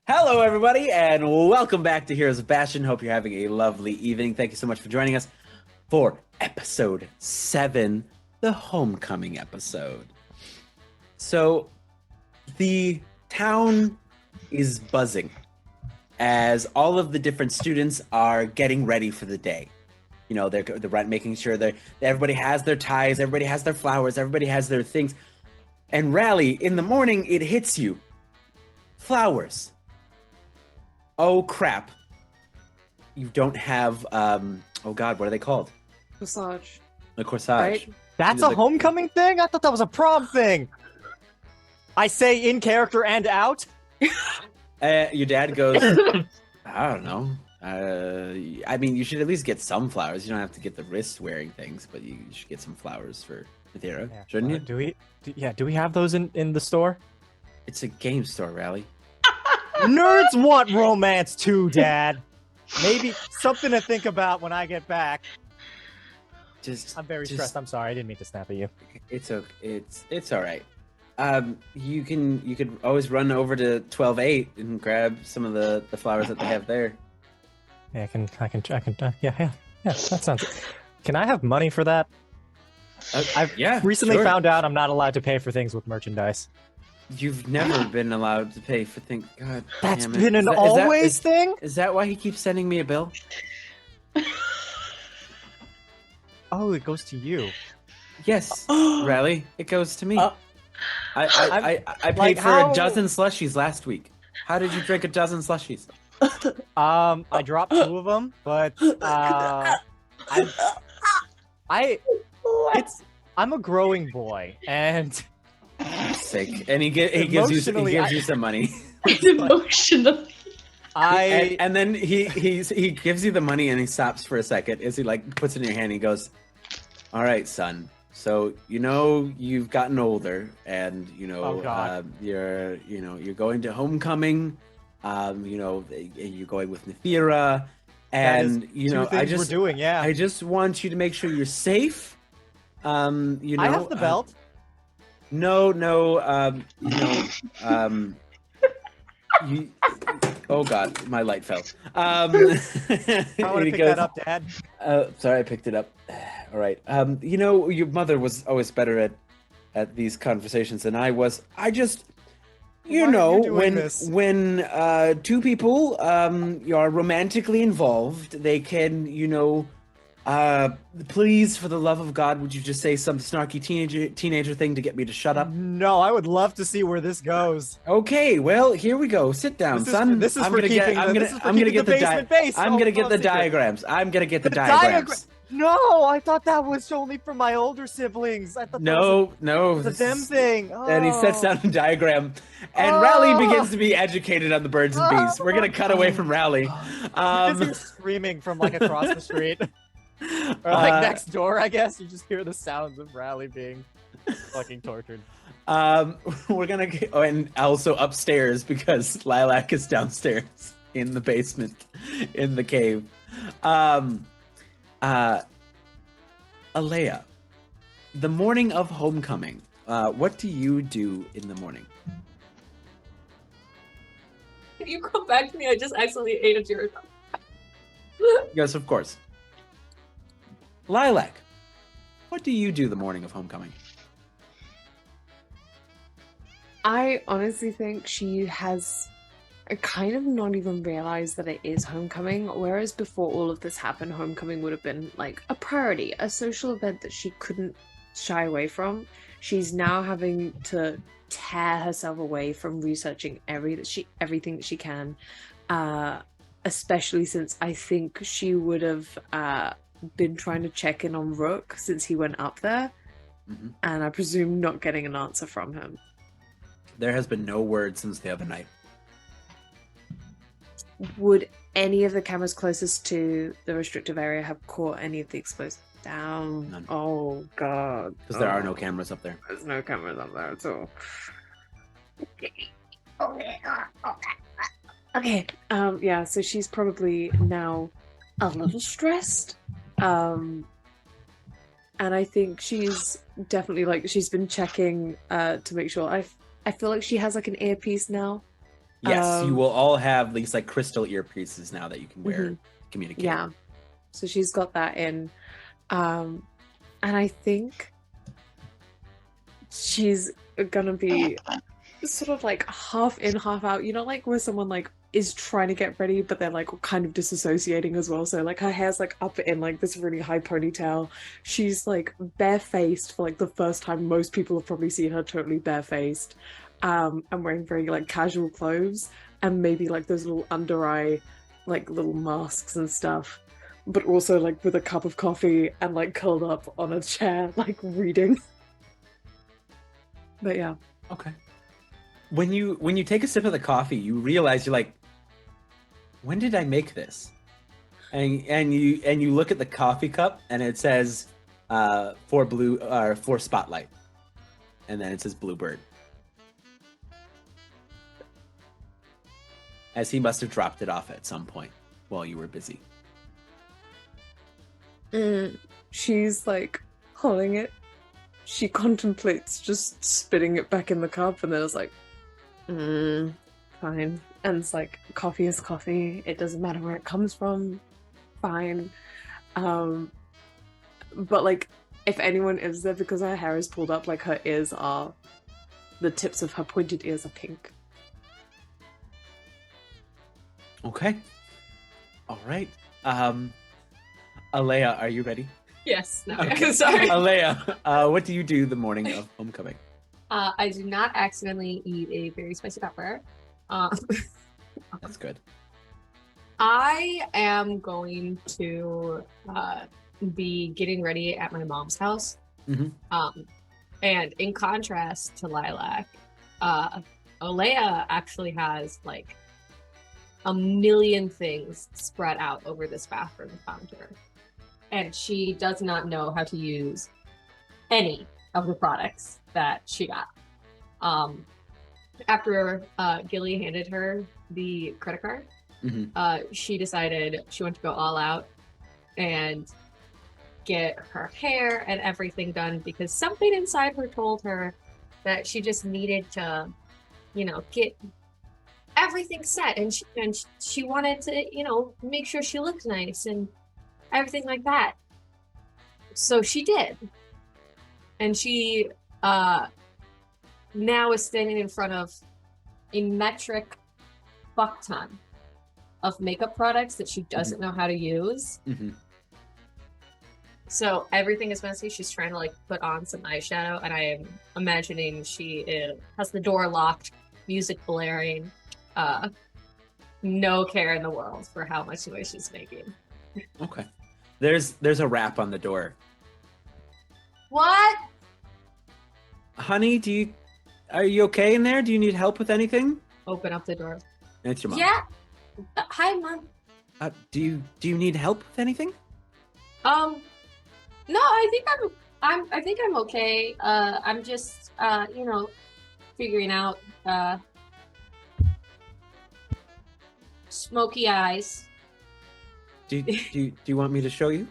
Hello, everybody, and welcome back to Heroes of Bastion. Hope you're having a lovely evening. Thank you so much for joining us for episode 7, the homecoming episode. So, the town is buzzing as all of the different students are getting ready for the day. You know, they're making sure that everybody has their ties, everybody has their flowers, everybody has their things. And Rally, in the morning, it hits you. Flowers. Oh crap. You don't have oh god, what are they called? Corsage. The corsage. Right? That's a homecoming thing? I thought that was a prom thing. I say in character and out. Your dad goes, I don't know. I mean, you should at least get some flowers. You don't have to get the wrist wearing things, but you should get some flowers for Nathira, shouldn't you? Do we have those in the store? It's a game store, Rally. Nerds want romance too, Dad. Maybe something to think about when I get back. I'm very stressed. I'm sorry. I didn't mean to snap at you. It's okay. It's all right. You could always run over to 12-8 and grab some of the flowers that they have there. Yeah, yeah. That sounds. Can I have money for that? I've recently found out I'm not allowed to pay for things with merchandise. You've never been allowed to pay for things. God, that's damn it. been an always thing. Is that why he keeps sending me a bill? Oh, it goes to you. Yes, Rally, it goes to me. I paid for a dozen slushies last week. How did you drink a dozen slushies? I dropped 2 of them, but I'm a growing boy, and sick. And he gives you some money. Emotionally. And then he gives you the money and he stops for a second as he like puts it in your hand. And he goes, "All right, son. So you've gotten older, and you're going to homecoming. You're going with we're Nathira, and we're doing. Yeah. I just want you to make sure you're safe. I have the belt. Oh god, my light fell. I want to pick that up, Dad. Sorry, I picked it up. All right. Your mother was always better at these conversations than I was. I just, when two people are romantically involved, they can, please, for the love of God, would you just say some snarky teenager thing to get me to shut up? No, I would love to see where this goes. Okay, well, here we go. Sit down, son. This is I'm for gonna keeping get the basement base. I'm gonna get the diagrams. I'm gonna get the diagrams. No, I thought that was only for my older siblings. I thought no, the them thing. Oh. And he sets down a diagram, and Rally begins to be educated on the birds and bees. We're gonna cut away from Rally. Because he's screaming from like across the street. Or like next door, I guess. You just hear the sounds of Rally being fucking tortured. We're gonna and also upstairs because Lilac is downstairs in the basement in the cave. Olea, the morning of homecoming, what do you do in the morning? Can you come back to me? I just accidentally ate a jitter. Yes, of course. Lilac, what do you do the morning of homecoming? I honestly think she has kind of not even realized that it is homecoming, whereas before all of this happened, homecoming would have been like a priority, a social event that she couldn't shy away from. She's now having to tear herself away from researching everything that she can, especially since I think she would have been trying to check in on Rook since he went up there, and I presume not getting an answer from him. There has been no word since the other night. Would any of the cameras closest to the restrictive area have caught any of the explosives down? None. Oh god. Because there are no cameras up there. There's no cameras up there at all. Okay. Yeah, so she's probably now a little stressed. And I think she's definitely she's been checking to make sure. I feel like she has like an earpiece now. Yes, you will all have these like crystal earpieces now that you can wear to communicate. Yeah. So she's got that in. And I think she's gonna be sort of like half in, half out. You know, like where someone like is trying to get ready, but they're like kind of disassociating as well. So like her hair's like up in like this really high ponytail. She's like barefaced for like the first time. Most people have probably seen her totally barefaced. And wearing very like casual clothes and maybe like those little under eye like little masks and stuff, but also like with a cup of coffee and like curled up on a chair like reading. But yeah. Okay. When you take a sip of the coffee, you realize you're like, when did I make this? And you look at the coffee cup and it says for Spotlight. And then it says Bluebird. As he must have dropped it off at some point while you were busy. She's like holding it. She contemplates just spitting it back in the cup, and then it's like, fine. And it's like, coffee is coffee. It doesn't matter where it comes from. Fine. But like, if anyone is there, because her hair is pulled up, like her ears are, the tips of her pointed ears are pink. Okay. All right. Olea, are you ready? Yes. No, Okay. sorry. Olea, what do you do the morning of homecoming? I do not accidentally eat a very spicy pepper. That's good. I am going to be getting ready at my mom's house. And in contrast to Lilac, Olea actually has like a million things spread out over this bathroom counter. And she does not know how to use any of the products that she got. After Gilly handed her the credit card, she decided she wanted to go all out and get her hair and everything done because something inside her told her that she just needed to, get everything set, and she wanted to, make sure she looked nice and everything like that. So she did, and she now is standing in front of a metric fuck ton of makeup products that she doesn't know how to use. So everything is messy. She's trying to like put on some eyeshadow, and I am imagining she has the door locked, music blaring, no care in the world for how much noise she's making. Okay. There's a rap on the door. What? Honey, are you okay in there? Do you need help with anything? Open up the door. It's your mom. Yeah. Hi, Mom. Do you need help with anything? No, I think I'm okay. I'm just figuring out smoky eyes. Do you want me to show you?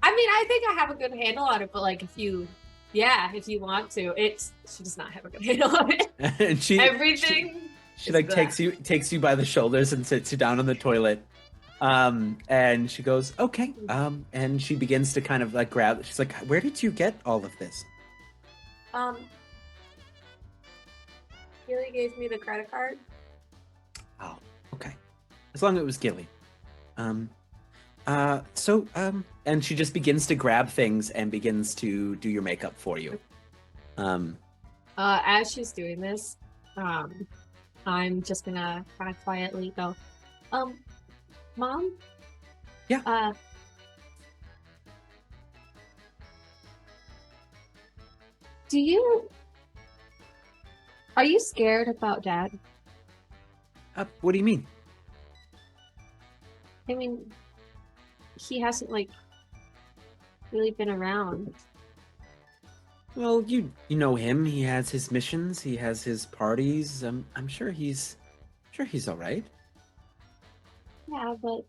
I mean, I think I have a good handle on it, but like if you want to, she does not have a good handle on it. And she like takes you by the shoulders and sits you down on the toilet. And she goes, okay. And she begins to kind of like grab. She's like, where did you get all of this? Gilly gave me the credit card. Oh, okay. As long as it was Gilly. And she just begins to grab things and begins to do your makeup for you. As she's doing this, I'm just gonna kind of quietly go, Mom? Yeah. Are you scared about Dad? What do you mean? I mean, he hasn't like really been around. Well, you know him. He has his missions. He has his parties. I'm sure he's all right. Yeah, but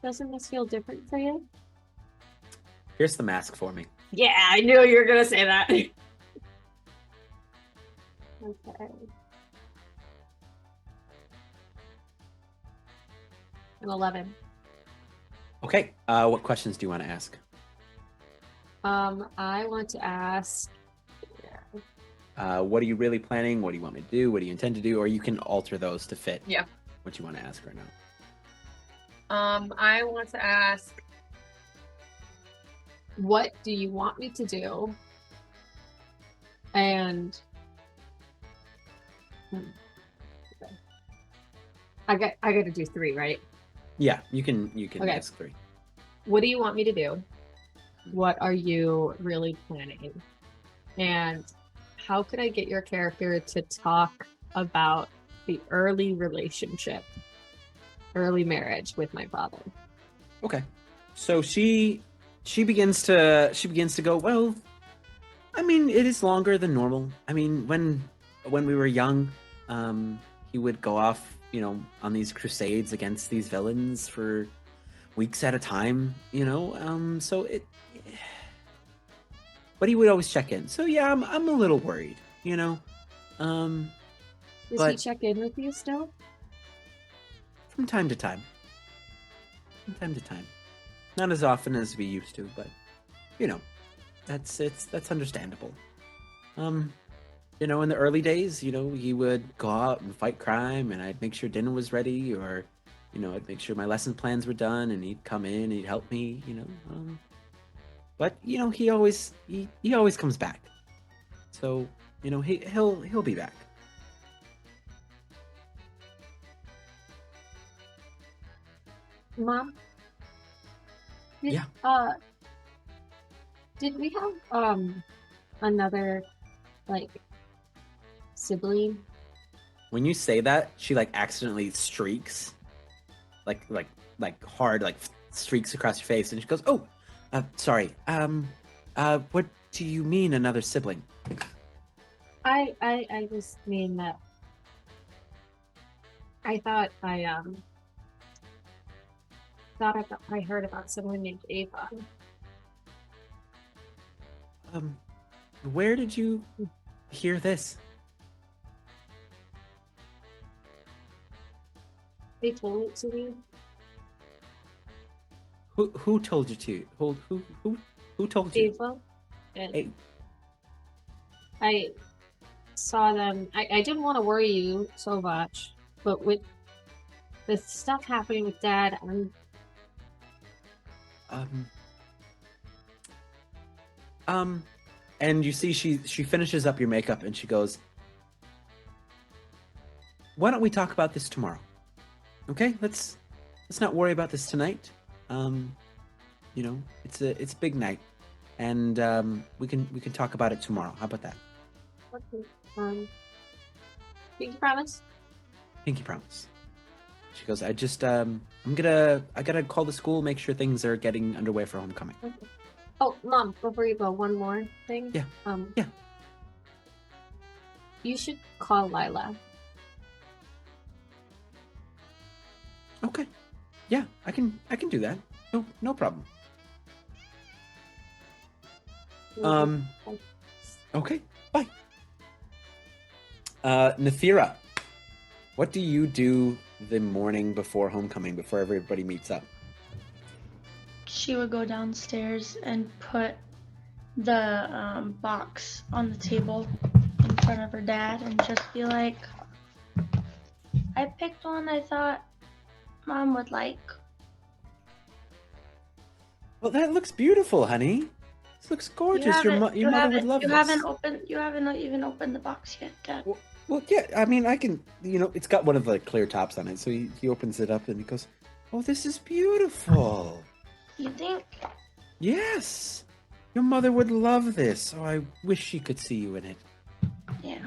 doesn't this feel different for you? Here's the mask for me. Yeah, I knew you were gonna say that. Okay. An 11. Okay. What questions do you want to ask? I want to ask. What are you really planning? What do you want me to do? What do you intend to do? Or you can alter those to fit Yeah. what you want to ask right now. I want to ask, what do you want me to do? And I got to do 3, right? Yeah, you can Okay. ask 3. What do you want me to do? What are you really planning? And how could I get your character to talk about the early relationship, early marriage with my father? Okay. So she begins to go, well, I mean, it is longer than normal. I mean, when we were young, he would go off, on these crusades against these villains for weeks at a time, so but he would always check in. So yeah, I'm a little worried, Does but he check in with you still? from time to time. From time to time. Not as often as we used to, but that's understandable. In the early days, he would go out and fight crime, and I'd make sure dinner was ready, or I'd make sure my lesson plans were done, and he'd come in and he'd help me, but he always comes back. So, he'll be back. Mom? Yeah. Did we have another sibling? When you say that, she accidentally streaks, like hard, streaks across your face, and she goes, "Oh, sorry. What do you mean, another sibling?" I just mean that I thought I heard about someone named Ava. Where did you hear this? They told it to me. Who told you to? Who told you? Ava. And Hey. I saw them. I didn't want to worry you so much, but with the stuff happening with Dad, and you see she finishes up your makeup and she goes, "Why don't we talk about this tomorrow? Okay, let's not worry about this tonight. It's a big night, and we can talk about it tomorrow. How about that?" Okay. Pinky promise. Pinky promise. She goes, I gotta call the school, make sure things are getting underway for homecoming. Okay. Oh, Mom, before you go, one more thing. Yeah. Yeah. You should call Lilac. Okay. Yeah, I can do that. No problem. Okay. Bye. Nathira, what do you do the morning before homecoming, before everybody meets up? She would go downstairs and put the box on the table in front of her dad and just be like, I picked one I thought Mom would like. Well, that looks beautiful, honey. This looks gorgeous. Your mother would love this. You haven't even opened the box yet, Dad. Well, yeah, I mean, I can, it's got one of the clear tops on it, so he opens it up and he goes, "Oh, this is beautiful." You think? Yes. Your mother would love this. Oh, I wish she could see you in it. Yeah.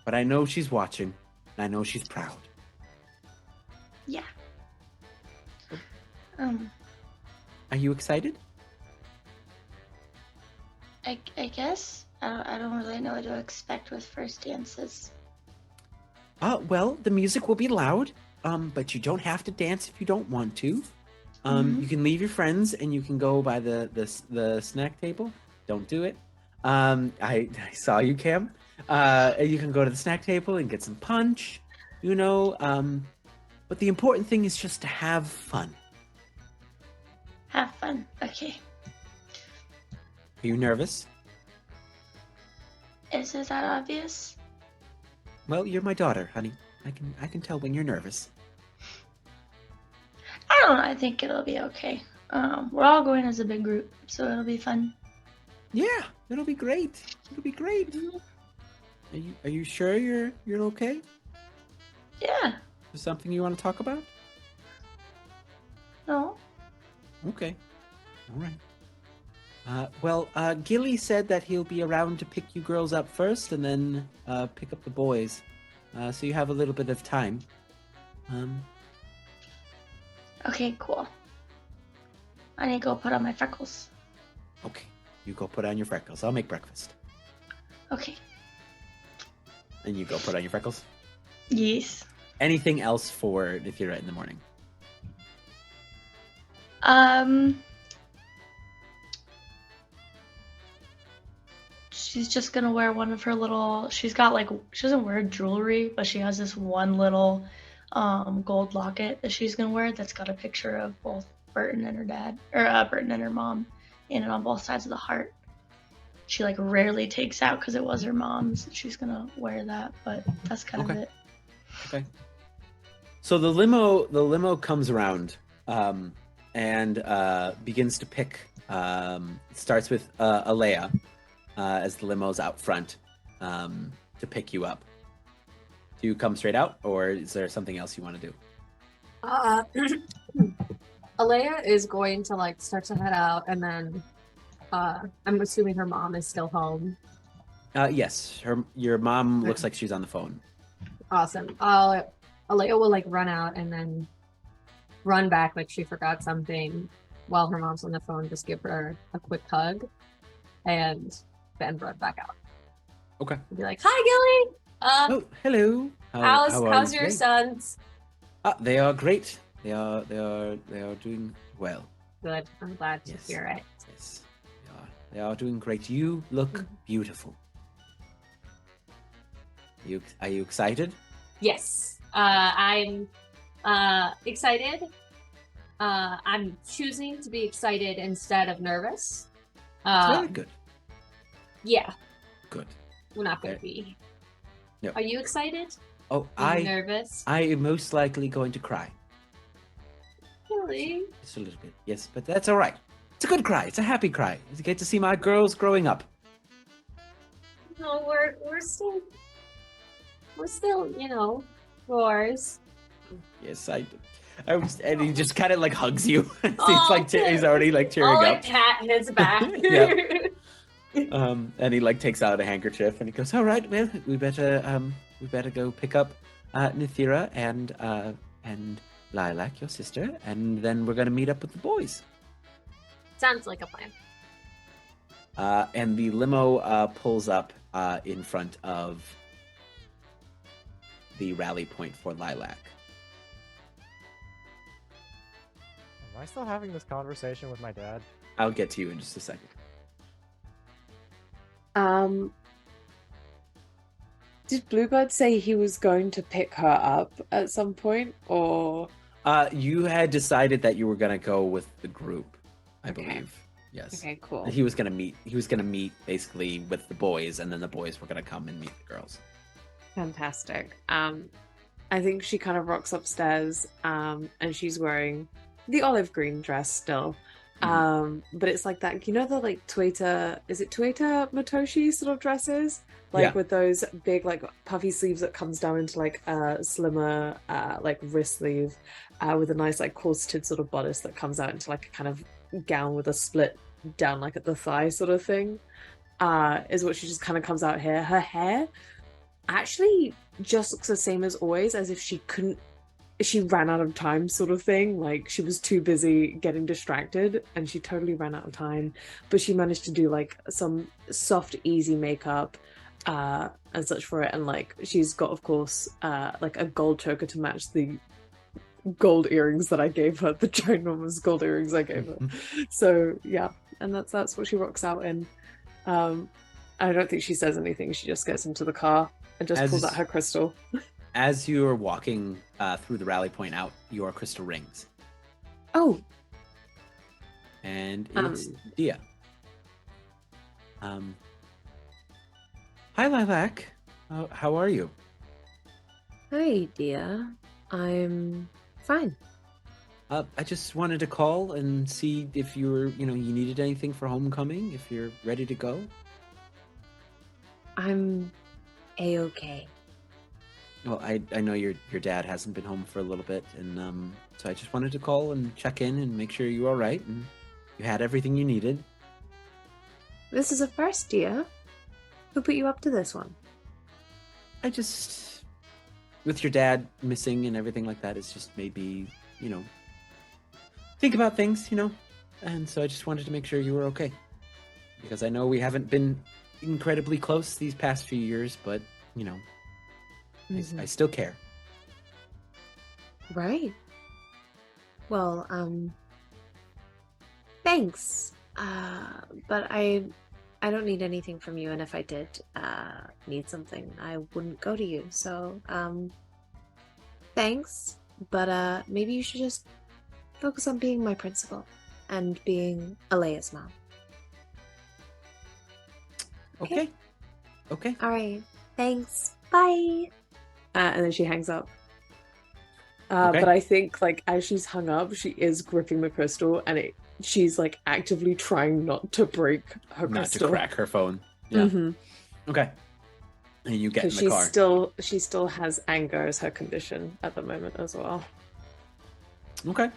But I know she's watching, and I know she's proud. Yeah. Are you excited? I guess. I don't really know what to expect with first dances. Well, the music will be loud, but you don't have to dance if you don't want to. You can leave your friends and you can go by the snack table. Don't do it. I saw you, Cam. You can go to the snack table and get some punch, you know. But the important thing is just to have fun. Have fun. Okay. Are you nervous? Is it that obvious? Well, you're my daughter, honey. I can tell when you're nervous. I don't know. I think it'll be okay. We're all going as a big group, so it'll be fun. Yeah, it'll be great. It'll be great. Are you sure you're okay? Yeah. Is there something you want to talk about? No. Okay. All right. Well, Gilly said that he'll be around to pick you girls up first and then pick up the boys. So you have a little bit of time. Okay, cool. I need to go put on my freckles. Okay. You go put on your freckles. I'll make breakfast. Okay. And you go put on your freckles? Yes. Anything else for Nathira in the morning? She's just gonna wear one of her little. She doesn't wear jewelry, but she has this one little gold locket that she's gonna wear that's got a picture of both Burton and her dad, or Burton and her mom, in it on both sides of the heart. She rarely takes out because it was her mom's. She's gonna wear that, but that's kind of it. Okay. So the limo comes around and begins to pick. Starts with Olea as the limo's out front to pick you up. Do you come straight out, or is there something else you want to do? Olea is going to start to head out, and then I'm assuming her mom is still home. Yes, your mom looks like she's on the phone. Awesome. Olea will run out and then run back like she forgot something while her mom's on the phone. Just give her a quick hug, and then run back out. Okay. Be like, "Hi, Gilly. Oh, hello. How's your sons?" They are great. They are doing well. Good. I'm glad to hear it. Yes, they are doing great. You look beautiful. Are you excited? Yes. I'm excited. I'm choosing to be excited instead of nervous. Very good. Yeah. Good. We're not going to be. No. Are you excited? Oh, Are you nervous? I am most likely going to cry. Really? Just a little bit, yes, but that's all right. It's a good cry. It's a happy cry. It's great to see my girls growing up. No, we're still, yours. Yes, I was, and he just kind of hugs you. Oh, He's already tearing up. Pat in his back. Yeah. And he takes out a handkerchief and he goes, "All right, well, we better go pick up Nathira and Lilac, your sister, and then we're gonna meet up with the boys." Sounds like a plan. And the limo pulls up in front of the rally point for Lilac. Am I still having this conversation with my dad? I'll get to you in just a second. Did Bluebird say he was going to pick her up at some point, or? You had decided that you were gonna go with the group, I believe. Yes. Okay, cool. He was gonna meet basically with the boys, and then the boys were gonna come and meet the girls. Fantastic. I think she kind of rocks upstairs, and she's wearing the olive green dress still. But it's like that, the Tueta, is it Tueta Motoshi sort of dresses? With those big puffy sleeves that comes down into a slimmer wrist sleeve, with a nice corseted sort of bodice that comes out into a kind of gown with a split down at the thigh sort of thing, is what she just kind of comes out here. Her hair actually just looks the same as always, as if she ran out of time sort of thing. She was too busy getting distracted and she totally ran out of time, but she managed to do some soft easy makeup and such for it, and she's got, of course, a gold choker to match the gold earrings that I gave her, the ginormous gold earrings I gave her. So yeah, and that's what she rocks out in. I don't think she says anything. She just gets into the car and just pulls out her crystal. As you are walking through the rally point out, your crystal rings. Oh. And it's Dia. Hi, Lilac. How are you? Hi, Dia. I'm fine. I just wanted to call and see if you were, you needed anything for homecoming, if you're ready to go. I'm A-okay. Well, I know your dad hasn't been home for a little bit, and so I just wanted to call and check in and make sure you were all right and you had everything you needed. This is a first, Dia. Who put you up to this one? I just, with your dad missing and everything like that, it's just maybe, think about things, and so I just wanted to make sure you were okay. Because I know we haven't been incredibly close these past few years, but, I still care. Right. Well, thanks. But I don't need anything from you, and if I did need something, I wouldn't go to you. So, thanks. But maybe you should just focus on being my principal and being Olea's mom. Okay. All right. Thanks. Bye. And then she hangs up. Okay. But I think, as she's hung up, she is gripping the crystal, and she's, actively trying not to break her Not crystal. to crack her phone. Yeah. Mm-hmm. Okay. And you get in the car. She still has anger as her condition at the moment as well. Okay.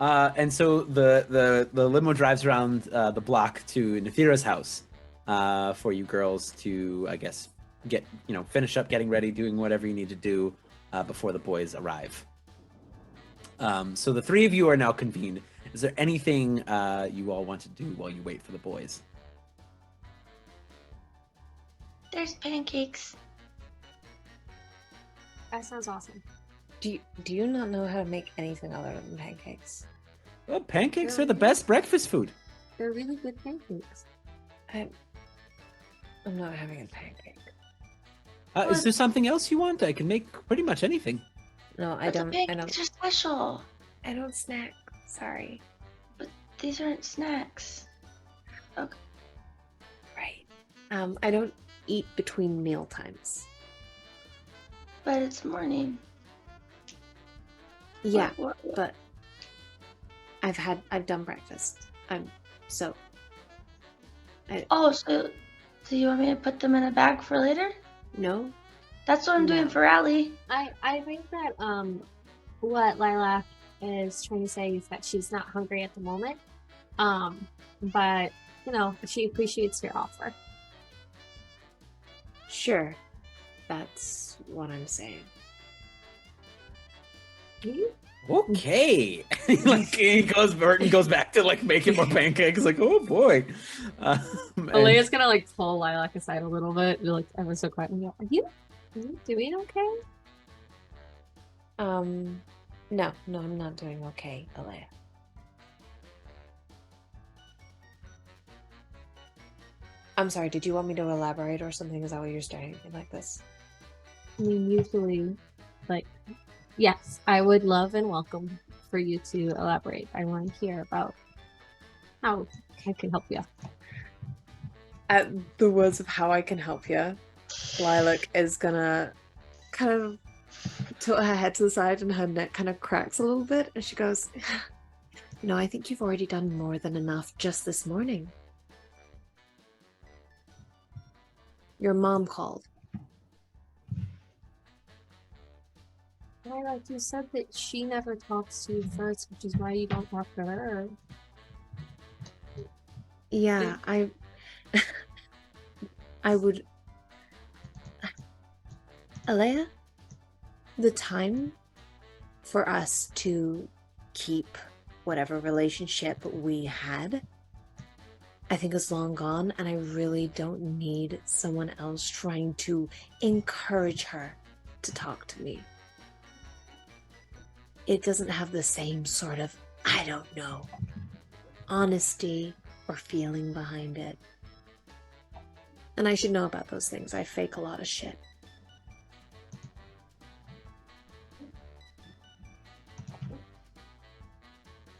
And so the limo drives around the block to Nathira's house for you girls to, I guess, get finish up getting ready, doing whatever you need to do before the boys arrive. So the three of you are now convened. Is there anything you all want to do while you wait for the boys? There's pancakes. That sounds awesome. Do you not know how to make anything other than pancakes? Well, pancakes are the best breakfast food. They're really good pancakes. I'm not having a pancake. Is there something else you want? I can make pretty much anything. No, I But don't. the pancakes are special. I don't snack. Sorry. But these aren't snacks. Okay. Right. I don't eat between meal times. But it's morning. Yeah, What? but I've done breakfast. So Oh, so you want me to put them in a bag for later? no. That's what I'm doing No. for Allie. I think that what Lilac is trying to say is that she's not hungry at the moment. But she appreciates your offer. Sure. That's what I'm saying. Okay. Burton goes back to making more pancakes. Oh boy. Olea's gonna pull Lilac aside a little bit, ever so quietly. Are you doing okay? No, I'm not doing okay, Olea. I'm sorry, did you want me to elaborate or something? Is that what you're staring at me like this? I mean, usually, yes, I would love and welcome for you to elaborate. I want to hear about how I can help you. At the words of how I can help you, Lilac is gonna kind of tilt her head to the side and her neck kind of cracks a little bit, and she goes, I think you've already done more than enough just this morning. Your mom called. Lilac, you said that she never talks to you first, which is why you don't talk to her. Yeah, I would... Olea, the time for us to keep whatever relationship we had, I think is long gone, and I really don't need someone else trying to encourage her to talk to me. It doesn't have the same sort of, I don't know, honesty or feeling behind it. And I should know about those things. I fake a lot of shit.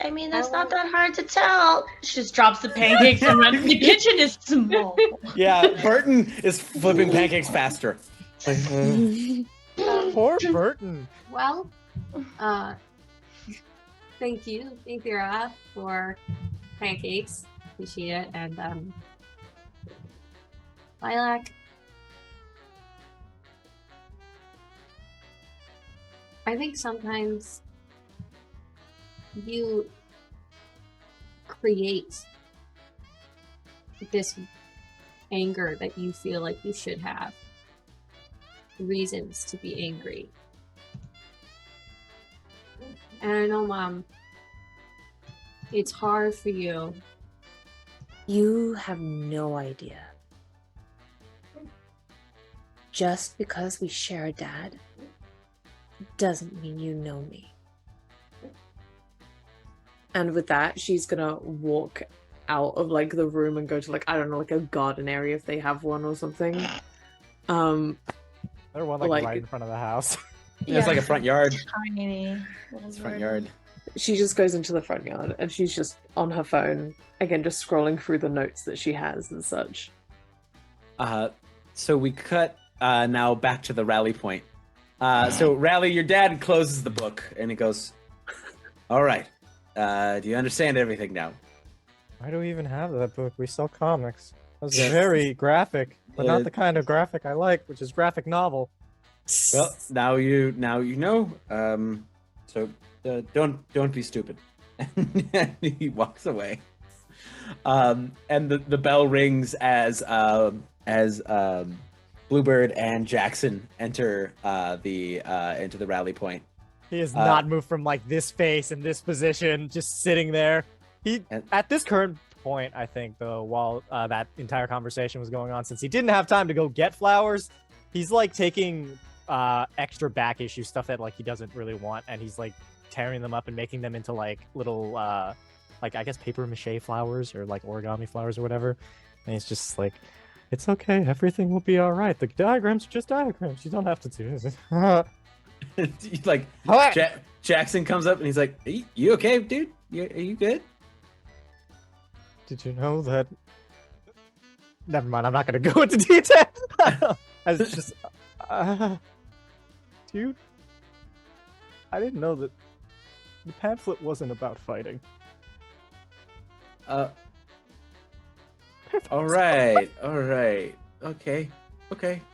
I mean, that's not that hard to tell. She just drops the pancakes and runs. The kitchen is small. Yeah, Burton is flipping pancakes faster. Poor Burton. Well, thank you, Nathira, for pancakes. Appreciate it. And Lilac, I think sometimes you create this anger that you feel like you should have reasons to be angry. And I know, Mom, it's hard for you. You have no idea. Just because we share a dad doesn't mean you know me. And with that, she's gonna walk out of like the room and go to like, I don't know, like a garden area if they have one or something. There's one like- right in front of the house. Yeah, it's like a front yard. Tiny. It's front yard. She just goes into the front yard and she's just on her phone, again, just scrolling through the notes that she has and such. So we cut now back to the rally point. So Rally, your dad closes the book and he goes, all right, do you understand everything now? Why do we even have that book? We sell comics. It was very graphic, but not the kind of graphic I like, which is graphic novel. Well, now you know. So don't be stupid. And he walks away. And the bell rings as Bluebird and Jackson enter into the rally point. He has not moved from like this face and this position, just sitting there. At this current point, I think, though, while that entire conversation was going on, since he didn't have time to go get flowers, he's like taking extra back issue stuff that like he doesn't really want, and he's like tearing them up and making them into like little like I guess paper mache flowers or like origami flowers or whatever. And he's just like, it's okay, everything will be all right. The diagrams are just diagrams. You don't have to do it. Like Jackson comes up and he's like, you okay, dude? Are you good? Did you know that? Never mind. I'm not going to go into detail. As it's just, dude, I didn't know that the pamphlet wasn't about fighting. All right, okay,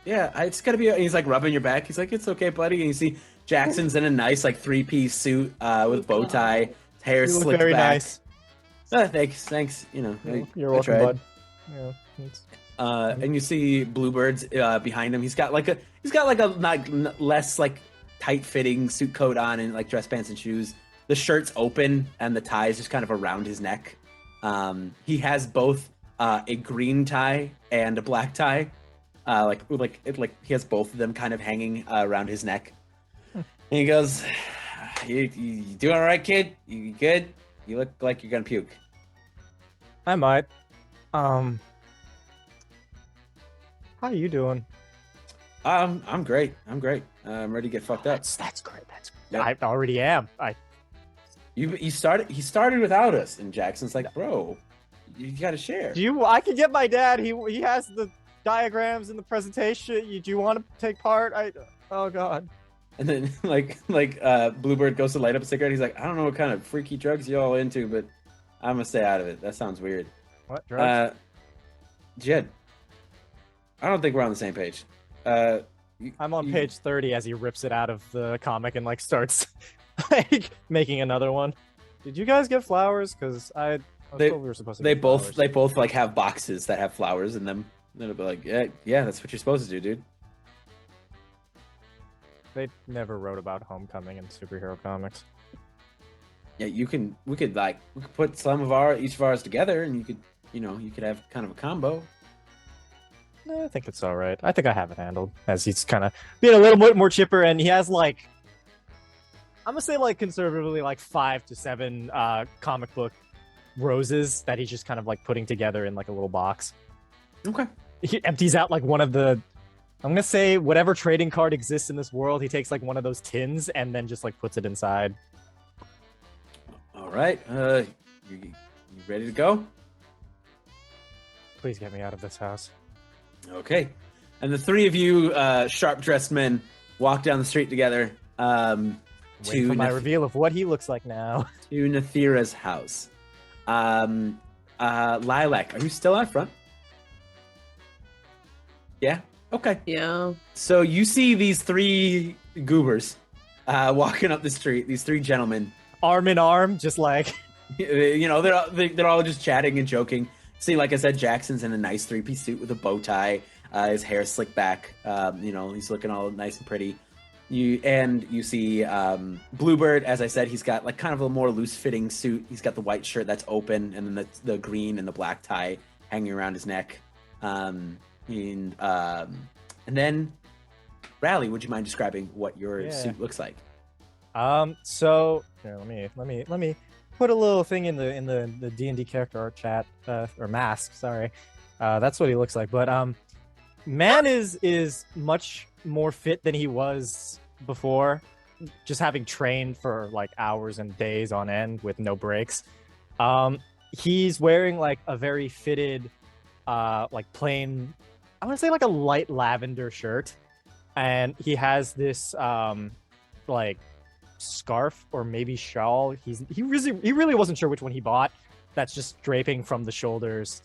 yeah. It's gotta be. He's like rubbing your back. He's like, it's okay, buddy. And you see Jackson's in a nice like 3-piece suit with bow tie, his hair You look slicked very back. nice. Thanks. You know, You're I welcome, tried. bud. Yeah, And you see Bluebird's behind him. He's got like a less like tight fitting suit coat on and like dress pants and shoes. The shirt's open and the tie is just kind of around his neck. He has both a green tie and a black tie. Like he has both of them kind of hanging around his neck. And he goes, "You doing all right, kid? You good? You look like you're gonna puke." I might. How are you doing? I'm great. I'm ready to get fucked up. That's great. That's great. Yep. I already am. He started without us, and Jackson's like, bro, you gotta share. I can get my dad. He has the diagrams and the presentation. Do you want to take part? Oh god. And then like Bluebird goes to light up a cigarette. He's like, I don't know what kind of freaky drugs you all into, but I'm gonna stay out of it. That sounds weird. What drugs? Jed, I don't think we're on the same page. I'm on page 30 as he rips it out of the comic and like starts like making another one. Did you guys get flowers? Because I was told we were supposed to. They get both flowers. like have boxes that have flowers in them. And it'll be like, yeah, that's what you're supposed to do, dude. They never wrote about homecoming in superhero comics. Yeah, we could put each of ours together, and you could have kind of a combo. I think it's all right. I think I have it handled. As he's kind of being a little bit more chipper, and he has like, I'm gonna say like conservatively like 5 to 7 comic book roses that he's just kind of like putting together in like a little box. Okay. he empties out like one of the, I'm gonna say whatever trading card exists in this world. He takes like one of those tins and then just like puts it inside. All right. You ready to go? Please get me out of this house. Okay. And the three of you, sharp-dressed men, walk down the street together. Wait for my reveal of what he looks like now. To Nathira's house. Lilac, are you still out front? Yeah? Okay. Yeah. So you see these three goobers walking up the street, these three gentlemen. Arm in arm, just like... they're all just chatting and joking. See, like I said, Jackson's in a nice three-piece suit with a bow tie. His hair slicked back. He's looking all nice and pretty. You see Bluebird, as I said, he's got like kind of a more loose-fitting suit. He's got the white shirt that's open, and then the green and the black tie hanging around his neck. And then, Rally, would you mind describing what your suit looks like? So here, let me put a little thing in the D&D character art chat or mask. Sorry, that's what he looks like. But man is much more fit than he was before, just having trained for like hours and days on end with no breaks. He's wearing like a very fitted, like plain, I want to say like a light lavender shirt, and he has this like scarf or maybe shawl. He really wasn't sure which one he bought. That's just draping from the shoulders,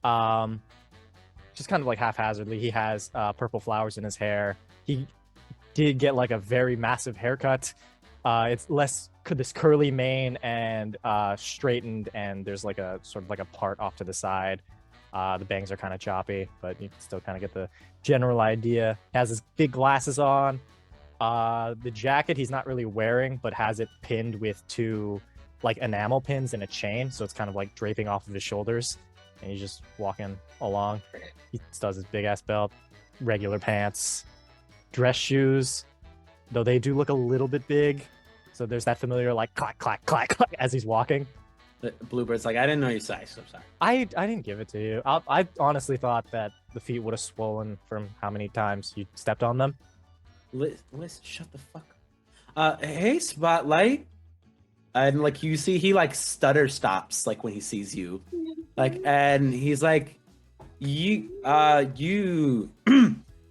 just kind of like haphazardly. He has purple flowers in his hair. He did get like a very massive haircut. It's less this curly mane and straightened, and there's like a sort of like a part off to the side. The bangs are kind of choppy, but you can still kind of get the general idea. He has his big glasses on. The jacket he's not really wearing, but has it pinned with two like enamel pins and a chain, so it's kind of like draping off of his shoulders, and he's just walking along. He still has his big ass belt, regular pants, dress shoes, though they do look a little bit big, so there's that familiar like clack clack clack clack as he's walking. Bluebird's like, I didn't know your size, so I'm sorry. I didn't give it to you. I honestly thought that the feet would have swollen from how many times you stepped on them. Liz, shut the fuck up. Hey, Spotlight. And like you see, he like stutter stops like when he sees you, like, and he's like, you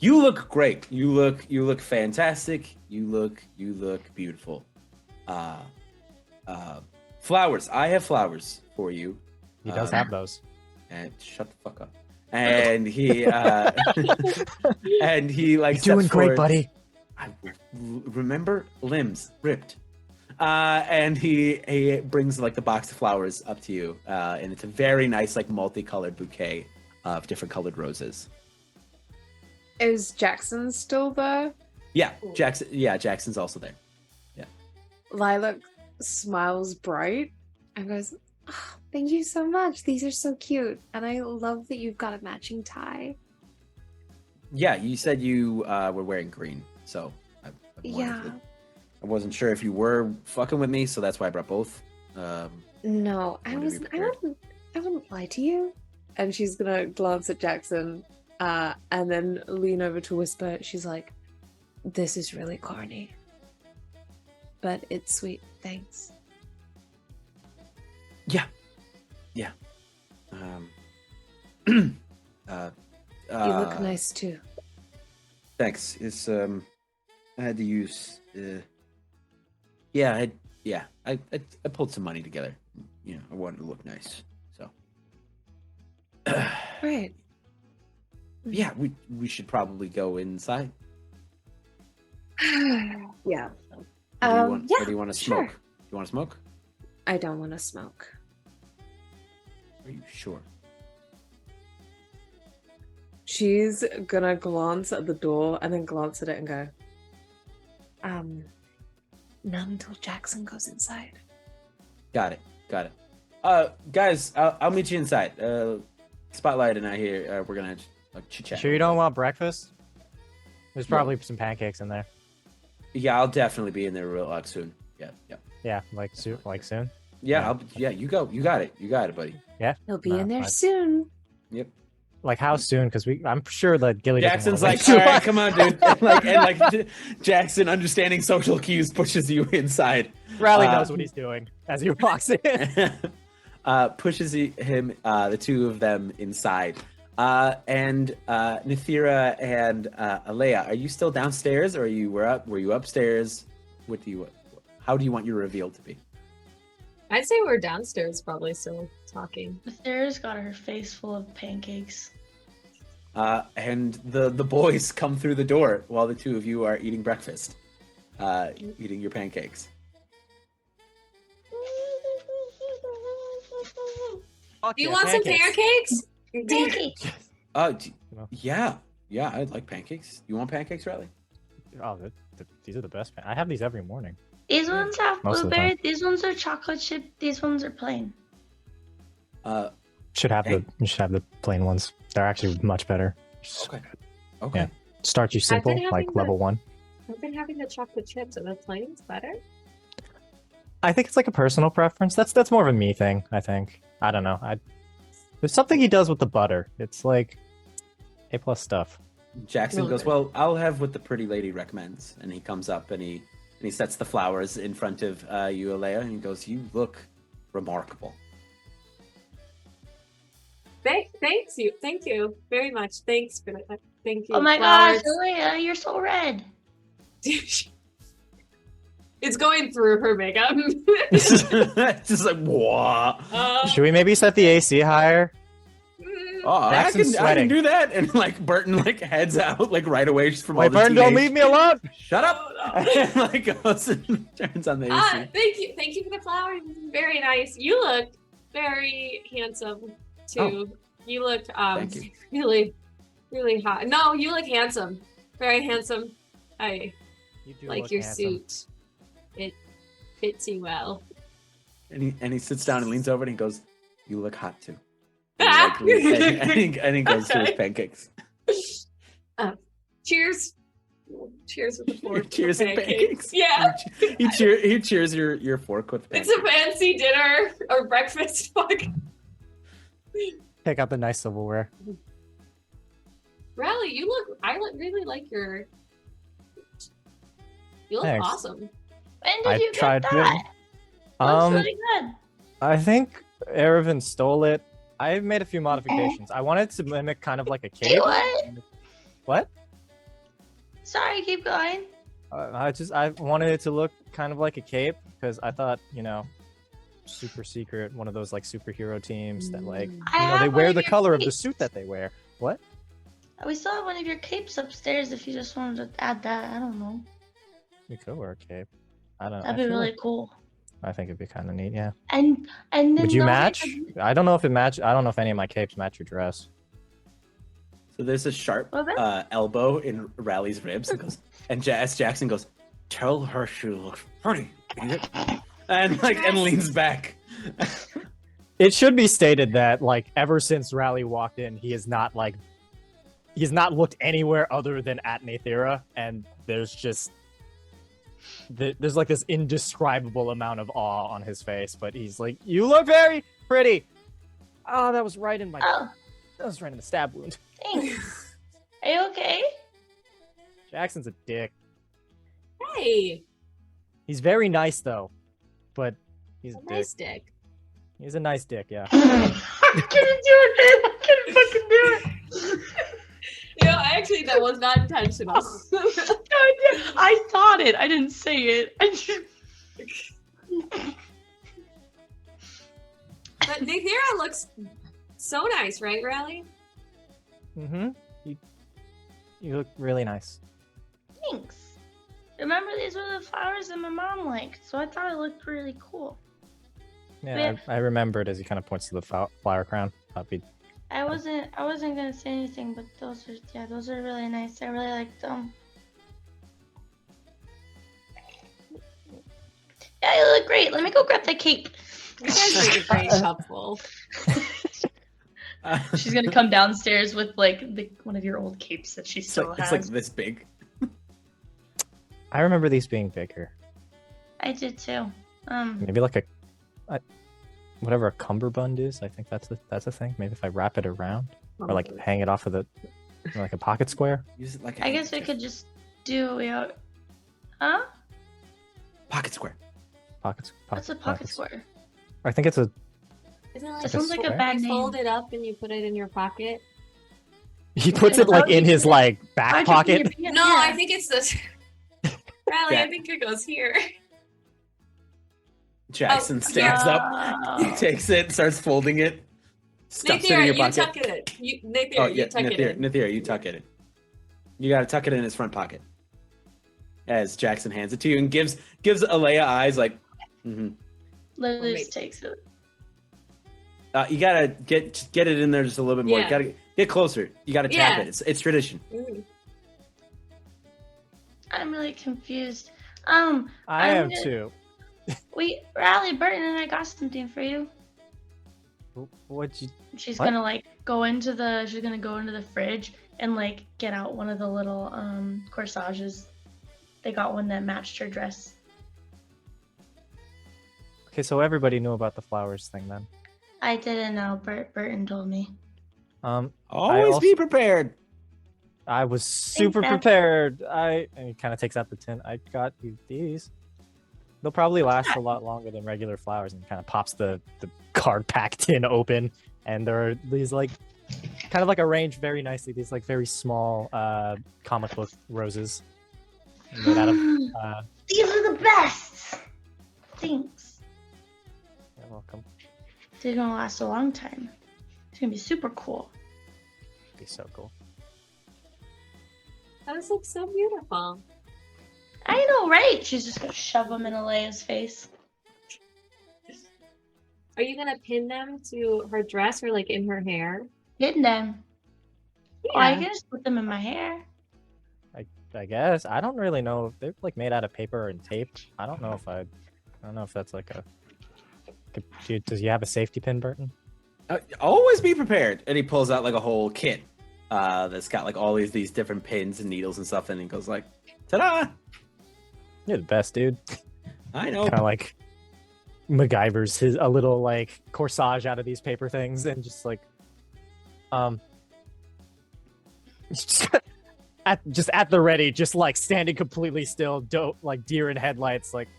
look great. You look fantastic. You look beautiful. Flowers. I have flowers for you. He does have those. And shut the fuck up. And he and he like, you're doing great, buddy. I remember limbs ripped. And he brings like the box of flowers up to you, and it's a very nice like multicolored bouquet of different colored roses. Is Jackson still there? Yeah, Jackson. Yeah, Jackson's also there. Yeah. Lilac smiles bright and goes, oh, "Thank you so much. These are so cute, and I love that you've got a matching tie." Yeah, you said you were wearing green, so I wasn't sure if you were fucking with me, so that's why I brought both. No, I wouldn't lie to you. And she's gonna glance at Jackson, and then lean over to whisper. She's like, "This is really corny, but it's sweet. Thanks." Yeah. You look nice too. Thanks. It's I had to use. I pulled some money together. You know, I wanted to look nice. So. Right. Yeah, we should probably go inside. Yeah. Or do you want to smoke? Sure. Do you want to smoke? I don't want to smoke. Are you sure? She's gonna glance at the door and then glance at it and go, not until Jackson goes inside. Got it. Guys, I'll meet you inside. Spotlight and I here, we're gonna chit chat. Sure you don't want breakfast? There's probably some pancakes in there. Yeah, I'll definitely be in there real soon. Yeah. Yeah, like soon. Yeah, you go. You got it, buddy. Yeah. He'll be in there soon. Yep. Like how soon? Because I'm sure that Gilly doesn't Jackson's wanna like, wait all too right, long. come on, dude. And Jackson, understanding social cues, pushes you inside. Riley knows what he's doing as he walks in. Pushes him, the two of them inside. And Nathira and Olea, are you still downstairs, or were you upstairs? How do you want your reveal to be? I'd say we're downstairs, probably still talking. Nathira's got her face full of pancakes. And the boys come through the door while the two of you are eating breakfast, eating your pancakes. Do you want some pancakes? Pancakes! Yeah, I'd like pancakes. You want pancakes, Riley? Oh, these are the best. I have these every morning. These ones have Most of the blueberry, these ones are chocolate chip, these ones are plain. You should have the plain ones. They're actually much better. Okay. Yeah. Start you simple, having like level 1. I've been having the chocolate chips, and the plain's better. I think it's like a personal preference. That's more of a me thing, I think. I don't know. There's something he does with the butter. It's like A+ stuff. Jackson goes, well, I'll have what the pretty lady recommends. And he comes up and he sets the flowers in front of you, Olea, and he goes, you look remarkable. Thank you very much. Thanks for that. Thank you. Oh my Flowers. gosh, Olea, you're so red. It's going through her makeup. It's just like, whoa. Should we maybe set the AC higher? Oh, I Jackson's can sweating. do that. And like Burton like heads out like right away from all Wait, the Burton, don't teenage- leave me alone! Shut up! And like goes and turns on the AC. Thank you for the flowers. Very nice. You look very handsome too. You look Thank you. really hot. No, you look handsome. Very handsome. I You do like look your handsome. suit. It fits you well. And he sits down and leans over and he goes, you look hot too. And he goes to his pancakes. Cheers. Cheers with the fork. Cheers and pancakes. Yeah. He cheers your fork with pancakes. It's a fancy dinner or breakfast. Fuck. Pick up the nice silverware. Riley, I really like your. You look Thanks. awesome. When did I you tried get to- that? Looks really good. I think Erevan stole it. I made a few modifications. I wanted to mimic kind of like a cape. What? What? Sorry, keep going. I wanted it to look kind of like a cape because I thought, super secret, one of those like superhero teams that like, I they have wear one the your color of the capes. suit that they wear. What? We still have one of your capes upstairs if you just wanted to add that. I don't know. You could wear a cape. I don't know. That'd be really cool. I think it'd be kind of neat, yeah. And then Would you those match? are- I don't know if it match. I don't know if any of my capes match your dress. So there's a sharp What about- elbow in Riley's ribs and goes, and as Jackson goes, tell her she looks pretty, idiot. And leans back. It should be stated that like ever since Raleigh walked in, he has not looked anywhere other than at Nathira, and there's like this indescribable amount of awe on his face. But he's like, "You look very pretty." Oh, that was right in the stab wound. Thanks. Are you okay? Jackson's a dick. Hey, He's very nice though, but he's a dick. nice dick. He's a nice dick, yeah. I couldn't do it, man. I couldn't fucking do it. Actually, that was not intentional. I thought it. I didn't say it. But Nathira looks so nice, right, Riley? Mm-hmm. You look really nice. Thanks. Remember, these were the flowers that my mom liked, so I thought it looked really cool. Yeah, I remembered as he kind of points to the flower crown. I wasn't gonna say anything, but those are really nice. I really like them. Yeah, you look great. Let me go grab that cape. You guys make a great couple. She's gonna come downstairs with like one of your old capes that she still It's has. like this big. I remember these being bigger. I did too. Maybe like whatever a cummerbund is. I think that's a thing. Maybe if I wrap it around. or like hang it off of the like a pocket square. Use it like I guess we could just do huh? pocket square. What's a pocket square? I think it's a. Isn't it like It sounds like a square? bad you name. fold it up and you put it in your pocket? He puts it like in his like back pocket. No, I think it's this. Riley, I think it goes here. Jackson stands up. He takes it, starts folding it, stuffs it in Nathira, your you pocket. tuck it in. Nathira, you tuck it in. Nathira, you tuck it in. You gotta tuck it in his front pocket. As Jackson hands it to you and gives Olea eyes like, Lily just takes it. You gotta get it in there just a little bit more. Yeah. You gotta get closer. You gotta tap it. It's tradition. I'm really confused. I am too. Wait, Riley, Burton and I got something for you. What'd you? She's What? gonna like go into the fridge and like get out one of the little corsages. They got one that matched her dress. Okay, so everybody knew about the flowers thing then. I didn't know. Burton told me. Always be prepared. I was super Dad. prepared. And he kind of takes out the tin. I got you these. They'll probably last a lot longer than regular flowers, and kind of pops the card pack tin open, and there are these like kind of like arranged very nicely. These like very small comic book roses made out of. These are the best. Thanks. You're welcome. They're gonna last a long time. It's gonna be super cool. Be so cool. Those look so beautiful. I know, right? She's just gonna shove them in Alea's face. Are you gonna pin them to her dress or like in her hair? Hitting them. Or I can just put them in my hair. I guess I don't really know if they're like made out of paper and tape. I don't know if that's like a. Does you have a safety pin, Burton? Always be prepared. And he pulls out like a whole kit that's got like all these different pins and needles and stuff, and he goes like, "Ta-da! You're the best, dude." I know." Kind of like MacGyver's a little like corsage out of these paper things, and just like, at the ready, just like standing completely still, like deer in headlights, like,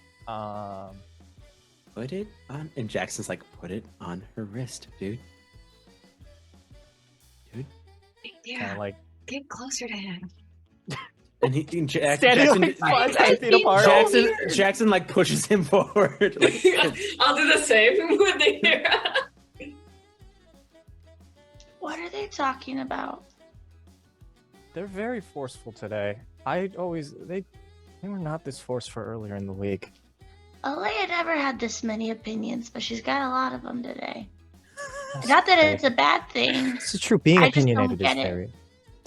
Put it on, and Jackson's like, "Put it on her wrist, dude." kind of like Get closer to him. And standing Jackson, like 5 feet apart. Jackson like pushes him forward. Like, I'll do the same with Nathira. What are they talking about? They're very forceful today. They were not this forceful earlier in the week. Olea never had this many opinions, but she's got a lot of them today. Not that it's a bad thing. It's true. Being I just don't opinionated is get it. very.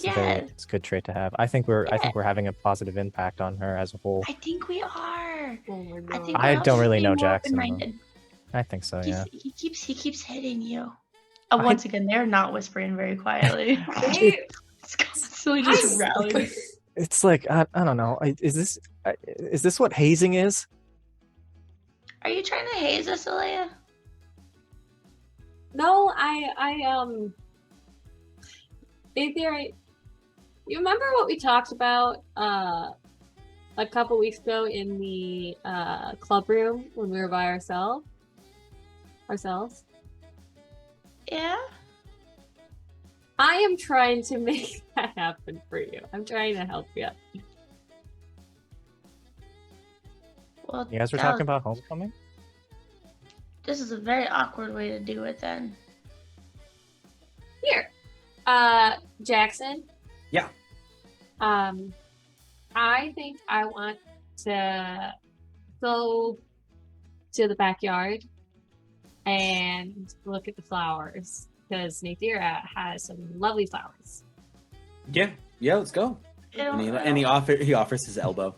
Yes. It's a good trait to have. I think we're having a positive impact on her as a whole. I think we are. Oh my I god. think I we're all don't really being know more Jackson, though. open-minded. I think so. Yeah. He keeps hitting you. Once again, they're not whispering very quietly. Right? It's constantly just rallying. It's like I don't know. Is this what hazing is? Are you trying to haze us, Olea? No, Nathira, you remember what we talked about a couple weeks ago in the club room when we were by ourselves? Yeah? I am trying to make that happen for you. I'm trying to help you. Well, You guys were talking about homecoming. This is a very awkward way to do it then. Here, Jackson. Yeah. I think I want to go to the backyard and look at the flowers because Nathira has some lovely flowers. yeah, let's go. And he offers his elbow.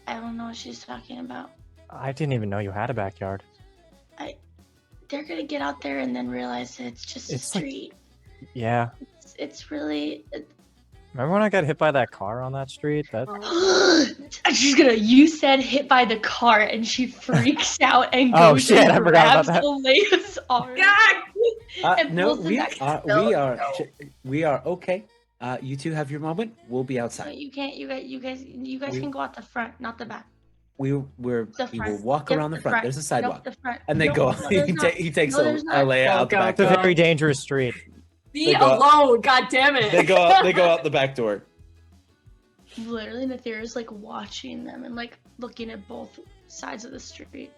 I don't know what she's talking about. I didn't even know you had a backyard. They're gonna get out there and then realize that it's just a It's like- street. Yeah. It's really. Remember when I got hit by that car on that street? That You said hit by the car, and she freaks out and Oh, goes shit, and I forgot about grabs that. Olea's arm. And No, pulls him back. we are okay. You two have your moment. We'll be No, outside. you can't. You guys We- can go out the front, not the back. We The will front. walk Yep, around the front. There's a sidewalk, Nope, the front. and they Nope, go. no, there's not. He takes No, there's not. Olea out the Go, back It's a door. very dangerous street. Be They go- alone, god damn it. They go out. They go out the back door. Literally, Nathira's like watching them and like looking at both sides of the street.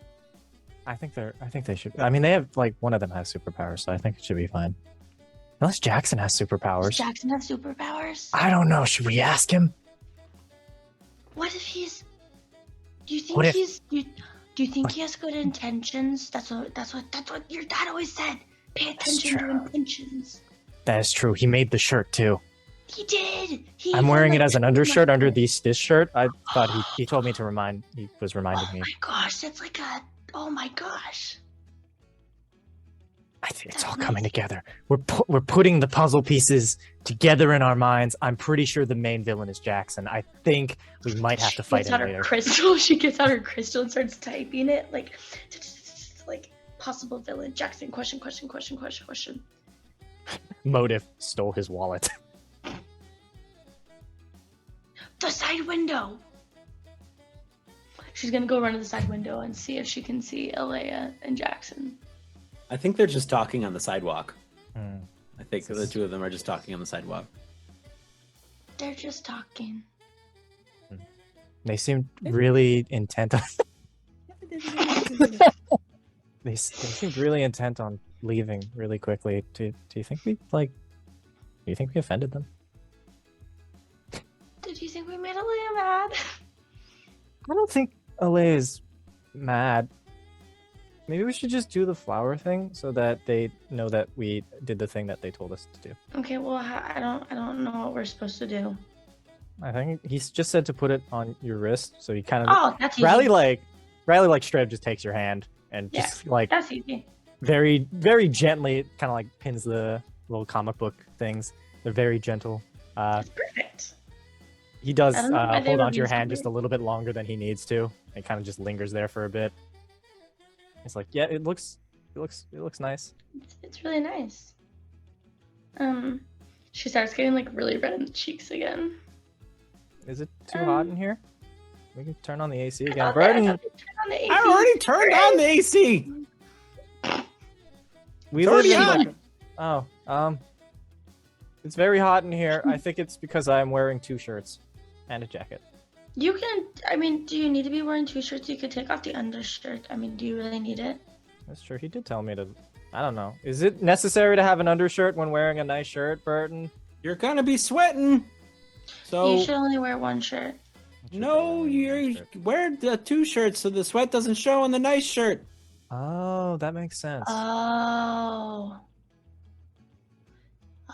I think they should. I mean, they have like one of them has superpowers, so I think it should be fine. Unless Jackson has Does superpowers. Jackson have superpowers? I don't know. Should we ask him? What if he's? Do you think What if- he's? Do you think he has good intentions? That's what your dad always said. Pay attention to true. intentions. That is true. He made the shirt too. He did. I'm wearing it as an undershirt under these. this shirt. I thought he told me to remind. He was reminding Oh me. my gosh, that's like a. Oh my gosh. I think it's all coming together. We're putting the puzzle pieces together in our minds. I'm pretty sure the main villain is Jackson. I think we might have to fight She him gets out later. her crystal. She gets out her crystal and starts typing it like possible villain. Jackson. Question. Motive stole his wallet. The side window. She's gonna go run to the side window and see if she can see Olea and Jackson. I think they're just talking on the sidewalk. Hmm. I think the two of them are just talking on the sidewalk. They're just talking. They seemed really intent on. They seemed really intent on leaving really quickly. Do you think we like? Do you think we offended them? Did you think we made Olea mad? I don't think Olea is mad. Maybe we should just do the flower thing so that they know that we did the thing that they told us to do. Okay, well, I don't know what we're supposed to do. I think he's just said to put it on your wrist, so you kind of Oh, that's easy. Riley like straight up just takes your hand and just like That's easy. very very gently kind of like pins the little comic book things. They're very gentle. That's perfect. He does I don't know why they hold would onto your be so hand just a weird. little bit longer than he needs to. It kind of just lingers there for a bit. It's like, yeah, it looks nice. It's really nice. She starts getting like really red in the cheeks again. Is it too hot in here? We can turn on the AC again. I Burden, thought we turned on the AC. I already turned on the AC. we It's live already in on. it's very hot in here. I think it's because I'm wearing 2 shirts and a jacket. You can. I mean, do you need to be wearing 2 shirts? You could take off the undershirt. I mean, do you really need it? That's true. He did tell me to. I don't know. Is it necessary to have an undershirt when wearing a nice shirt, Burton? You're gonna be sweating. So You should only wear 1 shirt. no, you wear the 2 shirts so the sweat doesn't show on the nice shirt. Oh, that makes sense.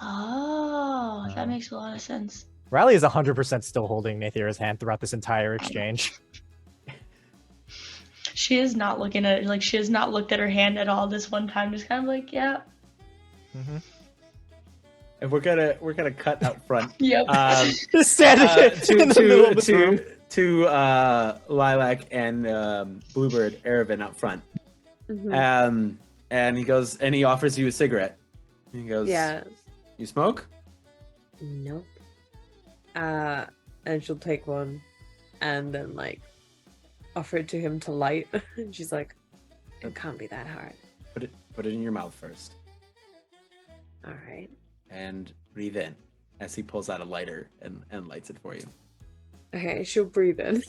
Oh, that makes a lot of sense. Riley is 100% still holding Nathira's hand throughout this entire exchange. She is not looking at like she has not looked at her hand at all this one time. Just kind of like, yeah, Mm-hmm. And we're gonna cut out front. yep. Just standing in the middle of the room. to Lilac and Bluebird Erevan up front. Mhm. And he goes and he offers you a cigarette. He goes, Yeah. You smoke? Nope. And she'll take one and then like offer it to him to light. And she's like, it can't be that hard. Put it in your mouth first. All right. And breathe in as he pulls out a lighter and lights it for you. Okay, she'll breathe in.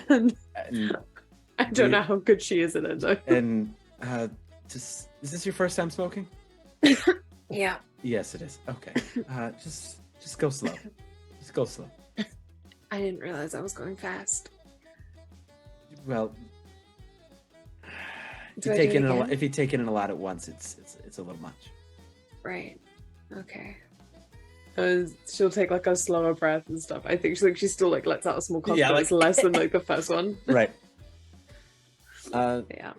And And I don't know how good she is at it though. and is this your first time smoking? Yeah. Yes, it is. Okay. Just go slow. Just go slow. I didn't realize I was going fast. Well, Do I do it again? if you take it in a lot at once, it's a little much. Right. Okay. She'll take like a slower breath and stuff. I think she still like lets out a small cough, Yeah, but like- it's less than like the first one. Right. Yeah.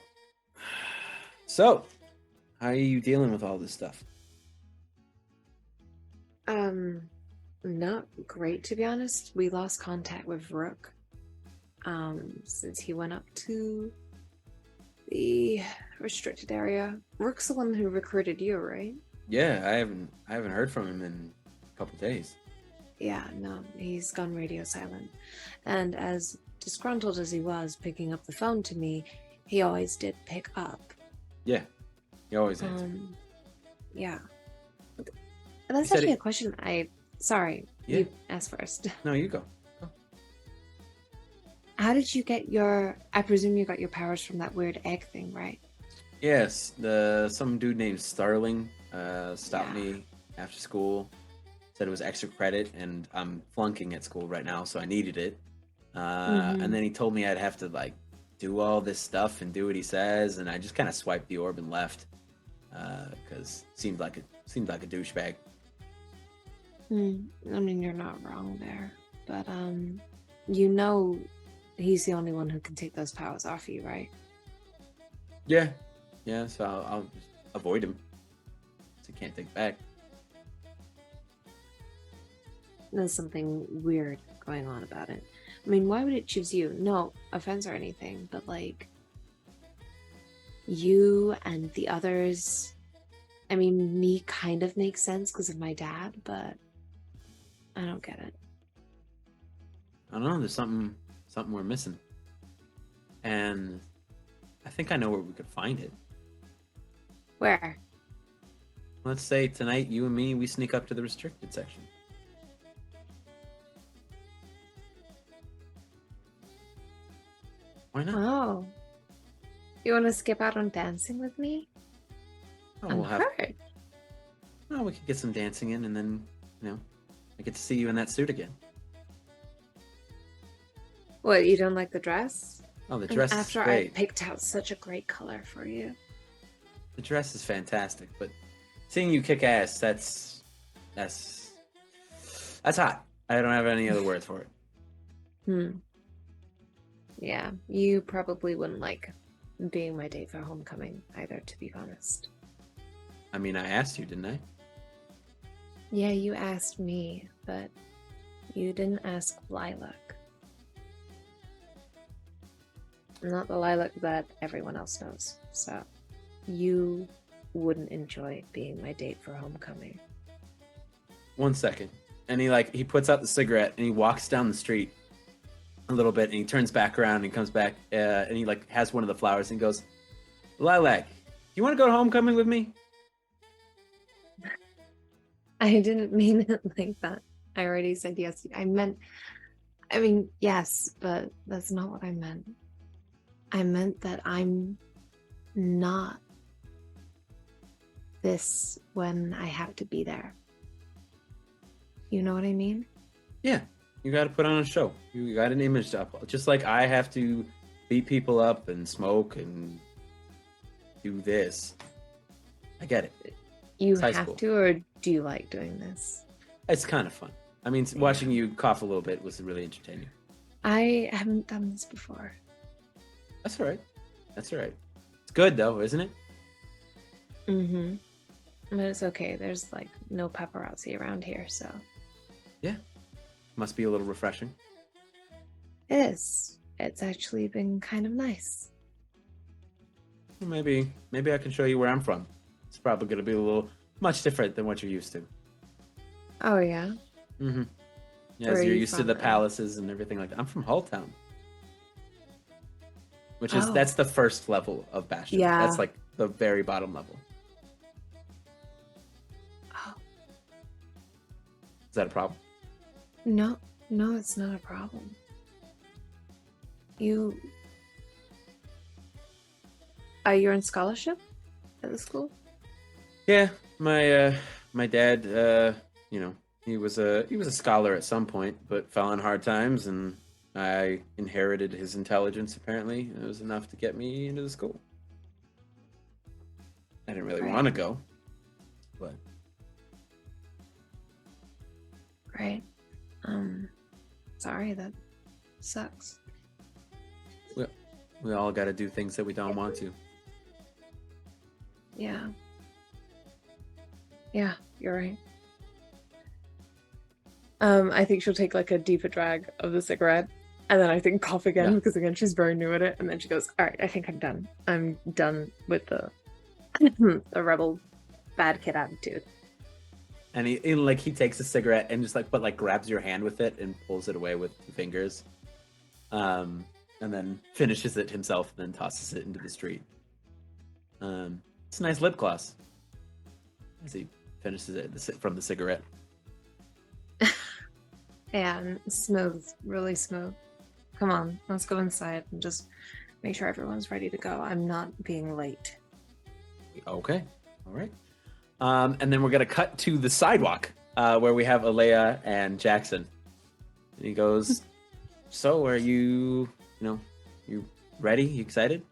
So, how are you dealing with all this stuff? Not great, to be honest. We lost contact with Rook since he went up to the restricted area. Rook's the one who recruited you, right? Yeah, I haven't heard from him in a couple days. Yeah, no, he's gone radio silent. And as disgruntled as he was picking up the phone to me, he always did pick up. Yeah, he always answers. Yeah. And that's said actually he- a question Sorry, Yeah. you asked first. No, you go. How did you get I presume you got your powers from that weird egg thing, right? Yes, some dude named Starling stopped Yeah. me after school. Said it was extra credit, and I'm flunking at school right now, so I needed it. And then he told me I'd have to like do all this stuff and do what he says, and I just kind of swiped the orb and left because seemed like a douchebag. I mean, you're not wrong there, but you know, he's the only one who can take those powers off you, right? Yeah, so I'll just avoid him. So he can't take back. There's something weird going on about it. I mean, why would it choose you? No offense or anything, but like you and the others. I mean, me kind of makes sense because of my dad, but I don't get it. I don't know. There's something we're missing, and I think I know where we could find it. Where? Let's say tonight, you and me, we sneak up to the restricted section. Why not? Oh. You want to skip out on dancing with me? Oh, I'm we'll have. hurt. Oh, we could get some dancing in, and then I get to see you in that suit again. What, you don't like the dress? Oh, the And dress is after I great. picked out such a great color for you. The dress is fantastic, but seeing you kick ass, that's hot. I don't have any other word for it. Yeah, you probably wouldn't like being my date for homecoming either, to be honest. I mean, I asked you, didn't I? Yeah, you asked me, but you didn't ask Lilac. Not the Lilac that everyone else knows, so you wouldn't enjoy being my date for homecoming. 1 second. And he puts out the cigarette and he walks down the street a little bit and he turns back around and he comes back and he has one of the flowers and goes, Lilac, you want to go to homecoming with me? I didn't mean it like that. I already said yes. I mean, yes, but that's not what I meant. I meant that I'm not this when I have to be there. You know what I mean? Yeah, you got to put on a show. You got an image up. Just like I have to beat people up and smoke and do this. I get it. You It's high have school. to, or do you like doing this? It's kind of fun. I mean, watching you cough a little bit was really entertaining. I haven't done this before. That's all right. That's all right. It's good though, isn't it? Mm-hmm. But it's okay. There's like no paparazzi around here, so Yeah. Must be a little refreshing. it is. It's actually been kind of nice. Well, maybe I can show you where I'm from. It's probably going to be a little much different than what you're used to. Oh yeah. Mm-hmm. Yeah, Where so are you're you used to from the then? palaces and everything like that. I'm from Hulltown. Which is Oh. that's the first level of Bastion. Yeah. That's like the very bottom level. Oh Is that a problem? no, it's not a problem. You're in scholarship at the school? Yeah, my dad, he was a scholar at some point, but fell on hard times, and I inherited his intelligence. Apparently, it was enough to get me into the school. I didn't really Right. want to go, but Right. Sorry, that sucks. we all got to do things that we don't want to. Yeah. Yeah, you're right. I think she'll take like a deeper drag of the cigarette, and then I think cough again Yeah. because again she's very new at it, and then she goes, "All right, I think I'm done. I'm done with the the rebel bad kid attitude." And he takes a cigarette and just like grabs your hand with it and pulls it away with the fingers, and then finishes it himself and then tosses it into the street. It's a nice lip gloss as he finishes it from the cigarette. And smooth, really smooth. Come on, let's go inside and just make sure everyone's ready to go. I'm not being late. Okay, all right. And then we're gonna cut to the sidewalk where we have Olea and Jackson. And he goes, "So, are you ready? You excited?"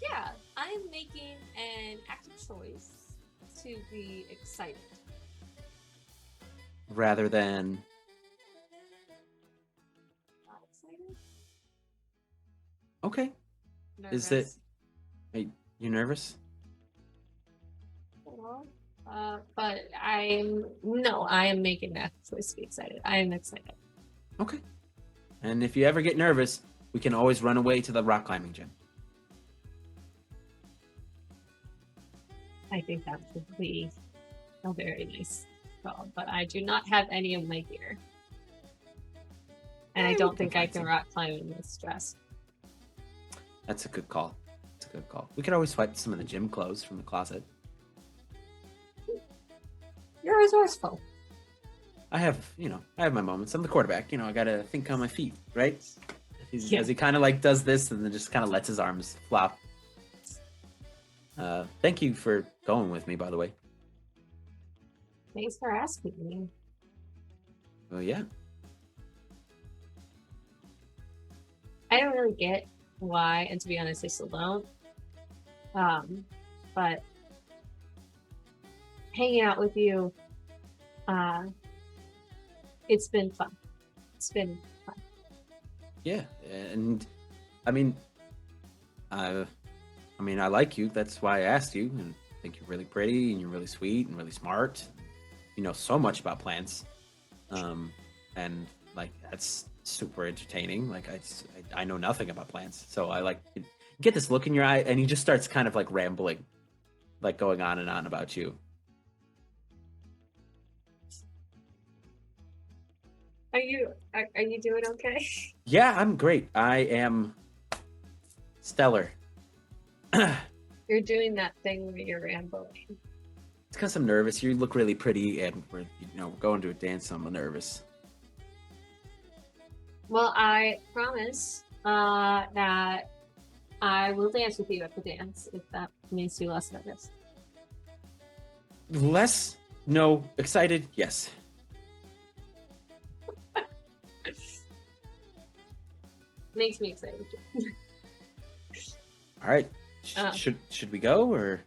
Yeah, I'm making an active choice to be excited. Rather than Not excited? okay. Nervous. Is you nervous? But I am making that choice to be excited. I am excited. Okay. And if you ever get nervous, we can always run away to the rock climbing gym. I think that would be a very nice call, but I do not have any of my gear. And I don't think I can rock climb in this dress. That's a good call. That's a good call. We could always swipe some of the gym clothes from the closet. You're resourceful. I have my moments. I'm the quarterback. I gotta think on my feet, right? Yeah. As he kind of like does this and then just kind of lets his arms flop. Thank you for going with me, by the way. Thanks for asking me. Well, yeah. I don't really get why, and to be honest, I still don't. But hanging out with you, it's been fun. It's been fun. Yeah, and I mean, I like you. That's why I asked you. And I think you're really pretty, and you're really sweet, and really smart. You know so much about plants, and like that's super entertaining. Like I know nothing about plants, so I like get this look in your eye, and he just starts kind of like rambling, like going on and on about you. Are you doing okay? Yeah, I'm great. I am stellar. You're doing that thing where you're rambling. It's because I'm nervous. You look really pretty, and we're going to a dance. So I'm nervous. Well, I promise that I will dance with you at the dance if that makes you less nervous. Less? No. Excited? Yes. Makes me excited. All right. Should we go or?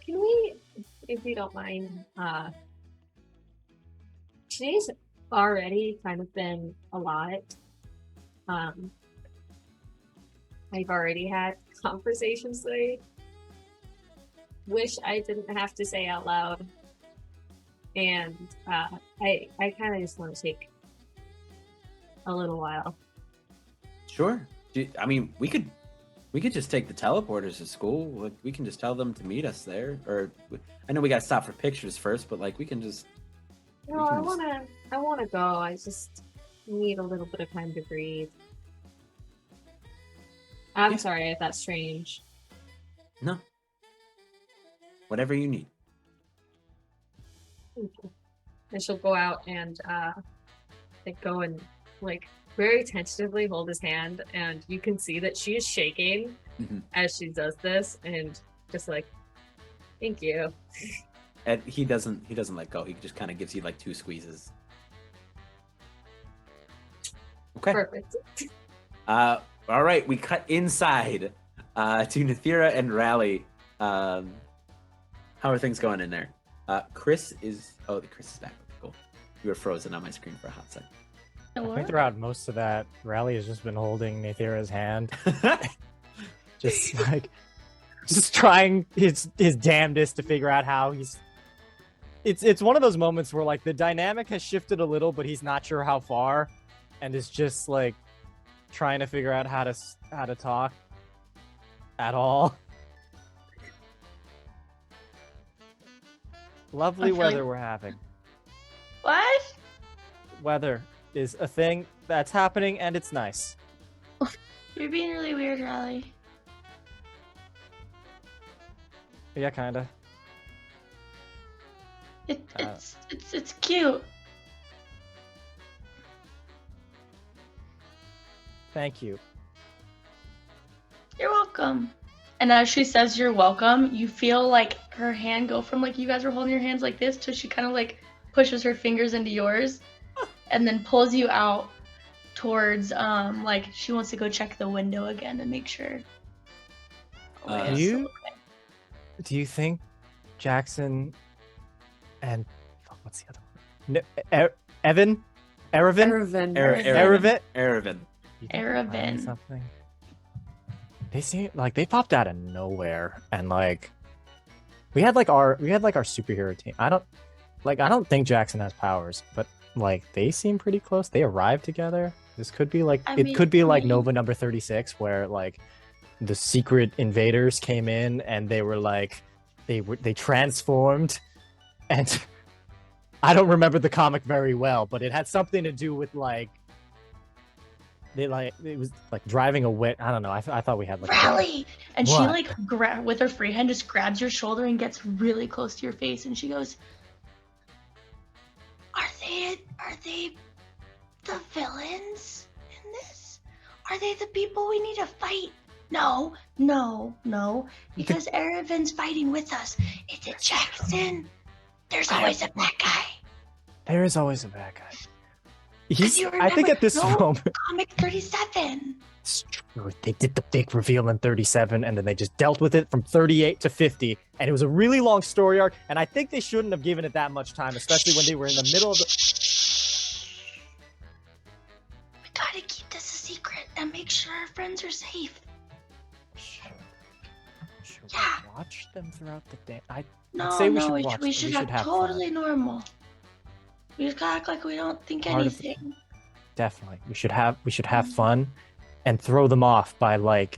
Can we, if you don't mind, today's already kind of been a lot. I've already had conversations that I wish I didn't have to say out loud. And I kind of just want to take a little while. Sure. I mean, we could just take the teleporters to school. Like, we can just tell them to meet us there. Or I know we got to stop for pictures first, but like we can just. No, I wanna go. I just need a little bit of time to breathe. I'm sorry if that's strange. No. Whatever you need. Thank you. And she'll go out and go and like very tentatively hold his hand, and you can see that she is shaking as she does this, and just like, thank you. And he doesn't let go. He just kind of gives you like 2 squeezes. Okay. Perfect. All right, we cut inside to Nathira and Rally. How are things going in there? Chris is back. Cool. You were frozen on my screen for a hot second. I think throughout most of that, Rally has just been holding Nathira's hand. just trying his damnedest to figure out how he's it's one of those moments where like the dynamic has shifted a little, but he's not sure how far, and is just like trying to figure out how to talk at all. Lovely weather we're having. What? Weather is a thing that's happening, and it's nice. You're being really weird, Riley. Yeah, kinda. It's cute. Thank you. You're welcome. And as she says you're welcome, you feel like her hand go from like you guys were holding your hands like this to she kind of like pushes her fingers into yours and then pulls you out towards like she wants to go check the window again and make sure. Do you think Jackson and what's the other one? No, Evan? Erevan? Erevan. Something. They seem like they popped out of nowhere, and like we had our superhero team. I don't think Jackson has powers, but like they seem pretty close. They arrived together. This could be like could be like Nova number 36, where like the secret invaders came in and they were like they transformed, and I don't remember the comic very well, but it had something to do with like it was like driving a wit. I don't know. I thought we had like Rally, and what? she like with her free hand just grabs your shoulder and gets really close to your face, and she goes, "Are they the villains in this? Are they the people we need to fight? No, because Erevan's fighting with us. It's a Jackson. There's always a bad guy. There is always a bad guy." I think at this moment, comic 37. It's true. They did the big reveal in 37, and then they just dealt with it from 38 to 50, and it was a really long story arc. And I think they shouldn't have given it that much time, especially when they were in the middle of the. We gotta keep this a secret and make sure our friends are safe. Should Yeah. we watch them throughout the day? We should have totally fun. Normal. We just gotta act like we don't think anything. Definitely. We should have fun and throw them off by like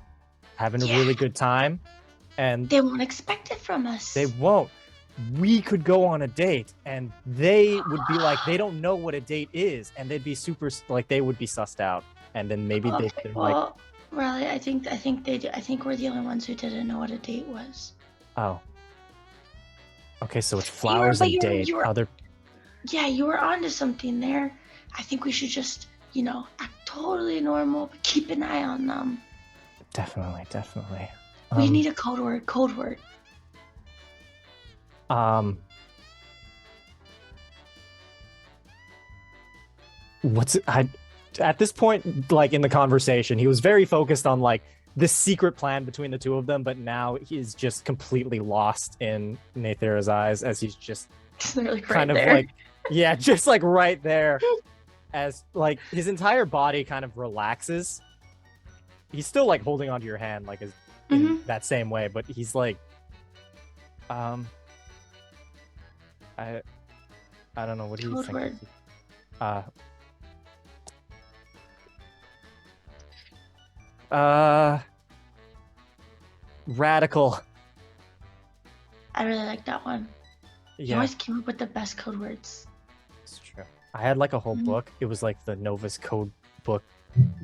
having a really good time, and they won't expect it from us. They won't. We could go on a date and they would be like they don't know what a date is, and they'd be super like they would be sussed out, and then maybe they're like Riley, I think they do. I think we're the only ones who didn't know what a date was. Oh. Okay, so it's flowers and date. Yeah, you were onto something there. I think we should just, act totally normal, but keep an eye on them. Definitely. We need a code word. At this point, like in the conversation, he was very focused on like this secret plan between the two of them, but now he's just completely lost in Nathira's eyes as he's just like kind of there. like, yeah, just like right there, as like his entire body kind of relaxes. He's still like holding onto your hand, like in that same way, but he's like, I don't know. What do you think? Radical. I really like that one. Yeah. You always came up with the best code words. It's true. I had like a whole book. It was like the Nova's code book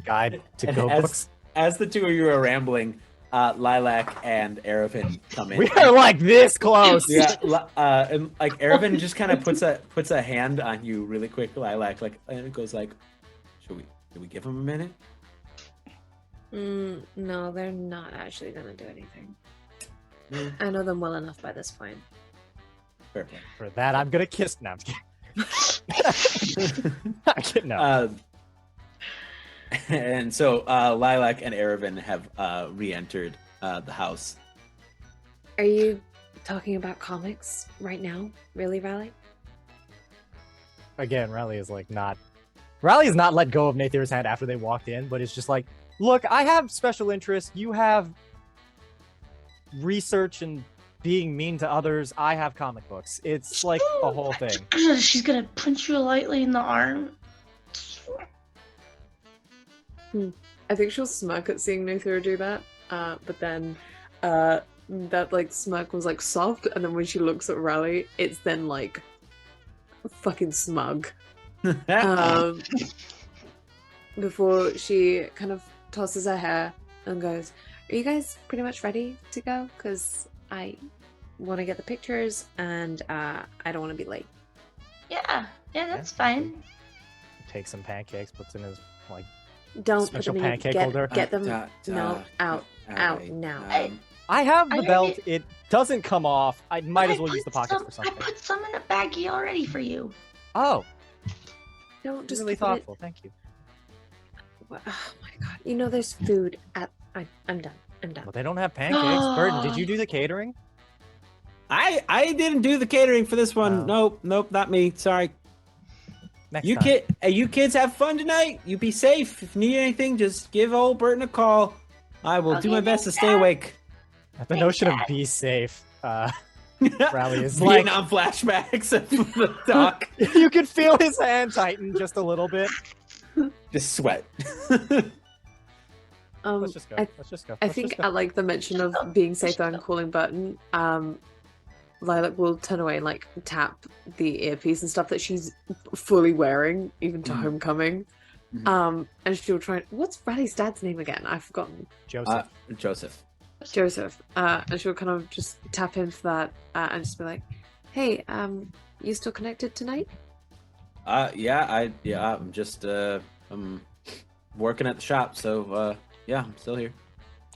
guide to go books. As the two of you are rambling, Lilac and Erevan come in. We are like this close. Yeah, and like Erevan just kind of puts a hand on you really quick, Lilac, and it goes like, should we give him a minute? No, they're not actually gonna do anything. I know them well enough by this point. Perfect. For that, I'm gonna kiss now. No. And so Lilac and Erevan have re-entered the house. Are you talking about comics right now? Really, Riley? Again, Riley is not let go of Nathira's hand after they walked in, but it's just like, look, I have special interests. You have research and being mean to others. I have comic books. It's like a whole thing. She's gonna punch you lightly in the arm. I think she'll smirk at seeing Nathira do that, but then that like smirk was like soft, and then when she looks at Raleigh, it's then like fucking smug. Before she kind of tosses her hair and goes, "Are you guys pretty much ready to go? Because I want to get the pictures, and I don't want to be late." Yeah, that's fine. Takes some pancakes, puts in his like Don't special put them in. pancake holder. Get them. No, out now. I have the I belt. already- It doesn't come off. I might as well use the put pockets for some- something. I put some in a baggie already for you. Oh, Don't just really put it- thoughtful. Thank you. Oh my god! You know there's food at. I'm done. I'm done. Well, they don't have pancakes. Burton, did you do the catering? I didn't do the catering for this one. Oh. Nope, not me. Sorry. Next You time. you kids have fun tonight. You be safe. If you need anything, just give old Burton a call. I will do Okay, my best to thanks, stay Dad. awake. The notion of be safe. Rally is like Vietnam flashbacks of the doc. you could feel his hand tighten just a little bit. Just sweat. Let's just go. Let's just go. I Let's think just go. at like the mention of being safe and calling Burton, Lilac will turn away and like tap the earpiece and stuff that she's fully wearing, even to homecoming. And she'll try. What's Riley's dad's name again? I've forgotten. Joseph. Joseph. And she'll kind of just tap him for that, and just be like, "Hey, you still connected tonight?" I'm just I'm working at the shop, so yeah, I'm still here.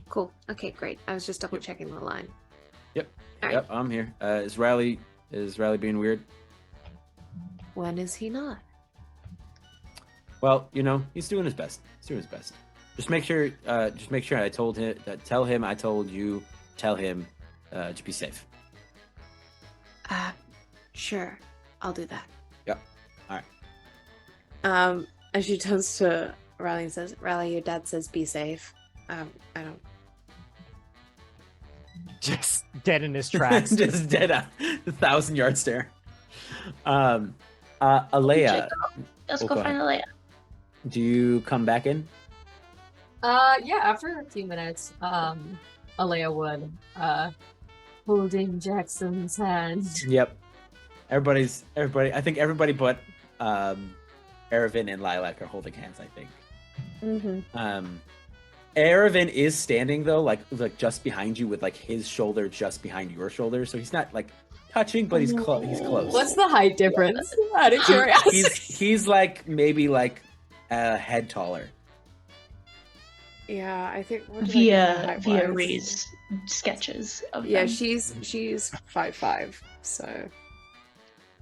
Cool. Okay, great. I was just double checking the line. Yep. All right. Yep, I'm here. Is Riley being weird? When is he not? Well, he's doing his best. Just make sure I told him tell him I told you, tell him to be safe. Sure. I'll do that. Yep. All right. And she turns to Riley and says, "Riley, your dad says be safe." I don't. Just dead in his tracks. Just dead a 1,000-yard stare. Olea, Let's Oh, go go find ahead. Olea. do you come back in? Yeah, after a few minutes, Olea would, holding Jackson's hand. Yep. Everybody. I think everybody but Eravin and Lilac are holding hands. I think. Mm-hmm. Eravin is standing though, like just behind you, with like his shoulder just behind your shoulder, so he's not like touching, but he's close. He's close. What's the height difference? Out of curiosity. He's like maybe like a head taller. Yeah, I think what did I get Via height-wise? Ray's sketches of Yeah, them. she's 5'5", so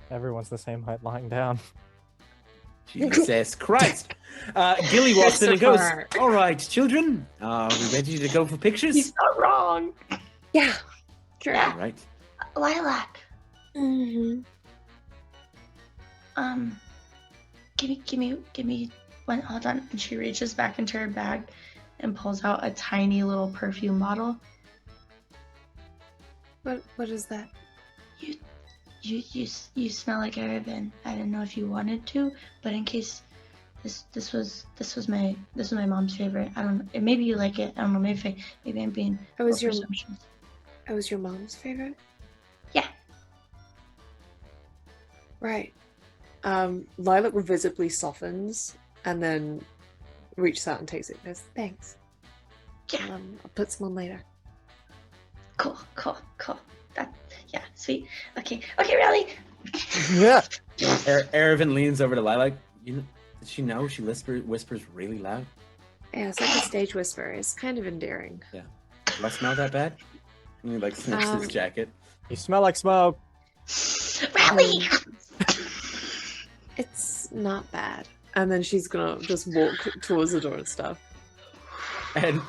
Everyone's the same height lying down. Jesus Christ! Gilly walks in and goes, Christopher. "All right, children, are we ready to go for pictures?" He's not wrong. yeah, sure. Yeah. All right. Lilac. Mm-hmm. Give me one. Hold on. And she reaches back into her bag and pulls out a tiny little perfume bottle. What is that? You smell like Erebin. I didn't know if you wanted to, but in case this was my mom's favorite. I don't know. Maybe you like it. I don't know. Maybe I'm being. It was your presumptuous. It was your mom's favorite? Yeah. Right. Lilac visibly softens and then reaches out and takes it and goes, "Thanks. Yeah. I'll put some on later." Cool. Yeah. Sweet. Okay, Riley. Yeah. Eravin leans over to Lilac. Did she know she whispers really loud? Yeah, it's like a stage whisper. It's kind of endearing. Do I smell that bad? And he like sniffs his jacket. You smell like smoke. Riley. It's not bad. And then she's gonna just walk towards the door and stuff. And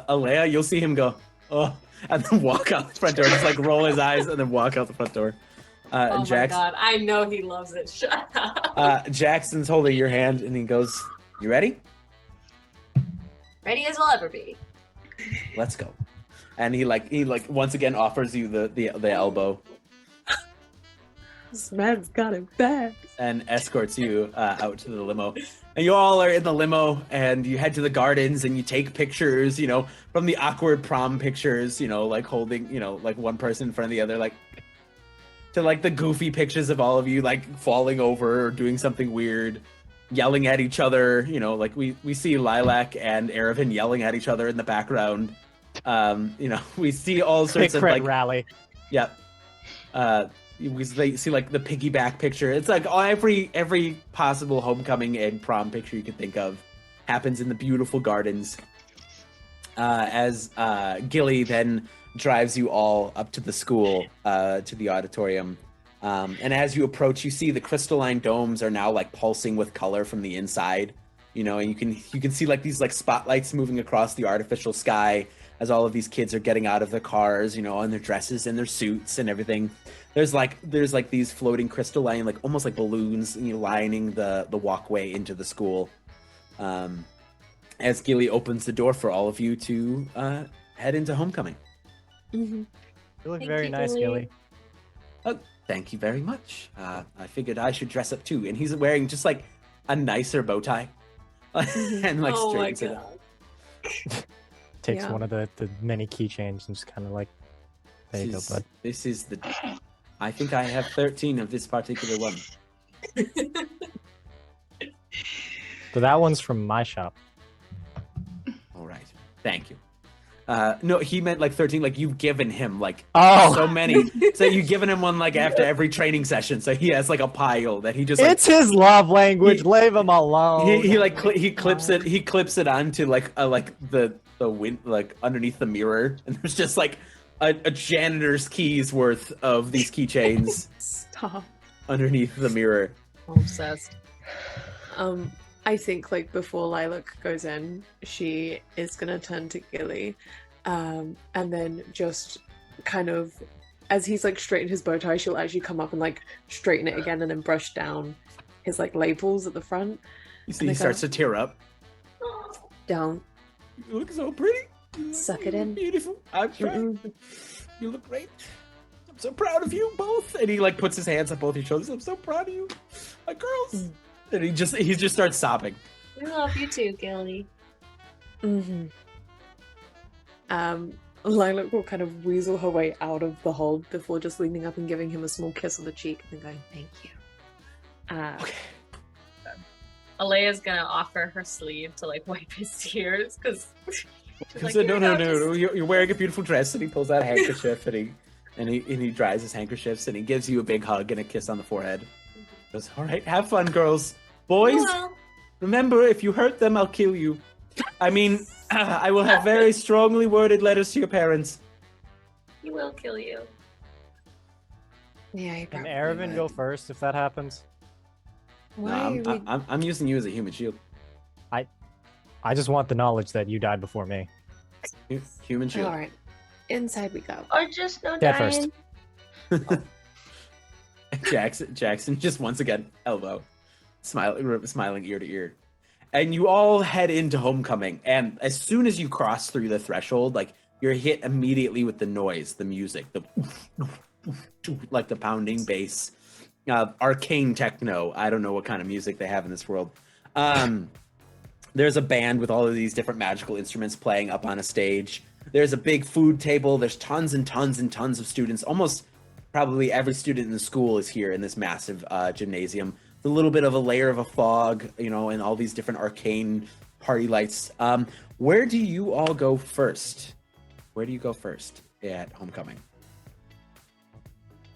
Olea, you'll see him go, "Oh," and then walk out the front door. Just like roll his eyes and then walk out the front door. Oh my Jackson, god, I know he loves it. Shut up. Jackson's holding your hand and he goes, "You ready? Ready as we'll ever be. Let's go." And he once again offers you the elbow This man's got it bad. and escorts you out to the limo. And you all are in the limo, and you head to the gardens, and you take pictures, from the awkward prom pictures, like holding, like one person in front of the other, like, to like the goofy pictures of all of you, like falling over or doing something weird, yelling at each other, like we see Lilac and Erevan yelling at each other in the background. We see all sorts of like rally. Yeah. We see like the piggyback picture. It's like every possible homecoming and prom picture you could think of happens in the beautiful gardens. As Gilly then drives you all up to the school, to the auditorium. And as you approach, you see the crystalline domes are now like pulsing with color from the inside. And you can see like these like spotlights moving across the artificial sky as all of these kids are getting out of their cars, in their dresses and their suits and everything. There's like these floating crystalline, like almost like balloons, lining the walkway into the school. As Gilly opens the door for all of you to head into homecoming. Mm-hmm. You look Thank very you, nice, Gilly. Gilly. Oh, thank you very much. I figured I should dress up too. And he's wearing just like a nicer bow tie. And like Oh my straightens it up. god. Takes Yeah. one of the many keychains and just kind of like, there you go, bud. This is I think I have 13 of this particular one. So that one's from my shop. All right. Thank you. No, he meant like 13, like you've given him like Oh, so many. So you've given him one like after every training session. So he has like a pile that he just like, it's his love language. Leave him alone. he clips it onto like the wind, like underneath the mirror, and there's just like a janitor's keys worth of these keychains Stop. underneath the mirror. I'm obsessed. I think like before Lilac goes in, she is gonna turn to Gilly, and then just kind of, as he's like straightened his bow tie, she'll actually come up and like straighten it again, and then brush down his like lapels at the front. You see, he starts to tear up. Don't You look so pretty. suck it in. Beautiful. I'm trying. Mm-mm. You look great. I'm so proud of you both. And he like puts his hands on both your shoulders. I'm so proud of you, my girls. And he just starts sobbing. We love you too, Gilly. Mm-hmm. Lilac will kind of weasel her way out of the hold before just leaning up and giving him a small kiss on the cheek and going, "Thank you." Okay. Alea's gonna offer her sleeve to like wipe his tears because He said, no. You're wearing a beautiful dress. And he pulls out a handkerchief and he dries his handkerchiefs and he gives you a big hug and a kiss on the forehead. He goes, all right, have fun, girls. Boys, remember, if you hurt them, I'll kill you. I mean, I will have very strongly worded letters to your parents. He will kill you. Yeah, he Can probably Erevan would. go first if that happens? No, Why are we- I'm using you as a human shield. I just want the knowledge that you died before me. Human shield. All right, inside we go. Or just no Dead dying. first. Jackson just once again elbow, smiling ear to ear, and you all head into homecoming. And as soon as you cross through the threshold, like you're hit immediately with the noise, the music, the like the pounding bass, arcane techno. I don't know what kind of music they have in this world. There's a band with all of these different magical instruments playing up on a stage. There's a big food table. There's tons and tons and tons of students. Almost probably every student in the school is here in this massive gymnasium. It's a little bit of a layer of a fog, and all these different arcane party lights. Where do you all go first? Where do you go first at homecoming?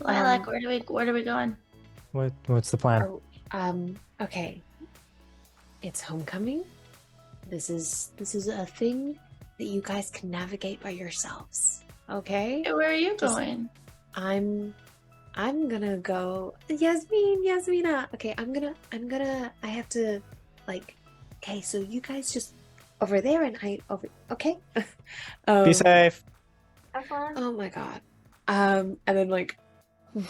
Lilac, where do we going? What's the plan? Okay. It's homecoming. This is a thing that you guys can navigate by yourselves. Okay? Hey, where are you Just- going? I'm gonna go Yasmina. Okay, I have to okay, so you guys just over there and I over okay. Be safe. Have fun. Oh my god. And then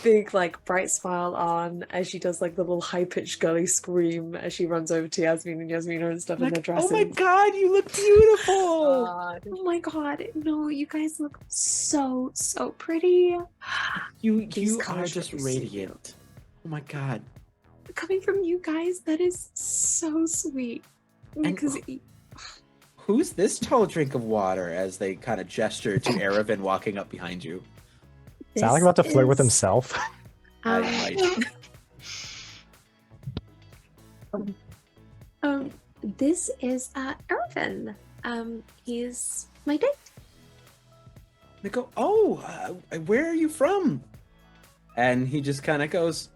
big like bright smile on as she does like the little high-pitched girly scream as she runs over to Yasmin, and Yasmin and stuff in their dresses. Oh my god, you look beautiful! God. Oh my god, no, you guys look so pretty. You These are colors just really suit you. radiant. Oh my god. Coming from you guys, that is so sweet. Because Who's this tall drink of water as they kind of gesture to Erevan walking up behind you? Is Alec about to flirt with is, himself? Um, might. This is Irvin. He's my date. They go, oh, where are you from? And he just kind of goes,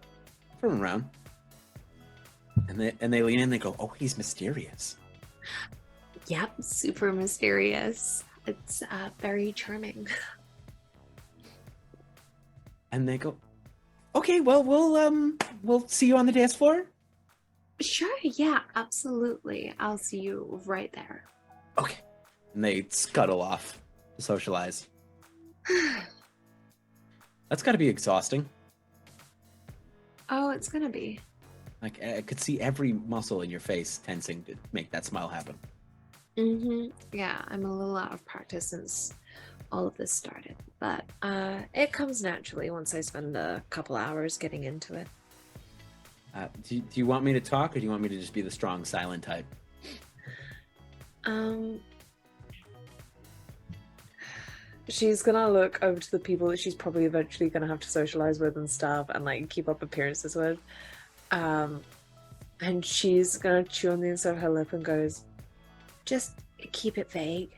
from around. And they lean in and they go, oh, he's mysterious. Yep, super mysterious. It's very charming. And they go, okay, well, we'll see you on the dance floor. Sure, yeah, absolutely. I'll see you right there. Okay. And they scuttle off to socialize. That's got to be exhausting. Oh, it's gonna be. Like, I could see every muscle in your face tensing to make that smile happen. Yeah, I'm a little out of practice since all of this started, but it comes naturally once I spend a couple hours getting into it. Do you want me to talk, or do you want me to just be the strong, silent type? She's gonna look over to the people that she's probably eventually gonna have to socialize with and stuff, and like keep up appearances with. And she's gonna chew on the inside of her lip and goes, "Just keep it vague."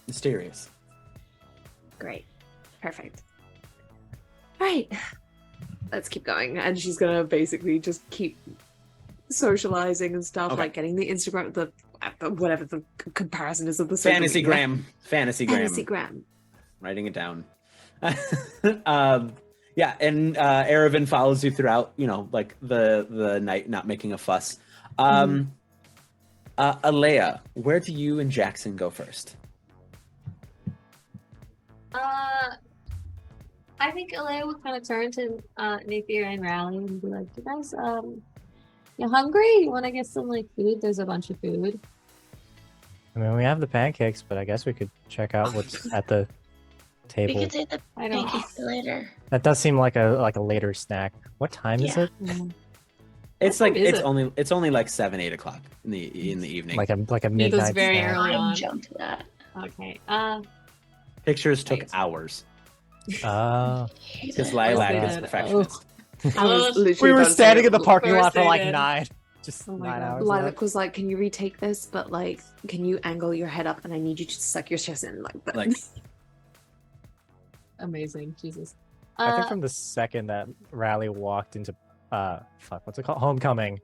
Mysterious. Great, perfect. All right, let's keep going. And she's gonna basically just keep socializing and stuff, Okay. like getting the Instagram, the whatever the comparison is of the social media. Fantasygram. Writing it down. Yeah, and Erevan follows you throughout, like the night, not making a fuss. Olea, where do you and Jackson go first? I think Olea would kind of turn to Nathira and Rally and be like, "You guys, you hungry? You want to get some like food? There's a bunch of food." I mean, we have the pancakes, but I guess we could check out what's at the We table. could take the I don't. pancakes later. That does seem like a later snack. What time is Yeah. it? It's What like time is it's only like 7-8 o'clock in the evening. Like a It was midnight very snack. early I on. jumped to that. Okay. Pictures took Right. hours Oh. because But Lilac is good. perfectionist. I was literally We were about to standing say, in the parking lot for like First 9. Just Oh my 9 God. hours. Lilac was like, "Can you retake this? But like, can you angle your head up? And I need you to suck your chest in like that." Like, Amazing. Jesus. I think from the second that Rally walked into what's it called? Homecoming,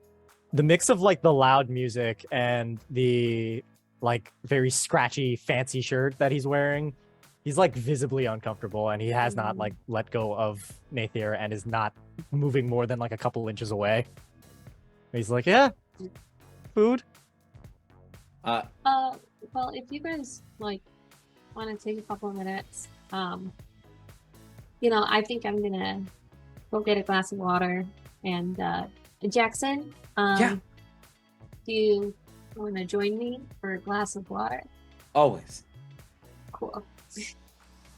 the mix of like the loud music and the like very scratchy fancy shirt that he's wearing, he's like visibly uncomfortable, and he has not like let go of Nathira and is not moving more than like a couple inches away. He's like, "Yeah, food." Well, if you guys like want to take a couple of minutes, I think I'm gonna go get a glass of water. And Jackson, Yeah. do you want to join me for a glass of water? always. Cool.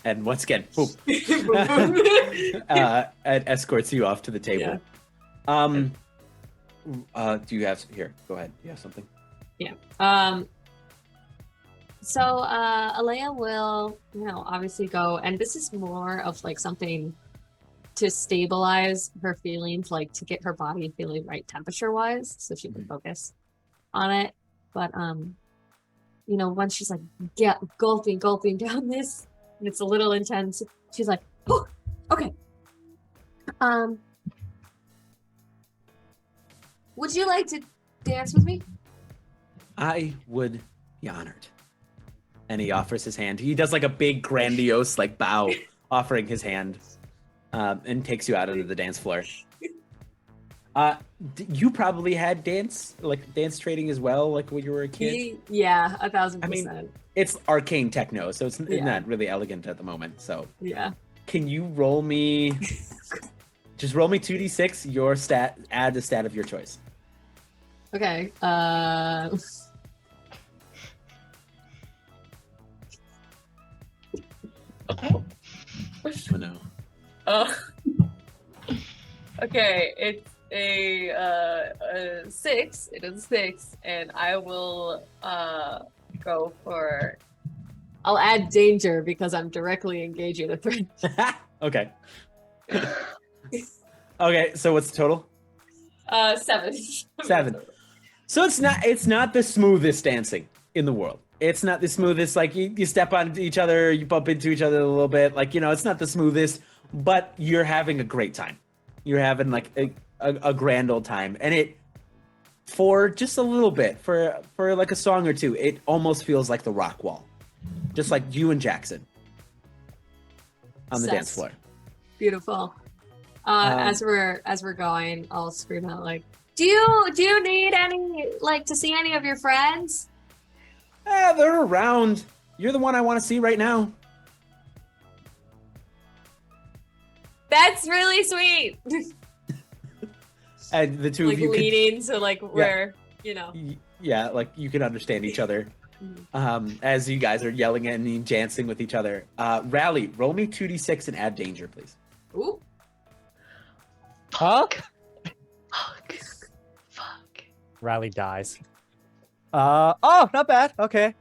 And once again, boom. It escorts you off to the table. Do you have here? Go ahead. Do you have something? So Olea will, obviously go, and this is more of like something to stabilize her feelings, like to get her body feeling right temperature-wise, so she can focus on it. But once she's like gulping down this, and it's a little intense, she's like, "Oh, okay. Would you like to dance with me?" I would be honored. And he offers his hand. He does like a big grandiose like bow, offering his hand, and takes you out onto the dance floor. You probably had dance trading as well, like when you were a kid. Yeah, 1,000%. I mean, it's arcane techno, so it's Yeah. not really elegant at the moment. So yeah. can you roll me? Just roll me 2d6. Your stat. Add the stat of your choice. Okay. Oh no. Oh. Okay, it's a 6. It is a 6, and I will go for. I'll add danger because I'm directly engaging a threat. Okay. Okay, so what's the total? 7. 7. So it's not the smoothest dancing in the world. It's not the smoothest, like you step on each other, you bump into each other a little bit, like, it's not the smoothest, but you're having a great time. You're having like a grand old time. And it, for just a little bit, for like a song or two, it almost feels like the rock wall. Just like you and Jackson on the dance floor. Beautiful. As we're going, I'll scream out like, Do you need any, like, to see any of your friends? They're around. You're the one I want to see right now. That's really sweet. And the two like of you leaning, so like we're, Yeah, like you can understand each other. As you guys are yelling and dancing with each other. Rally, roll me 2d6 and add danger, please. Ooh. Huh? Fuck. Riley dies. Oh, not bad. Okay.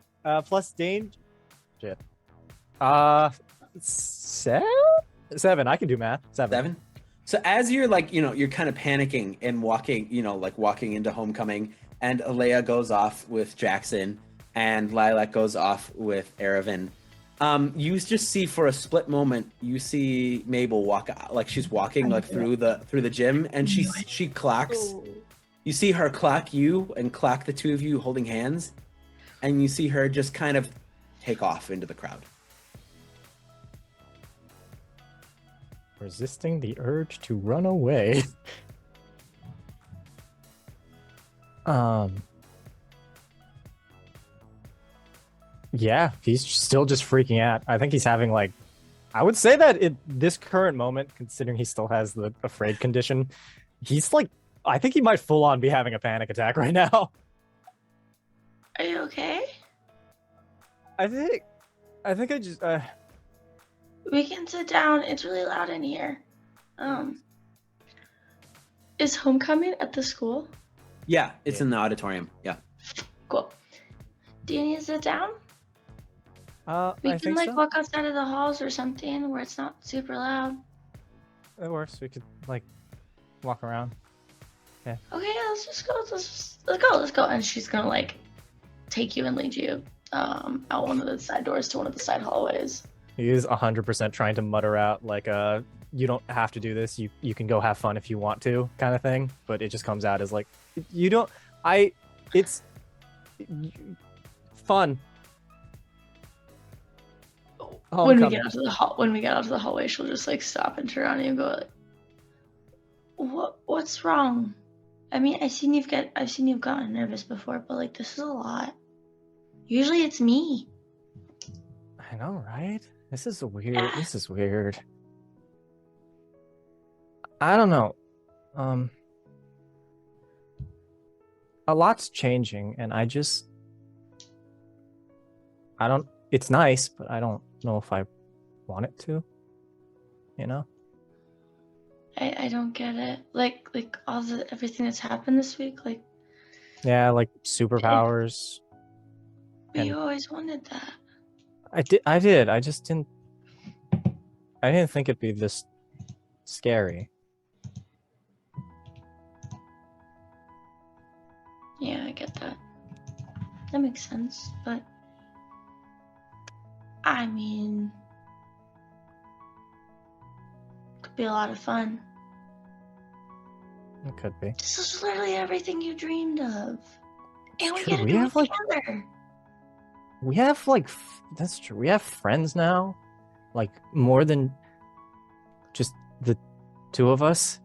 Plus danger. Shit. 7. I can do math. 7. So as you're like, you're kind of panicking and walking, walking into homecoming, and Olea goes off with Jackson, and Lilac goes off with Aravan. You just see for a split moment, you see Mabel walk out, like she's walking like through the gym, and she clocks. Ooh. You see her clock you and clock the two of you holding hands, and you see her just kind of take off into the crowd. Resisting the urge to run away. Yeah, he's still just freaking out. I think he's having I would say that at this current moment, considering he still has the afraid condition, he's I think he might full on be having a panic attack right now. Are you okay? I think I just We can sit down. It's really loud in here. Is homecoming at the school? Yeah, it's in the auditorium. Yeah. Cool. Do you need to sit down? We I can think so. walk outside of the halls or something where it's not super loud. It works. We could walk around. Okay, let's just go. Let's go. And she's gonna take you and lead you out one of the side doors to one of the side hallways. He is 100% trying to mutter out you don't have to do this. You can go have fun if you want to, kind of thing. But it just comes out as you don't. It's fun. When we get out to the hallway, she'll just stop and turn around and go what's wrong? I mean, I've seen you've gotten nervous before, but this is a lot. Usually it's me. I know, right? This is weird. I don't know. A lot's changing, and it's nice, but I don't know if I want it to, I don't get it. Everything that's happened this week, yeah, superpowers. But you always wanted that. I did. I just didn't think it'd be this scary. Yeah, I get that. That makes sense, but I mean, could be a lot of fun. It could be. This is literally everything you dreamed of. And we True, get to we do have, it together. We have that's true. We have friends now, more than just the two of us.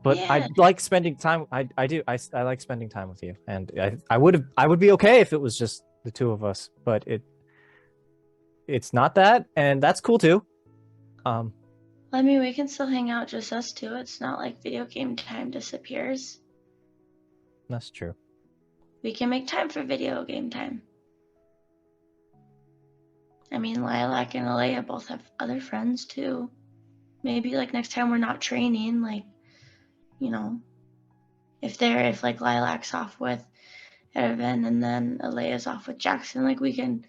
But Yeah. I like spending time. I do. I like spending time with you, and I would be okay if it was just the two of us. But it's not that, and that's cool too. I mean, we can still hang out, just us two. It's not like video game time disappears. That's true. We can make time for video game time. I mean, Lilac and Olea both have other friends too. Maybe like next time we're not training, like, you know, if like Lilac's off with Evan and then Alea's off with Jackson, like we could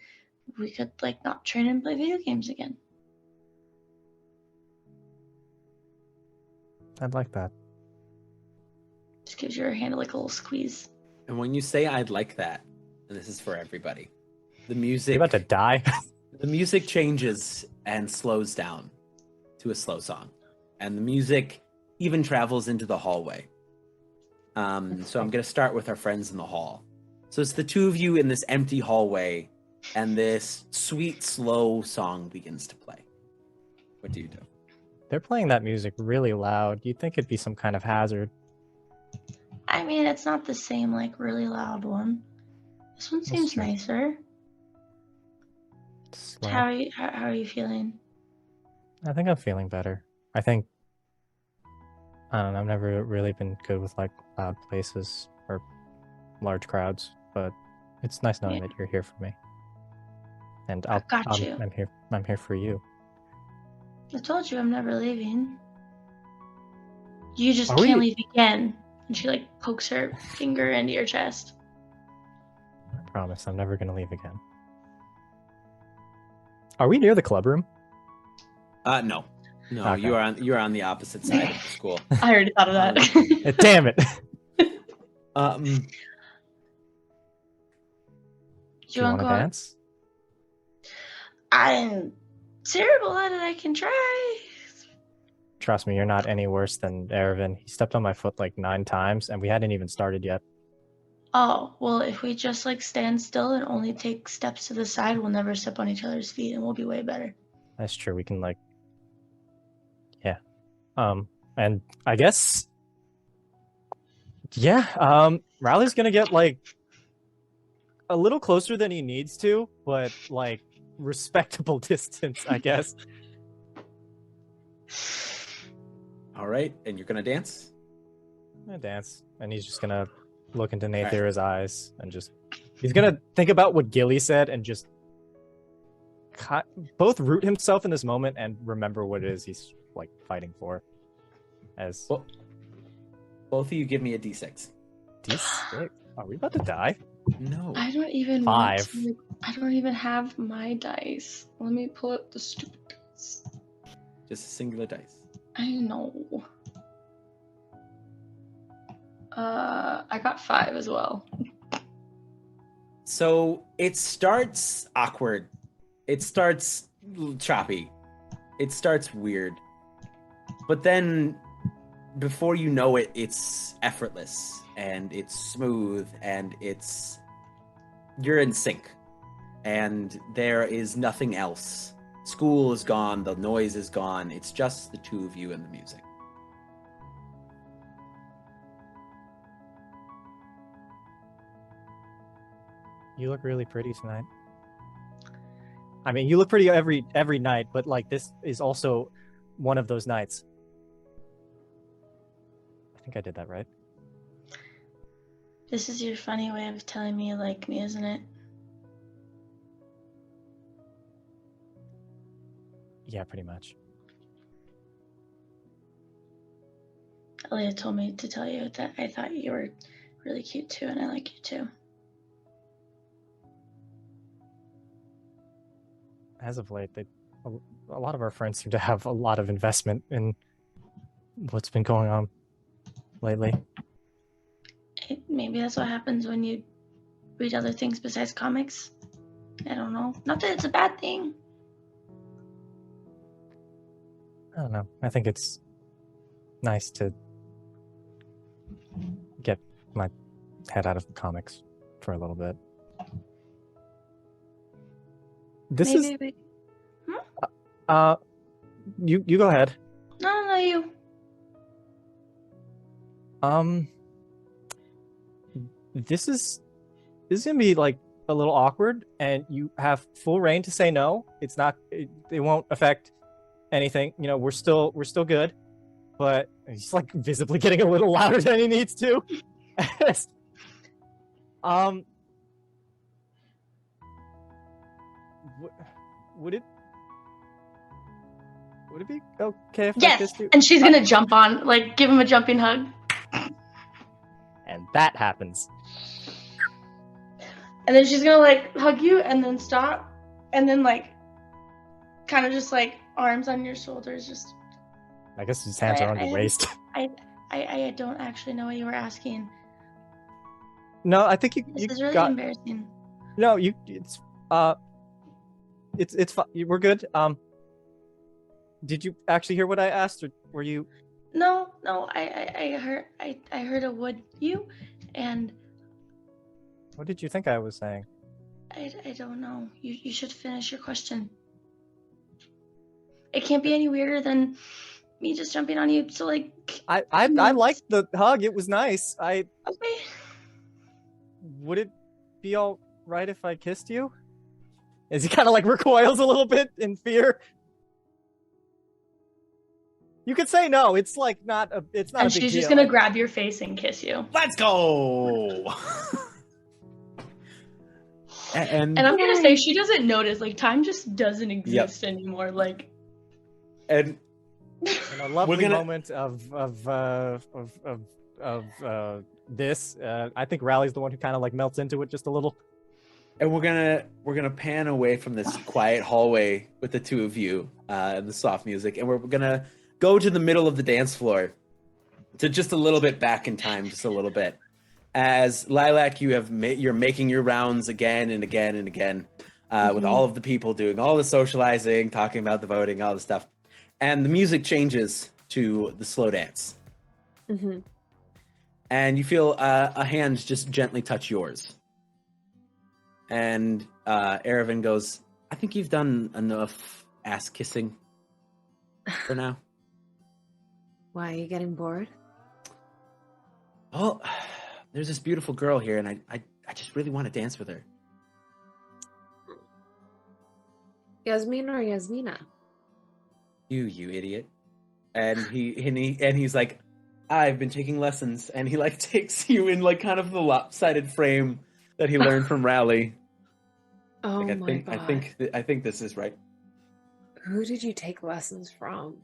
like not train and play video games again. I'd like that. Just gives your hand like a little squeeze. And when you say I'd like that, and this is for everybody, the music... You're about to die? The music changes and slows down to a slow song. And the music even travels into the hallway. So I'm going to start with our friends in the hall. So it's the two of you in this empty hallway, and this sweet, slow song begins to play. What do you do? They're playing that music really loud. You'd think it'd be some kind of hazard. I mean, it's not the same like really loud one. This one seems true. nicer. Slow. How are you feeling? I think I'm feeling better. I think, I don't know, I've never really been good with like loud places or large crowds, but it's nice knowing that you're here for me. And I got you. I'm here for you. I told you I'm never leaving. You just Are can't we- leave again. And she like pokes her finger into your chest. I promise I'm never gonna leave again. Are we near the club room? No. Okay. you're on the opposite side of the school. I already thought of that. Damn it! Do Do you want to go out? dance? I'm terrible at it. I can try. Trust me, you're not any worse than Erevan. He stepped on my foot like 9 times, and we hadn't even started yet. Oh, well, if we just like stand still and only take steps to the side, we'll never step on each other's feet and we'll be way better. That's true. We can like, yeah. And I guess, yeah. Riley's gonna get like a little closer than he needs to, but like respectable distance, I guess. All right, and you're going to dance? I'm gonna dance, and he's just gonna look into Nathira's eyes and he's gonna think about what Gilly said and just both root himself in this moment and remember what it is he's like fighting for. As Well, both of you give me a d6. D6. Are we about to die? No. I don't even 5. I don't even have my dice. Let me pull up the stupid dice. Just a singular dice. I know. I got 5 as well. So it starts awkward. It starts choppy. It starts weird. But then, before you know it, it's effortless and it's smooth and you're in sync. And there is nothing else. School is gone. The noise is gone. It's just the two of you and the music. You look really pretty tonight. I mean, you look pretty every night, but like this is also one of those nights. I think I did that right. This is your funny way of telling me you like me, isn't it? Yeah, pretty much. Olea told me to tell you that I thought you were really cute too, and I like you too. As of late, a lot of our friends seem to have a lot of investment in what's been going on lately. Maybe that's what happens when you read other things besides comics. I don't know. Not that it's a bad thing. I don't know. I think it's nice to get my head out of the comics for a little bit. This Maybe. you go ahead. No, you. This is gonna be like a little awkward, and you have full reign to say no. It won't affect anything. You know, we're still good, but he's like visibly getting a little louder than he needs to. Would it be okay if I Yes, kissed you? and she's gonna jump on, like, give him a jumping hug. And that happens. And then she's gonna, like, hug you and then stop. And then, like, kind of just, like, arms on your shoulders. Just. I guess his hands are on your waist. I don't actually know what you were asking. No, I think you This is really got... embarrassing. No, it's fine. We're good. Did you actually hear what I asked, or were you? No, I heard a would you, and What did you think I was saying? I don't know. You should finish your question. It can't be any weirder than me just jumping on you. So like, I liked the hug. It was nice. okay. Would it be all right if I kissed you? As he kind of like recoils a little bit in fear. You could say no. It's like not a. It's not. And a big she's just deal. gonna grab your face and kiss you. Let's go. and I'm gonna say she doesn't notice. Like time just doesn't exist anymore. Like. And in a lovely moment of this, I think Rally's the one who kind of like melts into it just a little. And we're gonna pan away from this quiet hallway with the two of you and the soft music, and we're gonna go to the middle of the dance floor, to just a little bit back in time, just a little bit. As Lilac, you're making your rounds again and again and again, with all of the people doing all the socializing, talking about the voting, all the stuff, and the music changes to the slow dance, and you feel a hand just gently touch yours. And Erevan goes, I think you've done enough ass kissing for now. Why, are you getting bored? Well, there's this beautiful girl here, and I just really want to dance with her. Yasmin or Yasmina? You idiot. And he's like, I've been taking lessons, and he like takes you in like kind of the lopsided frame that he learned from Rally. Oh like, my god! I think this is right. Who did you take lessons from?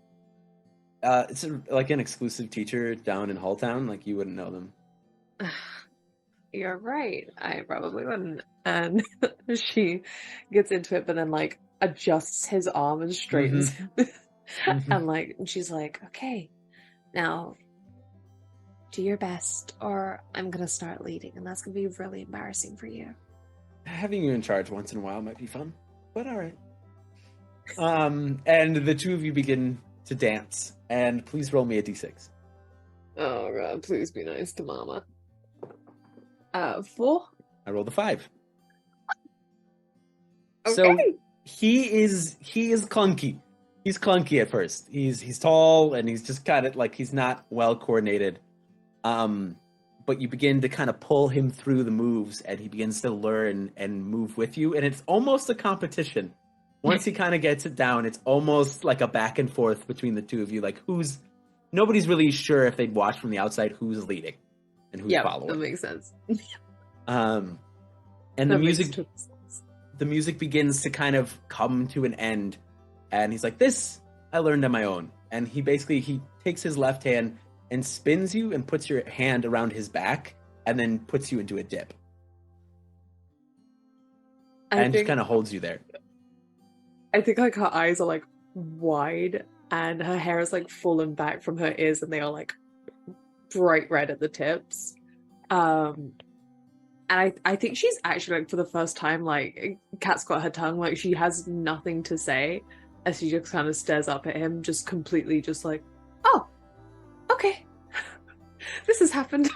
It's like an exclusive teacher down in Halltown. Like you wouldn't know them. You're right. I probably wouldn't. And she gets into it, but then like adjusts his arm and straightens him. And like she's like, okay, now do your best, or I'm gonna start leading, and that's gonna be really embarrassing for you. Having you in charge once in a while might be fun, but all right. And the two of you begin to dance, and please roll me a d6. Oh god, please be nice to Mama. 4. I rolled a 5. Okay. So he is clunky. He's clunky at first. He's tall, and he's just kind of like he's not well coordinated. But you begin to kind of pull him through the moves, and he begins to learn and move with you, and it's almost a competition. Once he kind of gets it down, it's almost like a back and forth between the two of you. Like nobody's really sure if they'd watch from the outside who's leading and who's following. That makes sense. And the music begins to kind of come to an end, and he's like, "This I learned on my own." And he takes his left hand and spins you and puts your hand around his back and then puts you into a dip. Just kind of holds you there. I think like her eyes are like wide and her hair is like fallen back from her ears and they are like bright red at the tips. And I think she's actually like for the first time like cat's got her tongue, like she has nothing to say as she just kind of stares up at him, just completely just like, oh, okay, this has happened.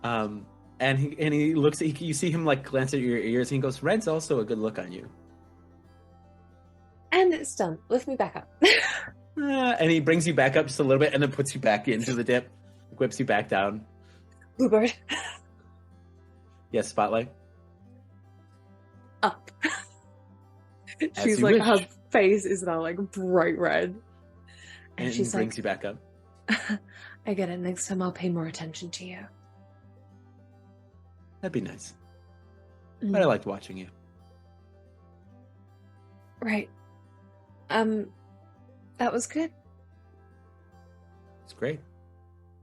And he looks at you, see him like glance at your ears, and he goes, "Red's also a good look on you." And it's done. Lift me back up. And he brings you back up just a little bit, and then puts you back into the dip, whips you back down. Bluebird. Yes, Spotlight. Up. As She's you like wish. face is now like bright red. And she's brings like, you back up. I get it. Next time I'll pay more attention to you. That'd be nice. But I liked watching you. Right. That was good. It's great.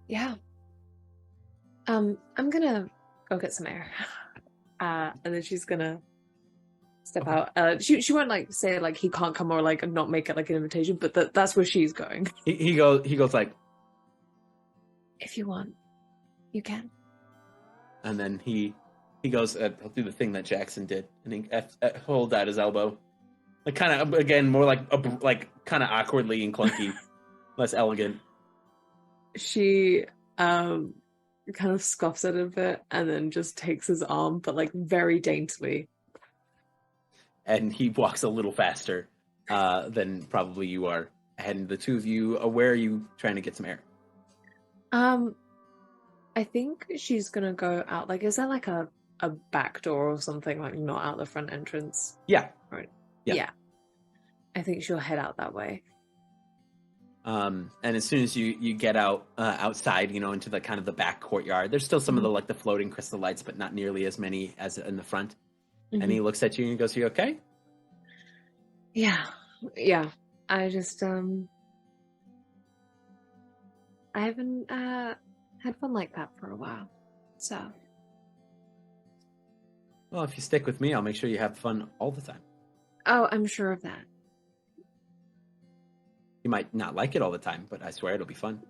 Yeah. I'm gonna go get some air. And then she's gonna step out. She won't like say like he can't come or like not make it like an invitation, but that's where she's going. He goes like, If you want, you can. and then he goes, he'll do the thing that Jackson did, and he holds out his elbow, like kind of again more like kind of awkwardly and clunky, less elegant. She kind of scoffs at it a bit and then just takes his arm, but like very daintily. And he walks a little faster than probably you are. And the two of you, where are you trying to get some air? I think she's gonna go out. Like, is there like a back door or something, like not out the front entrance? Yeah. Right. Yeah. Yeah. I think she'll head out that way. And as soon as you get out outside, into the kind of the back courtyard, there's still some of the floating crystal lights, but not nearly as many as in the front. And he looks at you and he goes, "You okay?" Yeah. I just I haven't had fun like that for a while. So. Well, if you stick with me, I'll make sure you have fun all the time. Oh, I'm sure of that. You might not like it all the time, but I swear it'll be fun.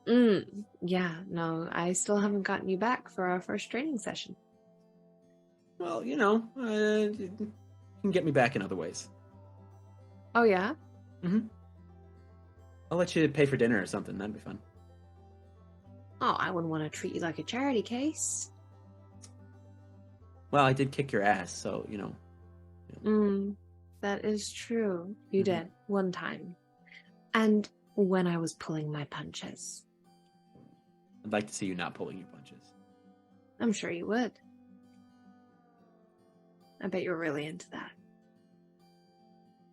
Yeah, no, I still haven't gotten you back for our first training session. Well, you can get me back in other ways. Oh, yeah? I'll let you pay for dinner or something. That'd be fun. Oh, I wouldn't want to treat you like a charity case. Well, I did kick your ass, so, That is true. You did, one time. And when I was pulling my punches. I'd like to see you not pulling your punches. I'm sure you would. I bet you're really into that.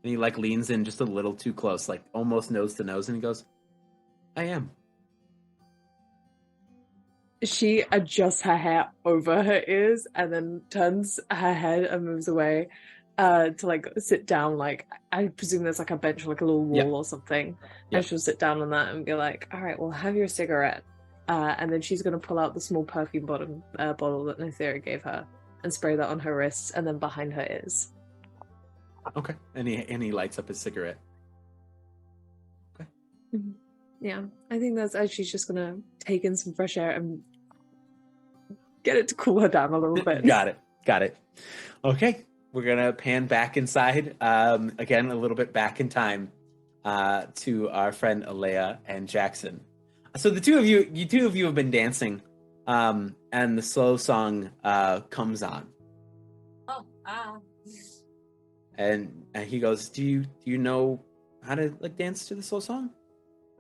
And he leans in just a little too close, like almost nose to nose, and he goes, "I am." She adjusts her hair over her ears and then turns her head and moves away to like sit down. Like, I presume there's like a bench, like a little wall or something. And she'll sit down on that and be like, "All right, well, have your cigarette." And then she's going to pull out the small perfume bottle that Nathira gave her and spray that on her wrists and then behind her ears. Okay. And he lights up his cigarette. Okay. Yeah, I think that's she's just going to take in some fresh air and get it to cool her down a little bit. Got it. Okay. We're going to pan back inside, again, a little bit back in time to our friend Olea and Jackson. So the two of you have been dancing, and the slow song comes on. Oh, And he goes, "Do you know how to like dance to the slow song?"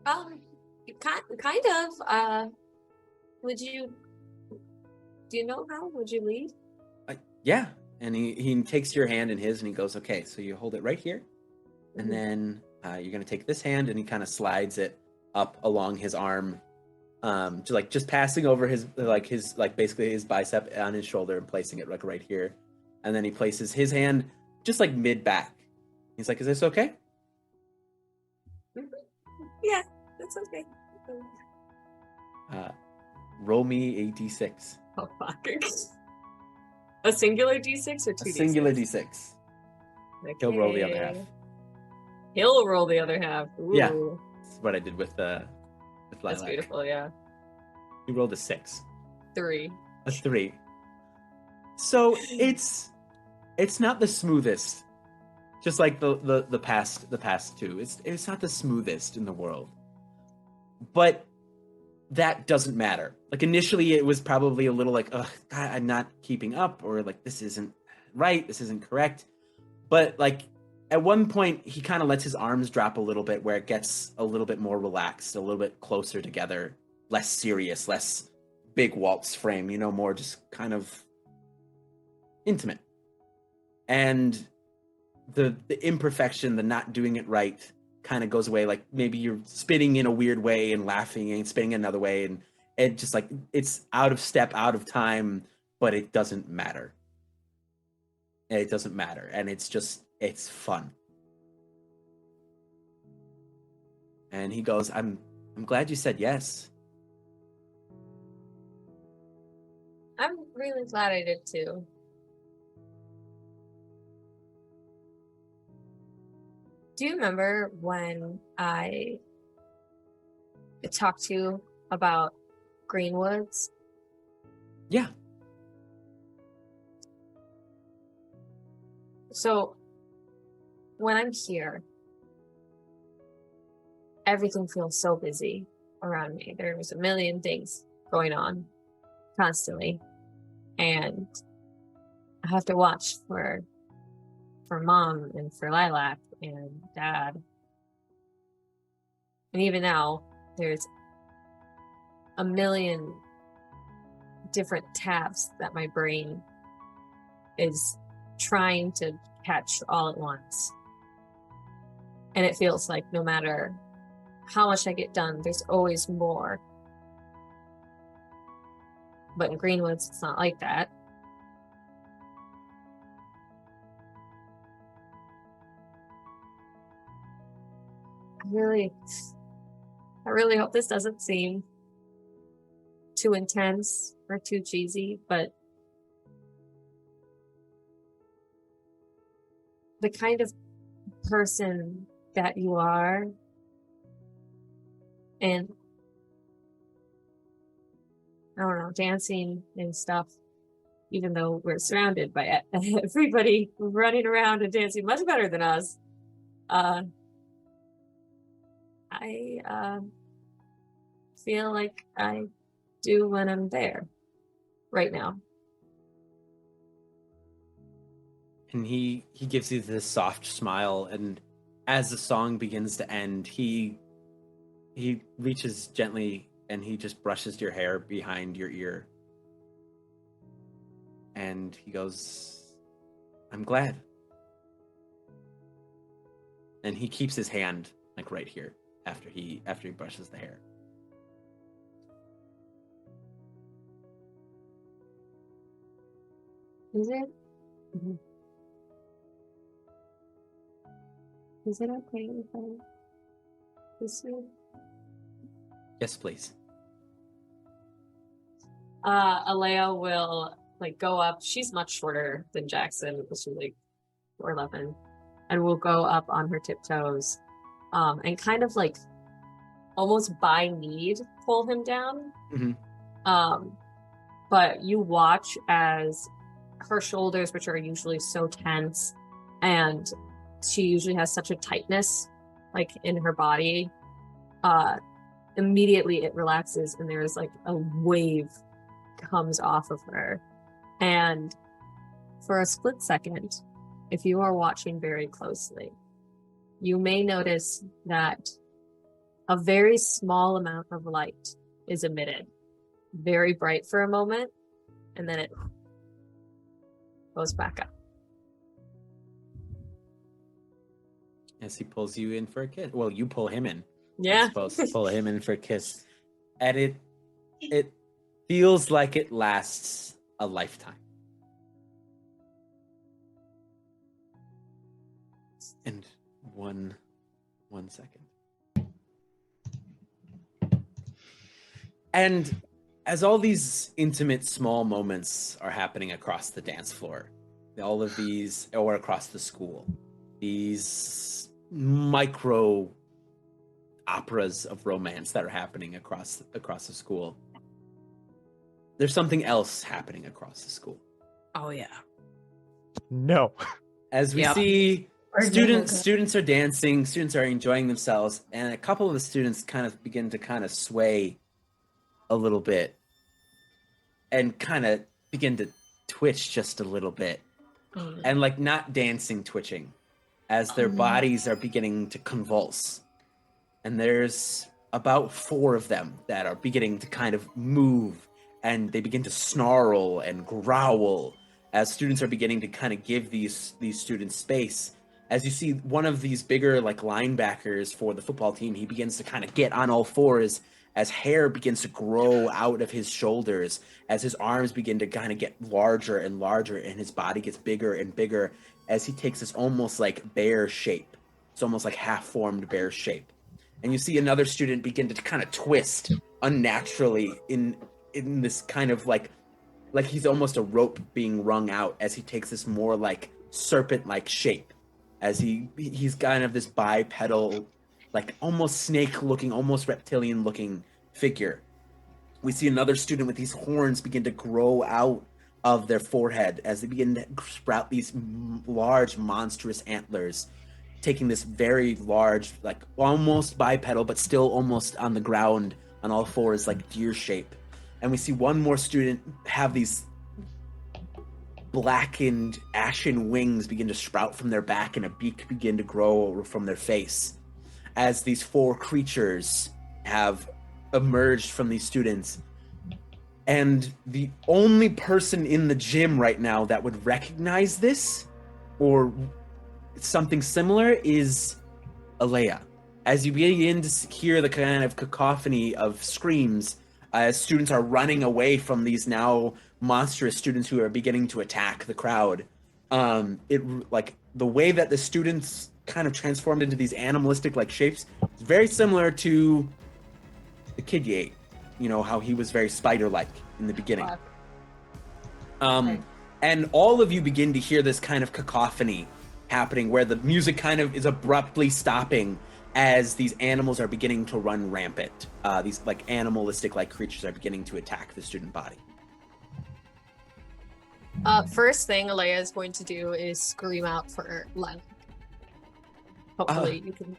Kind of. Do you know how? Would you lead? Yeah. And he takes your hand in his and he goes, "Okay, so you hold it right here. And then you're going to take this hand," and he kind of slides it up along his arm, just passing over his basically his bicep on his shoulder and placing it like right here. And then he places his hand just like mid back. He's like, "Is this okay?" Yeah, that's okay. Roll me a d6. Oh, fuck. A singular d6 or two A singular d6. Okay. He'll roll the other half. He'll roll the other half. Ooh. Yeah. That's what I did with Lilac. That's beautiful, yeah. He rolled a 6. 3. A 3. So it's not the smoothest. Just like the past two. It's not the smoothest in the world. But that doesn't matter. Like initially it was probably a little like, "Ugh, God, I'm not keeping up," or like, "This isn't right, this isn't correct." But like at one point he kind of lets his arms drop a little bit where it gets a little bit more relaxed, a little bit closer together, less serious, less big waltz frame, more just kind of intimate. And the imperfection, the not doing it right kind of goes away. Like maybe you're spinning in a weird way and laughing and spinning another way, and it just like it's out of step, out of time, but it doesn't matter. It doesn't matter, and it's fun. And he goes, I'm glad you said yes. I'm really glad I did too. Do you remember when I talked to you about Greenwoods? Yeah. So when I'm here, everything feels so busy around me. There's a million things going on constantly. And I have to watch for Mom and for Lilac and Dad. And even now, there's a million different tabs that my brain is trying to catch all at once. And it feels like no matter how much I get done, there's always more. But in Greenwoods, it's not like that. I really hope this doesn't seem too intense or too cheesy, but the kind of person that you are, and I don't know, dancing and stuff, even though we're surrounded by everybody running around and dancing much better than us, I feel like I do when I'm there right now. And he gives you this soft smile, and as the song begins to end, he reaches gently and he just brushes your hair behind your ear. And he goes, I'm glad. And he keeps his hand like right here after he brushes the hair. Is it? Mm-hmm. Is it okay if I kiss you? Yes, please. Olea will like go up. She's much shorter than Jackson, she's like 4'11", and will go up on her tiptoes, and kind of like almost by need pull him down. Mm-hmm. But you watch as her shoulders, which are usually so tense, and she usually has such a tightness like in her body, immediately it relaxes and there's like a wave comes off of her. And for a split second, if you are watching very closely, you may notice that a very small amount of light is emitted, very bright for a moment, and then it goes back up. As he pulls you in for a kiss. Well, you pull him in. Yeah. I suppose. Pull him in for a kiss. And it feels like it lasts a lifetime. And one second. And as all these intimate small moments are happening across the dance floor, all of these, or across the school, these micro operas of romance that are happening across the school, there's something else happening across the school. Oh yeah. No. As we see students are dancing, students are enjoying themselves, and a couple of the students begin to sway a little bit and begin to twitch just a little bit. And like not dancing, twitching, as their bodies are beginning to convulse. And there's about 4 of them that are beginning to kind of move, and they begin to snarl and growl as students are beginning to kind of give these students space. as you see one of these bigger like linebackers for the football team, he begins to kind of get on all fours as hair begins to grow out of his shoulders, as his arms begin to kind of get larger and larger, and his body gets bigger and bigger as he takes this almost like bear shape. It's almost like half-formed bear shape. And you see another student begin to kind of twist unnaturally in this kind of like he's almost a rope being wrung out as he takes this more like serpent-like shape, as he's kind of this bipedal, like almost snake-looking, almost reptilian-looking figure. We see another student with these horns begin to grow out of their forehead as they begin to sprout these large, monstrous antlers, taking this very large, like almost bipedal, but still almost on the ground on all fours, like deer shape. And we see one more student have these blackened, ashen wings begin to sprout from their back and a beak begin to grow from their face, as these 4 creatures have emerged from these students. And the only person in the gym right now that would recognize this or something similar is Olea. As you begin to hear the kind of cacophony of screams as students are running away from these now monstrous students who are beginning to attack the crowd, it like the way that the students kind of transformed into these animalistic like shapes is very similar to the kid you ate. You know how he was very spider-like in the beginning. And all of you begin to hear this kind of cacophony happening where the music kind of is abruptly stopping as these animals are beginning to run rampant. These like animalistic like creatures are beginning to attack the student body. First thing Olea is going to do is scream out for Lilac. Hopefully you can.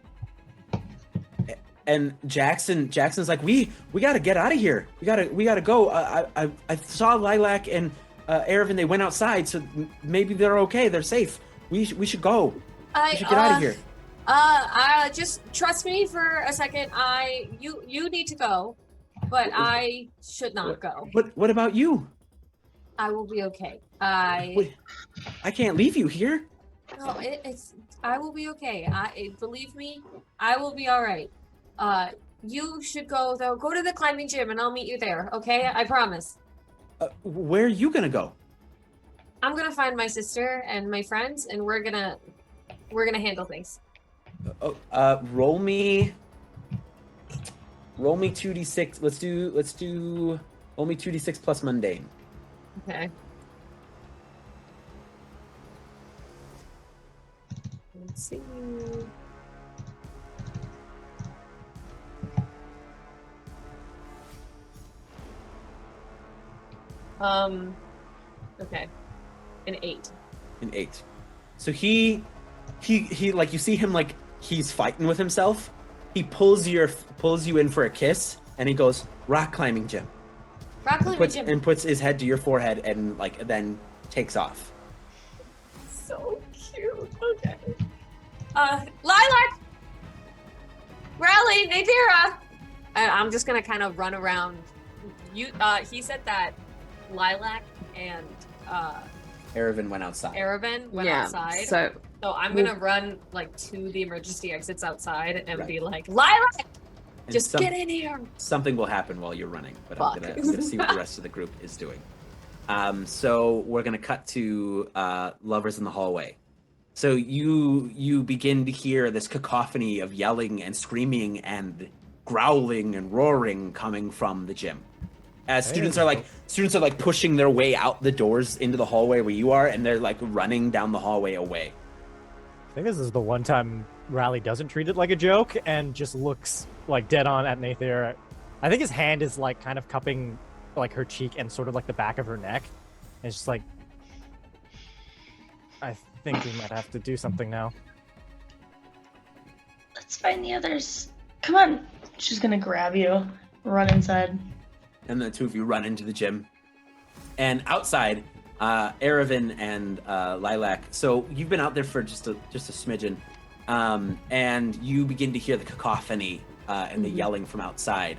And Jackson's like, we got to get out of here. We gotta go. I saw Lilac and Aravan. They went outside, so maybe they're okay. They're safe. We should go. We should get out of here. Just trust me for a second. You need to go, but I should not go. What about you? I will be okay. Wait, I can't leave you here. No, I will be okay. Believe me, I will be all right. You should go though. Go to the climbing gym, and I'll meet you there. Okay, I promise. Where are you gonna go? I'm gonna find my sister and my friends, and we're gonna handle things. Roll me 2d6. Let's do roll me 2d6 plus mundane. Okay. Let's see. Okay. An 8. An 8. So he like you see him like he's fighting with himself. He pulls you in for a kiss, and he goes, rock climbing gym. Rock climbing gym. And puts his head to your forehead and like then takes off. So cute. Okay. Lilac! Rally, Nathira! I'm just gonna kind of run around. He said that Lilac and Aravan went outside. outside. So I'm gonna run like to the emergency exits outside and be like, Lilac! Just get in here. Something will happen while you're running, but I'm gonna see what the rest of the group is doing. So we're gonna cut to lovers in the hallway. So you begin to hear this cacophony of yelling and screaming and growling and roaring coming from the gym. As students are like pushing their way out the doors into the hallway where you are, and they're like running down the hallway away. I think this is the one time Raleigh doesn't treat it like a joke and just looks like dead on at Nathira. I think his hand is like kind of cupping like her cheek and sort of like the back of her neck. And it's just like, I think we might have to do something now. Let's find the others. Come on. She's gonna grab you, run inside. And the two of you run into the gym. And outside, Aravan and Lilac. So you've been out there for just a smidgen, and you begin to hear the cacophony and the yelling from outside.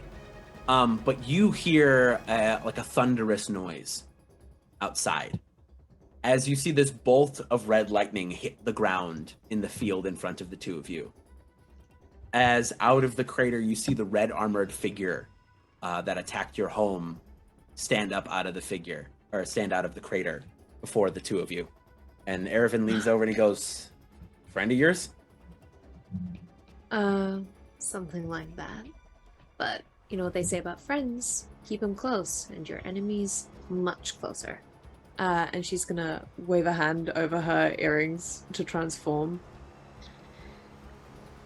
But you hear like a thunderous noise outside, as you see this bolt of red lightning hit the ground in the field in front of the two of you. As out of the crater, you see the red armored figure that attacked your home stand out of the crater before the two of you. And Erevan leans over and he goes, "Friend of yours?" Something like that. But you know what they say about friends? Keep them close, and your enemies much closer. And she's gonna wave a hand over her earrings to transform.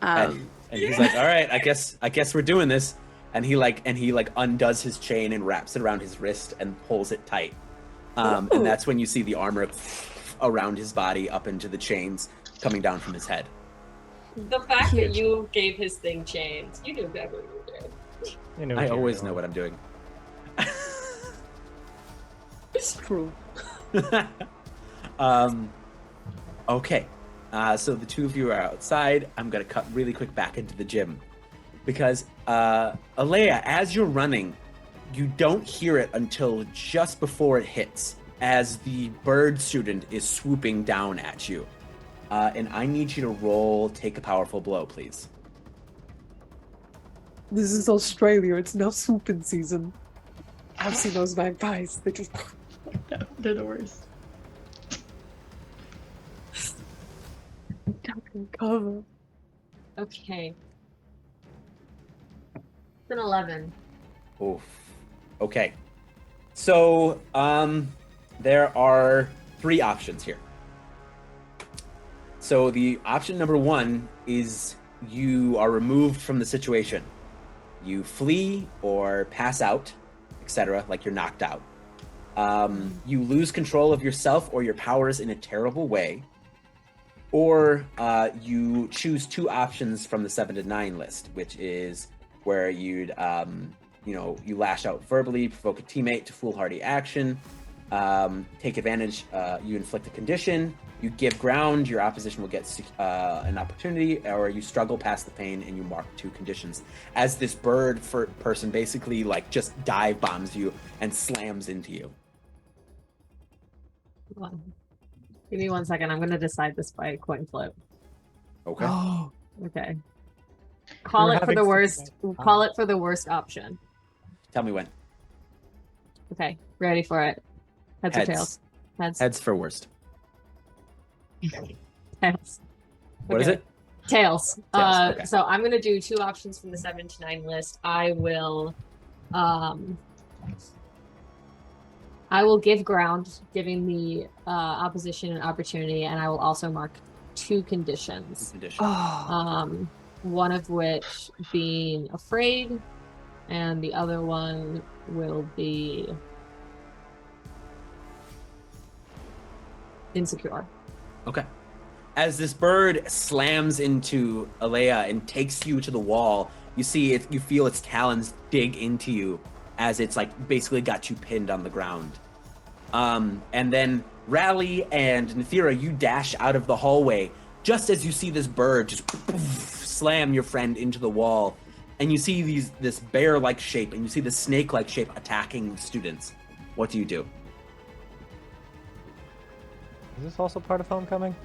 And he's like, "All right, I guess we're doing this." And he undoes his chain and wraps it around his wrist and pulls it tight. And that's when you see the armor around his body up into the chains coming down from his head. The fact that you gave his thing chains, you knew exactly what you were doing. I always know what I'm doing. It's true. Okay. So the two of you are outside. I'm going to cut really quick back into the gym. Because, Olea, as you're running, you don't hear it until just before it hits, as the bird student is swooping down at you. And I need you to roll Take a Powerful Blow, please. This is Australia. It's now swooping season. I've seen those magpies. They just... No, they're the worst. cover. Okay. It's an 11. Oof. Okay. So, there are 3 options here. So the option number 1 is you are removed from the situation. You flee or pass out, etc., like you're knocked out. You lose control of yourself or your powers in a terrible way. Or you choose 2 options from the 7 to 9 list, which is where you'd, you lash out verbally, provoke a teammate to foolhardy action, take advantage, you inflict a condition, you give ground, your opposition will get an opportunity, or you struggle past the pain and you mark 2 conditions. As this bird person basically just dive bombs you and slams into you. Hold on. Give me 1 second. I'm going to decide this by coin flip. Okay. Okay. Call it for the worst. Call it for the worst option. Tell me when. Okay. Ready for it. Heads or tails? Heads. Heads for worst. Tails. What is it? Tails. Tails, okay. So I'm going to do 2 options from the 7 to 9 list. I will give ground, giving the opposition an opportunity, and I will also mark 2 conditions. One of which being afraid, and the other one will be insecure. Okay. As this bird slams into Olea and takes you to the wall, you see it. You feel its talons dig into you as it's basically got you pinned on the ground. And then Rally and Nathira, you dash out of the hallway just as you see this bird just slam your friend into the wall, and you see this bear-like shape and you see this snake-like shape attacking students. What do you do? Is this also part of Homecoming?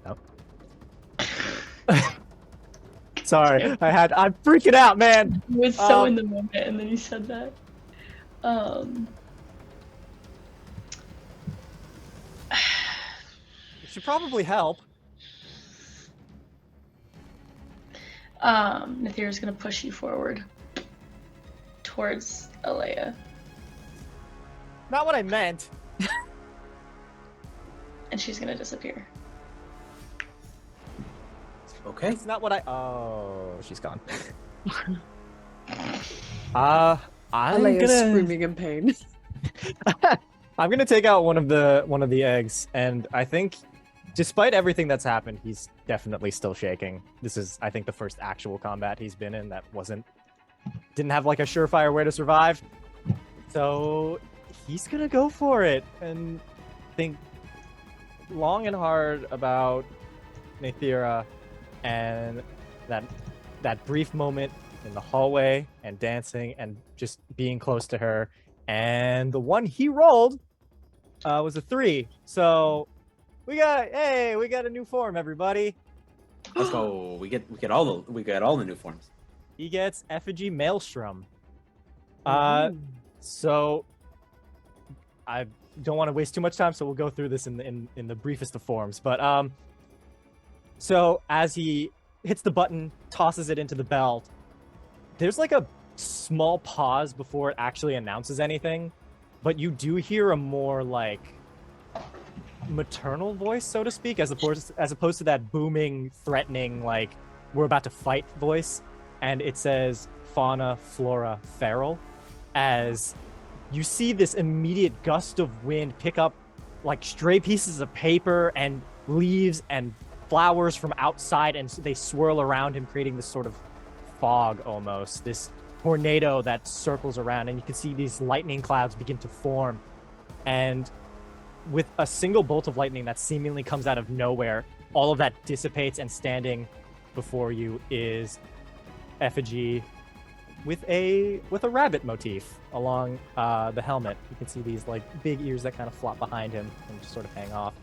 No. Sorry, I'm freaking out, man. I was so in the moment, and then you said that. It should probably help. Nathira's gonna push you forward towards Olea. Not what I meant. And she's gonna disappear. Okay. It's not what I. Oh, she's gone. I'm Alea's gonna screaming in pain. I'm gonna take out one of the eggs, and I think, despite everything that's happened, he's definitely still shaking. This is, I think, the first actual combat he's been in that didn't have a surefire way to survive. So he's gonna go for it and think long and hard about Nathira and that brief moment in the hallway and dancing and just being close to her, And the one he rolled was a 3. So we got a new form, everybody. Let's go. We get all the new forms. He gets Effigy Maelstrom. Ooh. So I don't want to waste too much time, so we'll go through this in the briefest of forms. But so as he hits the button, tosses it into the belt, there's like a small pause before it actually announces anything, but you do hear a more like maternal voice, so to speak, as opposed to that booming, threatening, like we're about to fight voice. And it says fauna, flora, feral, as you see this immediate gust of wind pick up like stray pieces of paper and leaves and flowers from outside, and they swirl around him, creating this sort of fog almost, this tornado that circles around, and you can see these lightning clouds begin to form. And with a single bolt of lightning that seemingly comes out of nowhere, all of that dissipates, and standing before you is Effigy with a rabbit motif along the helmet. You can see these like big ears that kind of flop behind him and just sort of hang off.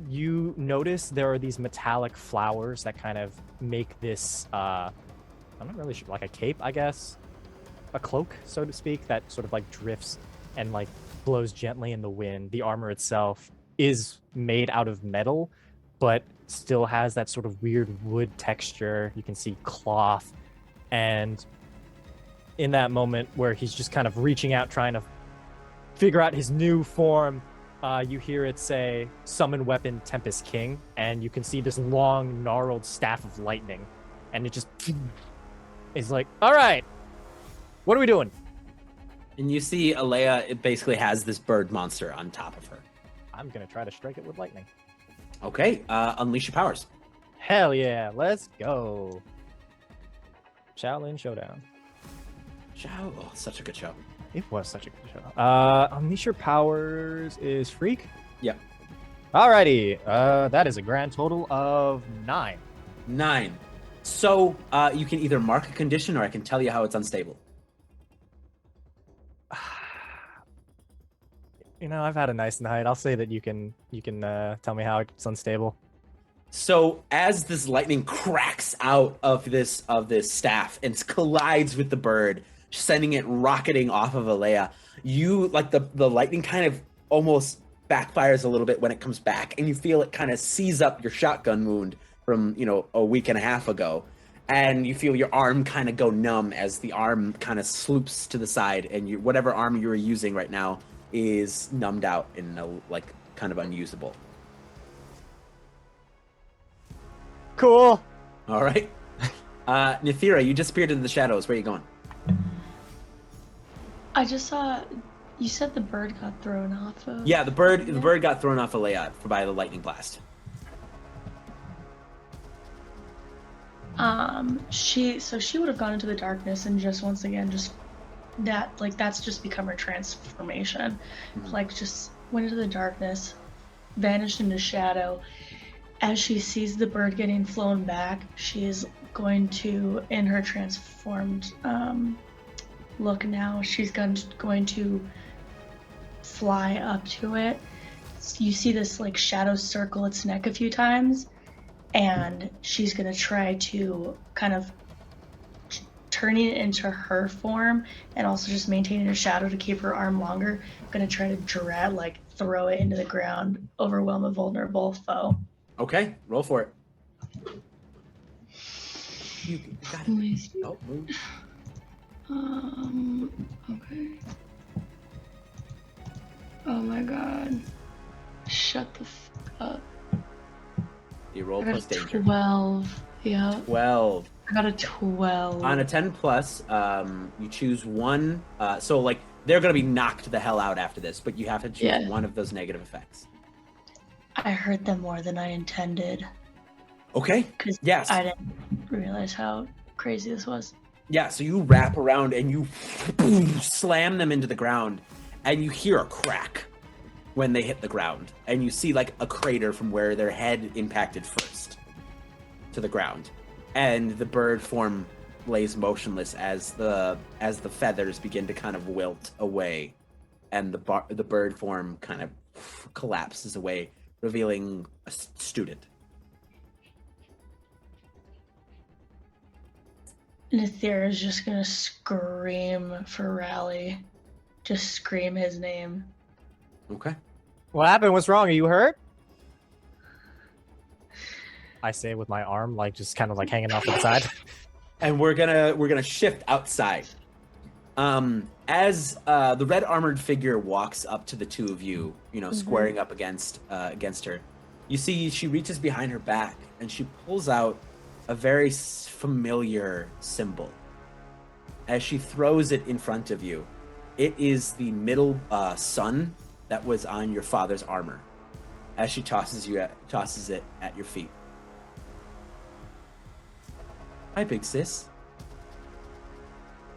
You notice there are these metallic flowers that kind of make this I'm not really sure, like a cape, I guess, a cloak, so to speak, that sort of like drifts and like blows gently in the wind. The armor itself is made out of metal, but still has that sort of weird wood texture. You can see cloth. And in that moment where he's just kind of reaching out, trying to figure out his new form, you hear it say, summon weapon Tempest King, and you can see this long, gnarled staff of lightning. And it just is like, all right, what are we doing? And you see Olea, it basically has this bird monster on top of her. I'm going to try to strike it with lightning. Okay, unleash your powers. Hell yeah, let's go. Shaolin Showdown. Oh, such a good show. It was such a good show. Unleash your powers is freak? Yeah. Alrighty, that is a grand total of 9. 9. So, you can either mark a condition or I can tell you how it's unstable. You know, I've had a nice night. I'll say that you can tell me how it's unstable. So as this lightning cracks out of this staff and collides with the bird, sending it rocketing off of Olea, you like the lightning kind of almost backfires a little bit when it comes back, and you feel it kind of seize up your shotgun wound from a week and a half ago, and you feel your arm kind of go numb as the arm kind of sloops to the side, and whatever arm you were using right now is numbed out and like kind of unusable. Cool. All right. Nathira, you disappeared into the shadows. Where are you going? I just saw. You said the bird got thrown off of. Yeah, the bird got thrown off Olea by the lightning blast. She would have gone into the darkness and just once again that's just become her transformation. Mm-hmm. Like just went into the darkness, vanished into shadow. As she sees the bird getting flown back, she is going to, in her transformed look now, she's going to fly up to it. You see this like shadow circle its neck a few times, and she's going to try to kind of turning it into her form and also just maintaining a shadow to keep her arm longer. Going to try to throw it into the ground, overwhelm a vulnerable foe. Okay, roll for it. You got it. Oh, move. Okay. Oh my god. Shut the fuck up. You roll I got plus a danger. 12. Yeah. 12. I got a 12. On a 10 plus, you choose one. So like they're gonna be knocked the hell out after this, but you have to choose one of those negative effects. I hurt them more than I intended. Okay. Yes. I didn't realize how crazy this was. Yeah, so you wrap around and you slam them into the ground, and you hear a crack when they hit the ground, and you see like a crater from where their head impacted first to the ground, and the bird form lays motionless as the feathers begin to kind of wilt away, and the bird form kind of collapses away, revealing a student. Nathira is just gonna scream for Rally. Just scream his name. Okay. What happened? What's wrong? Are you hurt? I say with my arm, like, just kind of like hanging off to the side. And we're gonna shift outside. As the red armored figure walks up to the two of you, squaring up against her, you see she reaches behind her back and she pulls out a very familiar symbol. As she throws it in front of you, it is the middle sun that was on your father's armor. As she tosses it at your feet. Hi, big sis.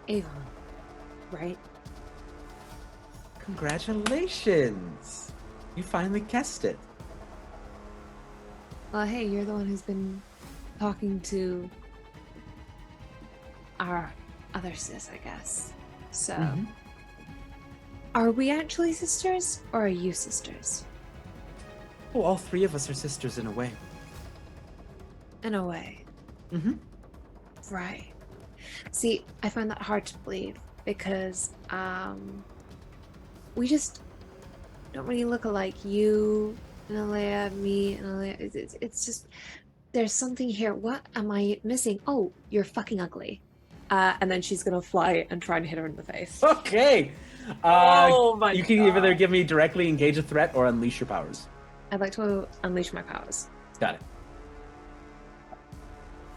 Avon, right? Congratulations! You finally guessed it. Well, hey, you're the one who's been talking to our other sis, I guess. So, Are we actually sisters, or are you sisters? Oh, all three of us are sisters in a way. In a way. Mm-hmm. Right. See, I find that hard to believe because we just don't really look alike. You and Olea, me and Olea. It's just there's something here. What am I missing? Oh, you're fucking ugly. And then she's gonna fly and try and hit her in the face. Okay. Oh my You can God. either give me directly engage a threat or unleash your powers. I'd like to unleash my powers. Got it.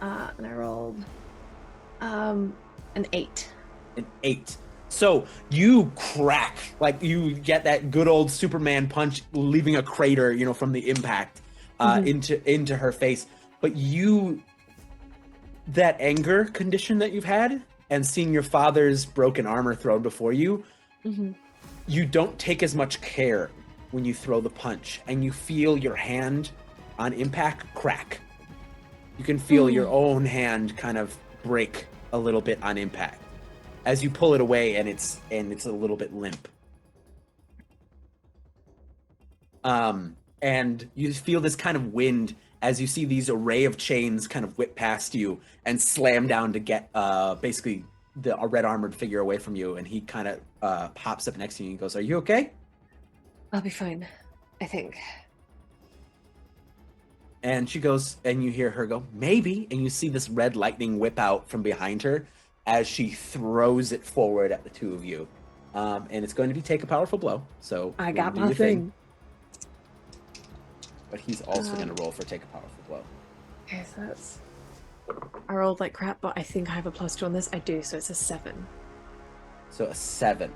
And I rolled an 8. An 8. So you crack, like you get that good old Superman punch, leaving a crater, from the impact into her face. But that anger condition that you've had, and seeing your father's broken armor thrown before you, you don't take as much care when you throw the punch, and you feel your hand on impact crack. You can feel your own hand kind of break a little bit on impact as you pull it away, and it's a little bit limp. And you feel this kind of wind as you see these array of chains kind of whip past you and slam down to get basically a red armored figure away from you. And he kind of pops up next to you and goes, "Are you okay?" I'll be fine, I think. And she goes, and you hear her go, "Maybe." And you see this red lightning whip out from behind her as she throws it forward at the two of you. And it's going to be take a powerful blow. So I got do my your thing. But he's also going to roll for take a powerful blow. Okay, so that's... I rolled like crap, but I think I have a +2 on this. I do, so it's a 7. So a 7.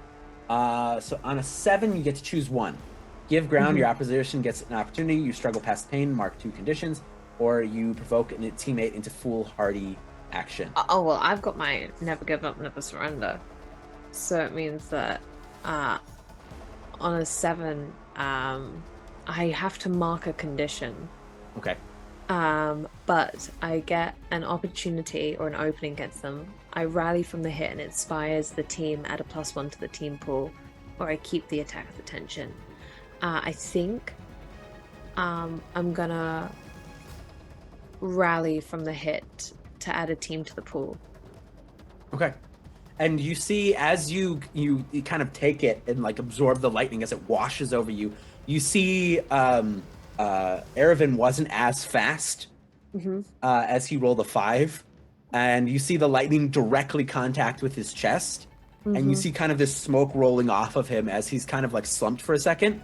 So on a 7, you get to choose one. Give ground, your opposition gets an opportunity, you struggle past pain, mark 2 conditions, or you provoke a teammate into foolhardy action. Oh, well, I've got my never give up, never surrender. So it means that on a 7, I have to mark a condition. Okay. But I get an opportunity or an opening against them. I rally from the hit and it inspires the team, add a +1 to the team pool, or I keep the attacker's attention. I think I'm gonna rally from the hit to add a team to the pool. Okay. And you see, as you kind of take it and like absorb the lightning as it washes over you, you see Erevan wasn't as fast as he rolled a 5. And you see the lightning directly contact with his chest. And you see kind of this smoke rolling off of him as he's kind of like slumped for a second.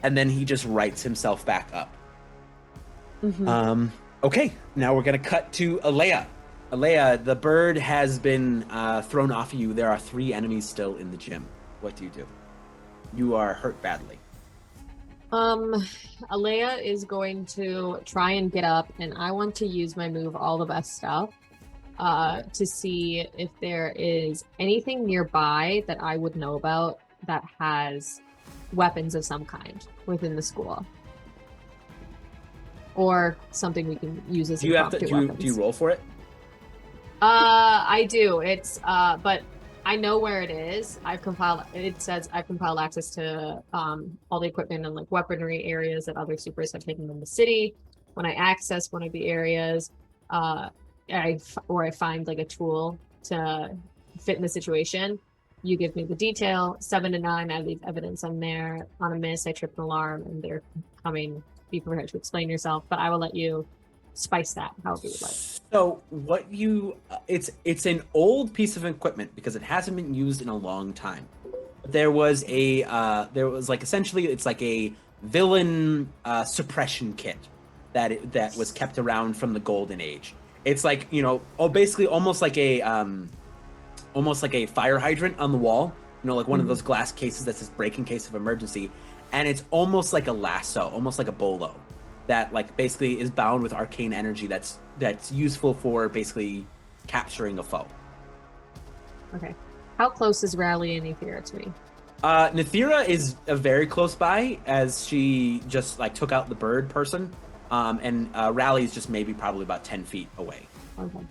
And then he just rights himself back up. Okay, now we're going to cut to Olea. Olea, the bird has been thrown off of you. There are 3 enemies still in the gym. What do? You are hurt badly. Olea is going to try and get up, and I want to use my move, All the Best Stuff, to see if there is anything nearby that I would know about that has weapons of some kind within the school. Or something we can use as Do you impromptu weapons. do you roll for it? I do. It's but I know where it is. It says I've compiled access to all the equipment and like weaponry areas that other supers have hidden in the city. When I access one of the areas, I find like a tool to fit in the situation. You give me the detail. 7 to 9, I leave evidence on there. On a miss, I trip an alarm, and they're coming. Be prepared to explain yourself, but I will let you spice that however you would like. So what you it's an old piece of equipment because it hasn't been used in a long time. There was like essentially it's like a villain suppression kit that was kept around from the Golden Age. It's like, basically almost like a fire hydrant on the wall, like one of those glass cases that's this break in case of emergency, and it's almost like a lasso, almost like a bolo that like basically is bound with arcane energy that's useful for basically capturing a foe. Okay. How close is Rally and Nathira to me? Nathira is very close by as she just like took out the bird person, and Rally is just maybe probably about 10 feet away. Okay.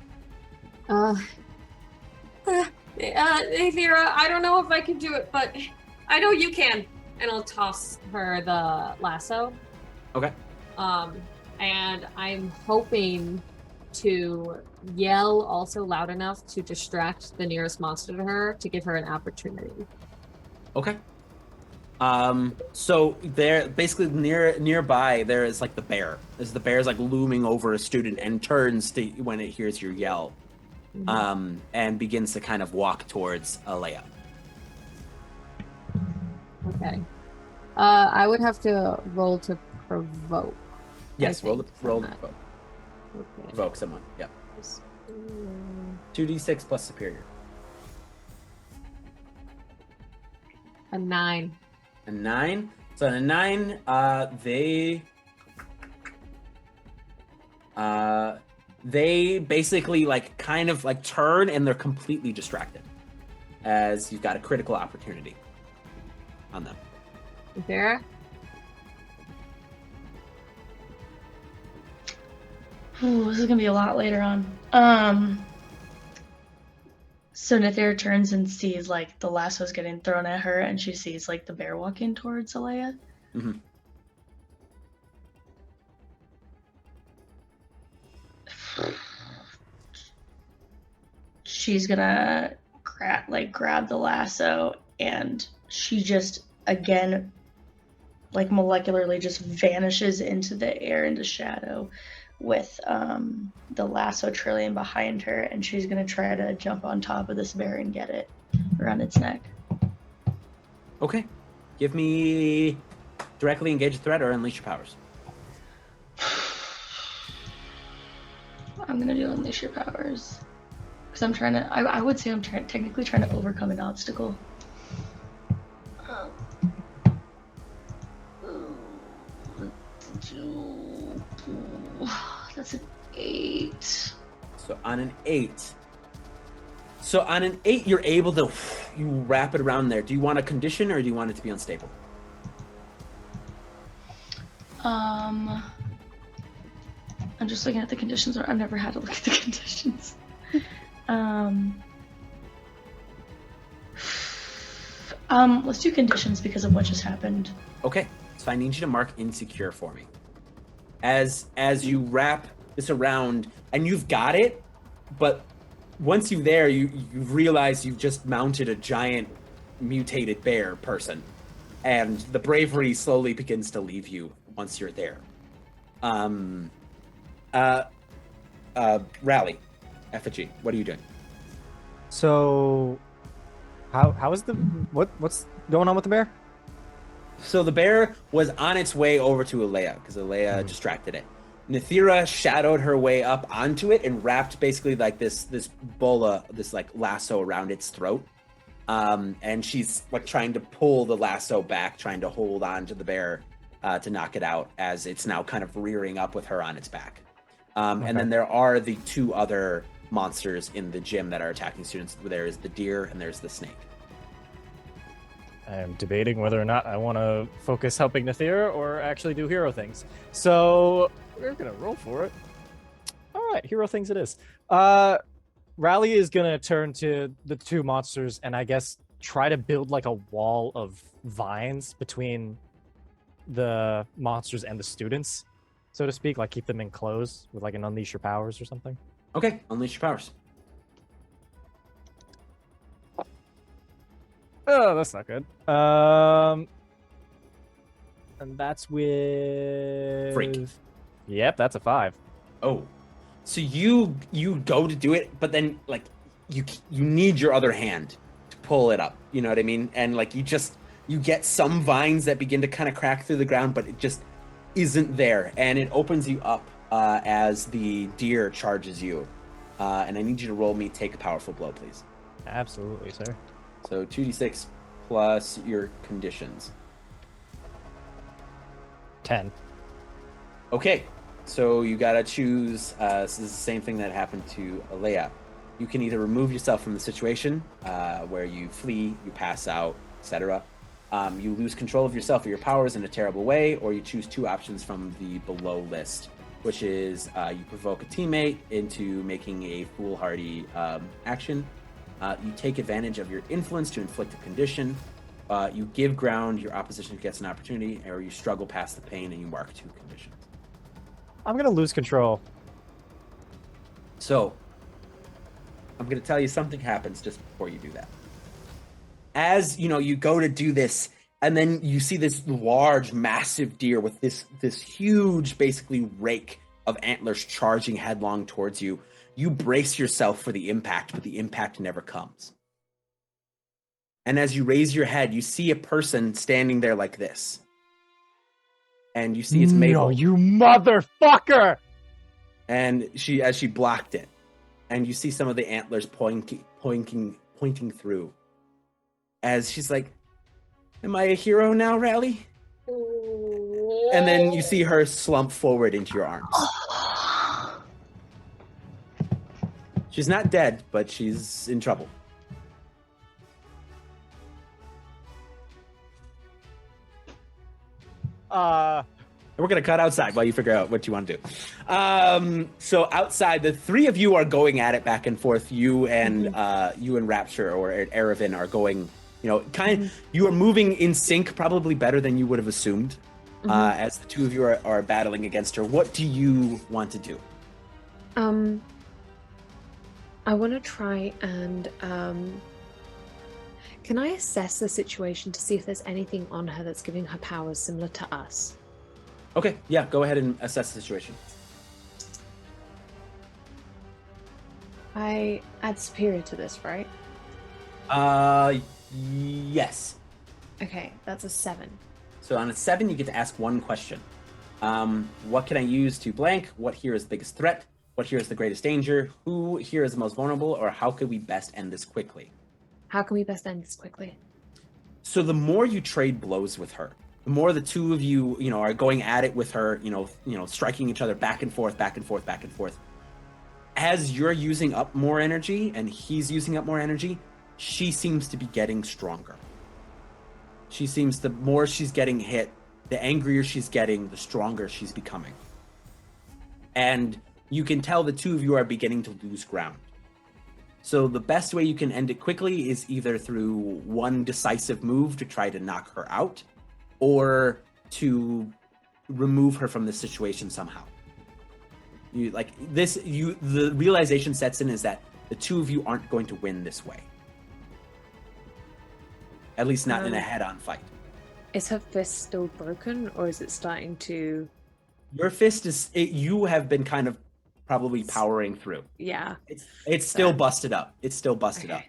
Nathira, I don't know if I can do it, but I know you can. And I'll toss her the lasso. Okay. And I'm hoping to yell also loud enough to distract the nearest monster to her to give her an opportunity. Okay. So there, basically nearby, there is like the bear. The bear's like looming over a student and turns to when it hears your yell, and begins to kind of walk towards Olea. Okay. I would have to roll to provoke. Yes, roll to provoke. Okay. Provoke someone. Yep. 2d6 plus superior. A 9. A 9. So on a 9, they basically like kind of like turn and they're completely distracted as you've got a critical opportunity on them. Nathira? Ooh, this is gonna be a lot later on. So Nathira turns and sees like the lasso's getting thrown at her, and she sees like the bear walking towards Olea. Mm-hmm. She's gonna grab the lasso, and she just again like molecularly just vanishes into the air, into shadow, with the lasso trailing behind her, and she's gonna try to jump on top of this bear and get it around its neck. Okay. Give me directly engage a threat or unleash your powers. I'm gonna do unleash your powers. Because I'm trying to, I would say I'm technically trying to overcome an obstacle. That's an 8. So on an 8, you're able to you wrap it around there. Do you want a condition or do you want it to be unstable? I'm just looking at the conditions. I've never had to look at the conditions. Let's do conditions because of what just happened. Okay, so I need you to mark insecure for me. As you wrap this around, and you've got it, but once you're there, you realize you've just mounted a giant mutated bear person, and the bravery slowly begins to leave you once you're there. Rally, effigy, what are you doing? So, how is what's going on with the bear? So the bear was on its way over to Olea because Olea distracted it. Nathira shadowed her way up onto it and wrapped basically like this bola, this like lasso around its throat. And she's like trying to pull the lasso back, trying to hold on to the bear to knock it out as it's now kind of rearing up with her on its back. And then there are the 2 other monsters in the gym that are attacking students. There is the deer and there's the snake. I'm debating whether or not I want to focus helping Nathira or actually do hero things. So we're gonna roll for it. All right, hero things it is. Rally is gonna turn to the two monsters and I guess try to build like a wall of vines between the monsters and the students, so to speak, like keep them enclosed with like an unleash your powers or something. Okay, unleash your powers. Oh, that's not good. And that's with Freak. Yep, that's a 5. Oh, so you go to do it, but then like you need your other hand to pull it up. You know what I mean? And like you get some vines that begin to kind of crack through the ground, but it just isn't there, and it opens you up as the deer charges you. And I need you to roll me take a powerful blow, please. Absolutely, sir. So 2d6 plus your conditions. 10. Okay, so you gotta choose. This is the same thing that happened to Olea. You can either remove yourself from the situation, where you flee, you pass out, etc. You lose control of yourself or your powers in a terrible way, or you choose 2 options from the below list, which is you provoke a teammate into making a foolhardy action. You take advantage of your influence to inflict a condition. You give ground, your opposition gets an opportunity, or you struggle past the pain and you mark 2 conditions. I'm gonna lose control. So, I'm going to tell you something happens just before you do that. As, you go to do this, and then you see this large, massive deer with this huge, basically, rake of antlers charging headlong towards you. You brace yourself for the impact, but the impact never comes. And as you raise your head, you see a person standing there like this. And you see it's Mabel. No, you motherfucker! And as she blocked it. And you see some of the antlers pointing through. As she's like, am I a hero now, Rally? And then you see her slump forward into your arms. She's not dead, but she's in trouble. We're going to cut outside while you figure out what you want to do. So outside, the 3 of you are going at it back and forth. You and Rapture or Erevan are going, you are moving in sync, probably better than you would have assumed, as the 2 of you are battling against her. What do you want to do? I want to try and, can I assess the situation to see if there's anything on her that's giving her powers similar to us? Okay, yeah, go ahead and assess the situation. I add superior to this, right? Yes. Okay, that's a 7. So on a 7, you get to ask 1 question. What can I use to blank? What here is the biggest threat? What here is the greatest danger? Who here is the most vulnerable? Or how could we best end this quickly? How can we best end this quickly? So the more you trade blows with her, the more the 2 of you, are going at it with her, striking each other back and forth, back and forth, back and forth. As you're using up more energy and he's using up more energy, she seems to be getting stronger. The more she's getting hit, the angrier she's getting, the stronger she's becoming. And you can tell the 2 of you are beginning to lose ground. So the best way you can end it quickly is either through one decisive move to try to knock her out, or to remove her from the situation somehow. The realization sets in is that the 2 of you aren't going to win this way. At least not in a head-on fight. Is her fist still broken, or is it starting to... Your fist you have been kind of probably powering through. Yeah. It's still busted up. It's still busted up.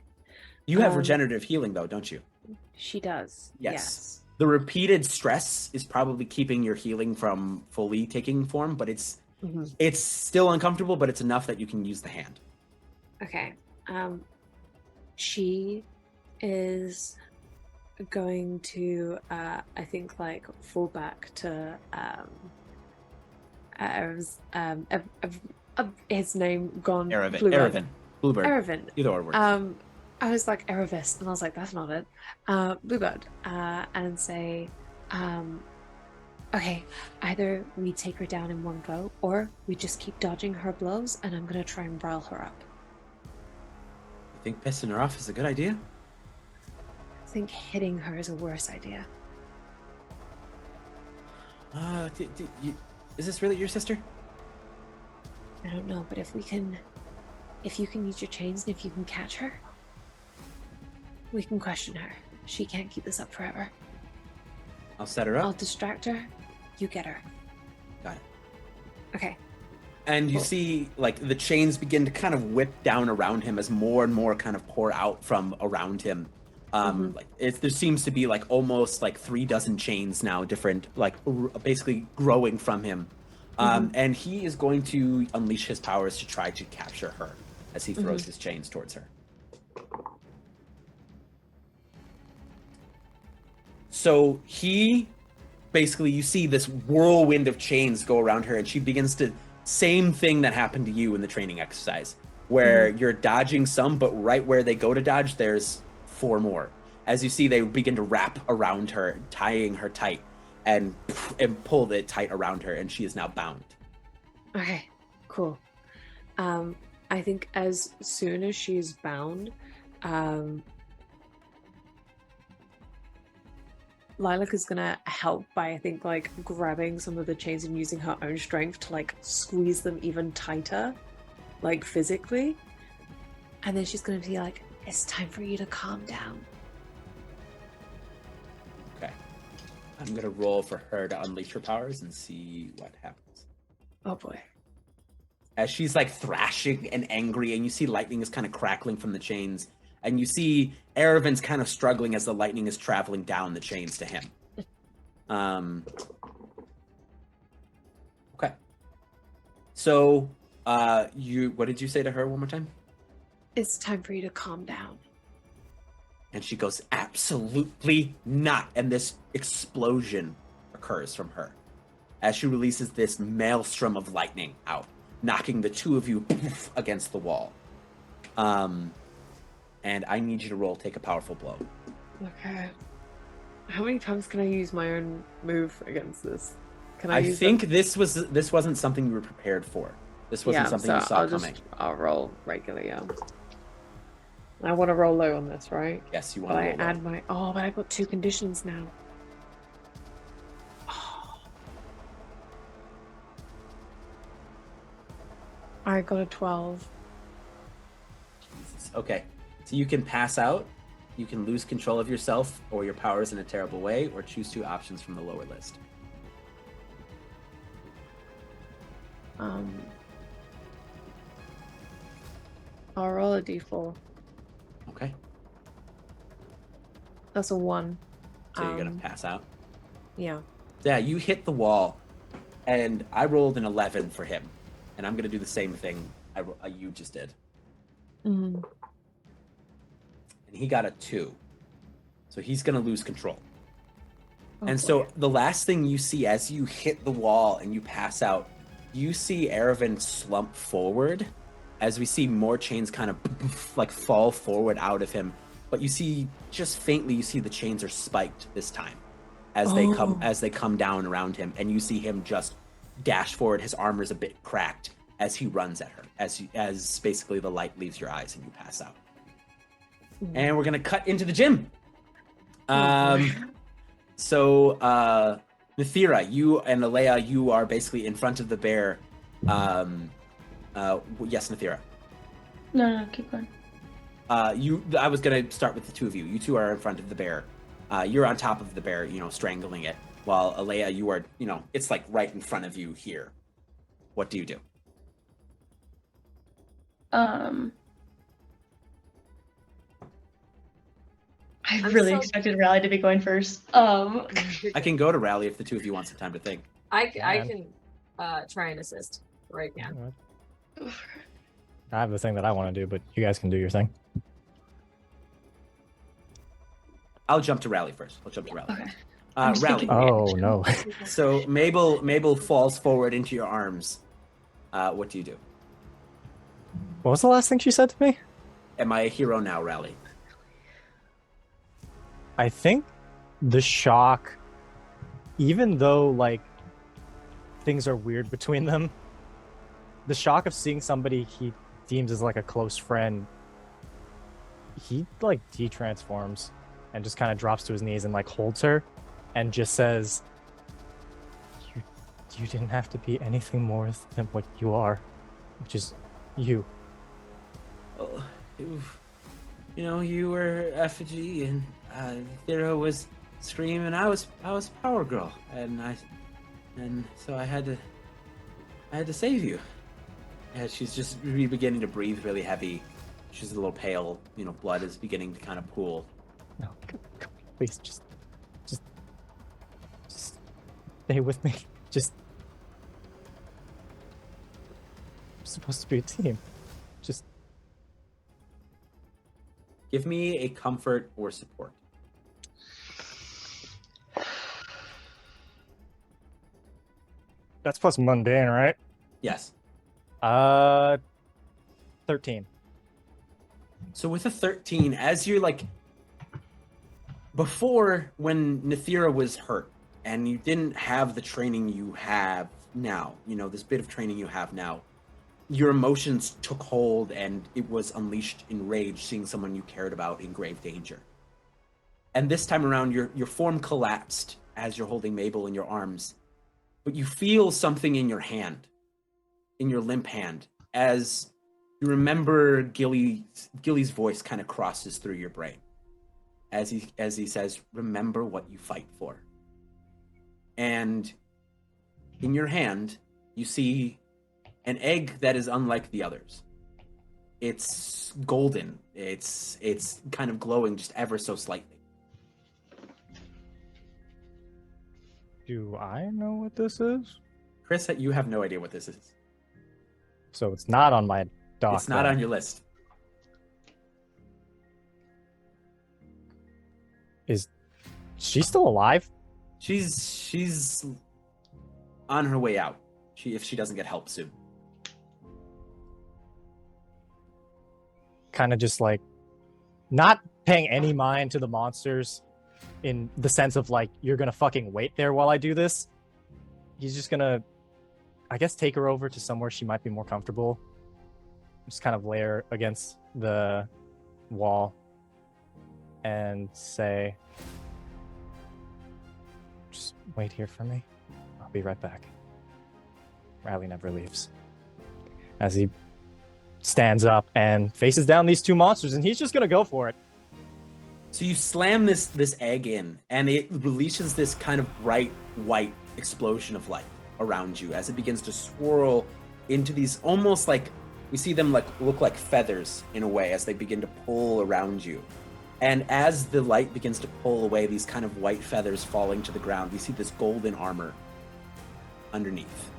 You have regenerative healing, though, don't you? She does. Yes. The repeated stress is probably keeping your healing from fully taking form, but it's still uncomfortable, but it's enough that you can use the hand. Okay. She is going to, I think, fall back to his name gone. Erevan. Bluebird. Erevan. Either or works. I was like Erevis, and I was like, that's not it. Bluebird. And say, okay, either we take her down in one go, or we just keep dodging her blows, and I'm gonna try and rile her up. You think pissing her off is a good idea? I think hitting her is a worse idea. Is this really your sister? I don't know, but if you can use your chains and if you can catch her, we can question her. She can't keep this up forever. I'll set her up. I'll distract her. You get her. Got it. Okay. And you see, like, the chains begin to kind of whip down around him as more and more kind of pour out from around him. There seems to be like almost like 36 chains now, different, like basically growing from him. And he is going to unleash his powers to try to capture her as he throws his chains towards her. So he basically, you see this whirlwind of chains go around her, and she begins to, same thing that happened to you in the training exercise, where you're dodging some, but right where they go to dodge, there's 4 more. As you see, they begin to wrap around her, tying her tight, and pull it tight around her, and she is now bound. Okay, cool. I think as soon as she's bound, Lilac is gonna help by, I think, like grabbing some of the chains and using her own strength to like squeeze them even tighter, like physically. And then she's gonna be like, "It's time for you to calm down." Okay. I'm gonna roll for her to unleash her powers and see what happens. Oh boy. As she's like thrashing and angry, and you see lightning is kind of crackling from the chains. And you see Aravin's kind of struggling as the lightning is traveling down the chains to him. Okay. So, what did you say to her one more time? It's time for you to calm down. And she goes, absolutely not. And this explosion occurs from her as she releases this maelstrom of lightning out, knocking the two of you against the wall. And I need you to roll take a powerful blow. Okay. How many times can I use my own move against this? Can I think this wasn't something you were prepared for. This wasn't something you saw coming. I'll roll regularly, yeah. I want to roll low on this, right? Yes, you want to roll low. add my... Oh, but I've got 2 conditions now. Oh. I got a 12. Jesus. Okay. So you can pass out, you can lose control of yourself or your powers in a terrible way, or choose 2 options from the lower list. I'll roll a d4. Okay. That's a 1. So you're gonna pass out? Yeah. Yeah, you hit the wall, and I rolled an 11 for him. And I'm gonna do the same thing you just did. Mm-hmm. And he got a 2. So he's going to lose control. Oh, and so the last thing you see as you hit the wall and you pass out, you see Aravin slump forward as we see more chains kind of like fall forward out of him. But you see, just faintly, you see the chains are spiked this time as they come down around him. And you see him just dash forward. His armor's a bit cracked as he runs at her, as basically the light leaves your eyes and you pass out. And we're gonna cut into the gym. So Nathira, you and Olea, you are basically in front of the bear. Yes, Nathira. No, keep going. I was gonna start with the 2 of you. You 2 are in front of the bear. You're on top of the bear, strangling it. While Olea, you are, it's like right in front of you here. What do you do? I really expected Rally to be going first. I can go to Rally if the 2 of you want some time to think. I can try and assist right now. I have the thing that I want to do, but you guys can do your thing. I'll jump to Rally first. Okay. Rally. Oh no. So Mabel falls forward into your arms. What do you do? What was the last thing she said to me? Am I a hero now, Rally? I think the shock, even though like things are weird between them, the shock of seeing somebody he deems as like a close friend he like de-transforms and just kind of drops to his knees and like holds her and just says, you didn't have to be anything more than what you are, which is you. Well, you were effigy, and Nathira was Scream, and I was Power Girl, and so I had to save you. And she's just beginning to breathe really heavy. She's a little pale. Blood is beginning to kind of pool. No, please, just stay with me. We're supposed to be a team. Just give me a comfort or support. That's plus mundane, right? Yes. 13. So with a 13, as you're like, before when Nathira was hurt and you didn't have the training you have now, this bit of training you have now, your emotions took hold and it was unleashed in rage seeing someone you cared about in grave danger. And this time around, your form collapsed as you're holding Mabel in your arms, but you feel something in your hand, in your limp hand, as you remember Gilly's voice kind of crosses through your brain as he says, remember what you fight for. And in your hand, you see an egg that is unlike the others. It's golden. It's kind of glowing just ever so slightly. Do I know what this is? Chris, you have no idea what this is. So it's not on my doc. It's not on your list. Is she still alive? She's on her way out. If she doesn't get help soon. Kind of just like not paying any mind to the monsters in the sense of like, you're gonna fucking wait there while I do this. He's just gonna, I guess, take her over to somewhere she might be more comfortable. Just kind of lay her against the wall and say, just wait here for me. I'll be right back. Riley never leaves. As he stands up and faces down these two monsters, and he's just gonna go for it. So you slam this egg in, and it releases this kind of bright white explosion of light around you as it begins to swirl into these almost like, we see them look like feathers in a way as they begin to pull around you. And as the light begins to pull away these kind of white feathers falling to the ground, we see this golden armor underneath.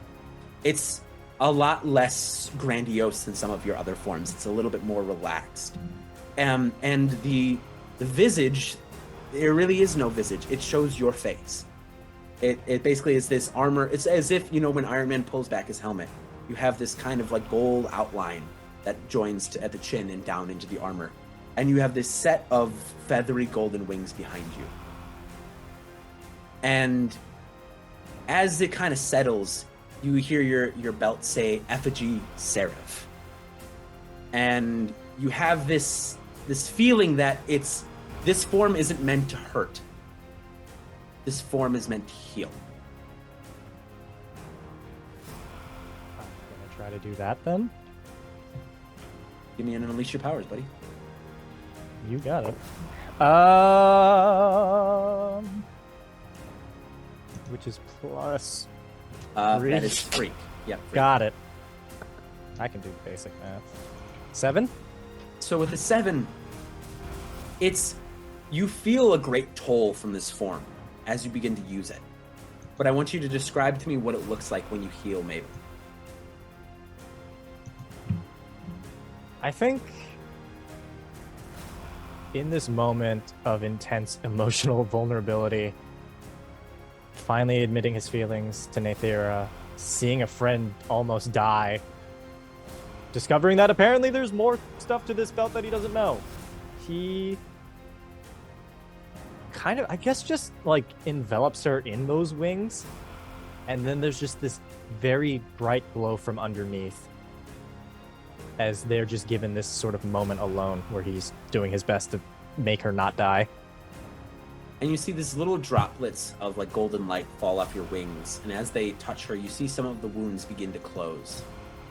It's a lot less grandiose than some of your other forms. It's a little bit more relaxed. And the visage, there really is no visage. It shows your face. It basically is this armor. It's as if, when Iron Man pulls back his helmet, you have this kind of like gold outline that joins at the chin and down into the armor. And you have this set of feathery golden wings behind you. And as it kind of settles, you hear your belt say effigy seraph. And you have this feeling that this form isn't meant to hurt. This form is meant to heal. I'm gonna try to do that then. Give me an unleash your powers, buddy. You got it. Which is plus three. That is freak. Yeah. Freak. Got it. I can do basic math. 7? So with the 7, you feel a great toll from this form as you begin to use it. But I want you to describe to me what it looks like when you heal Mabel. I think in this moment of intense emotional vulnerability, finally admitting his feelings to Nathira, seeing a friend almost die, discovering that apparently there's more stuff to this belt that he doesn't know. He kind of, I guess, just like envelops her in those wings, and then there's just this very bright glow from underneath. as they're just given this sort of moment alone where he's doing his best to make her not die. And you see these little droplets of like golden light fall off your wings, and as they touch her, you see some of the wounds begin to close.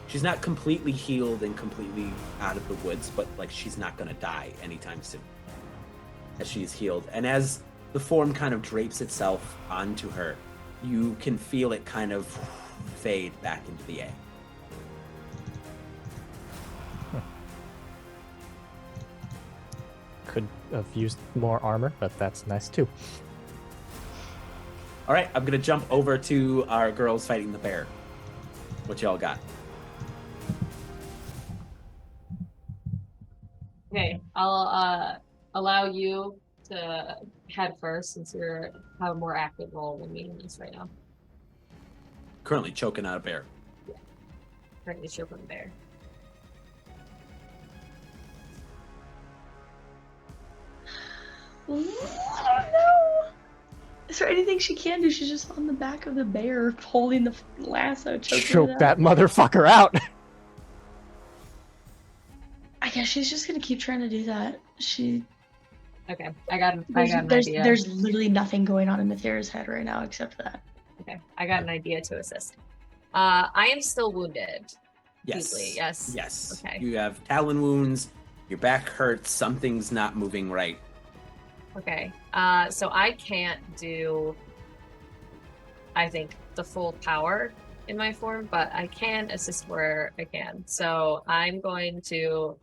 She's not completely healed and completely out of the woods, but like she's not going to die anytime soon as she's healed. And as the form kind of drapes itself onto her, you can feel it kind of fade back into the air. Could have used more armor, but that's nice too. All right, I'm going to jump over to our girls fighting the bear. What y'all got? Okay, I'll allow you to head first since you have a more active role than me in this right now. Currently choking out a bear. Currently choking the bear. I don't know. Is there anything she can do? She's just on the back of the bear, holding the lasso, choking Choke it out. that motherfucker out. I guess she's just gonna keep trying to do that. Okay, I got an There's idea. there's literally nothing going on in Nathira's head right now except for that. Okay, I got an idea to assist. I am still wounded. Yes. Deeply, yes. Yes. Okay. You have talon wounds. Your back hurts. Something's not moving right. Okay, so I can't do, I think, the full power in my form, but I can assist where I can. So I'm going to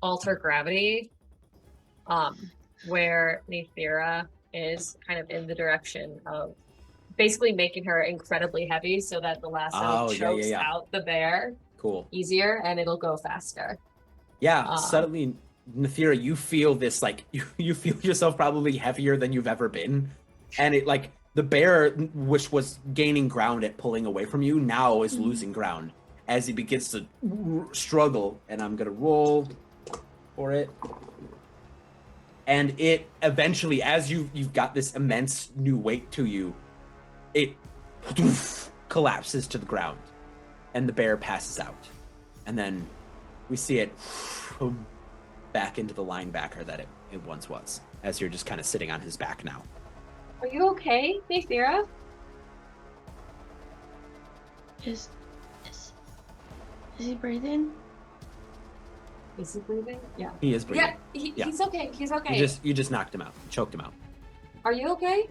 alter gravity where Nathira is, kind of in the direction of basically making her incredibly heavy so that the lasso chokes out the bear Cool. easier and it'll go faster. Yeah, suddenly, Nathira, you feel this, like, you feel yourself probably heavier than you've ever been. And it, like, the bear, which was gaining ground at pulling away from you, now is losing ground as he begins to struggle. And I'm going to roll for it. And it eventually, as you've got this immense new weight to you, it collapses to the ground. And the bear passes out. And then we see it back into the linebacker that it once was, as you're just kind of sitting on his back now. Are you okay, Nathira? Is he breathing? Is he breathing? Yeah. He is breathing. Yeah, he's okay. He's okay. You just knocked him out. You choked him out. Are you okay?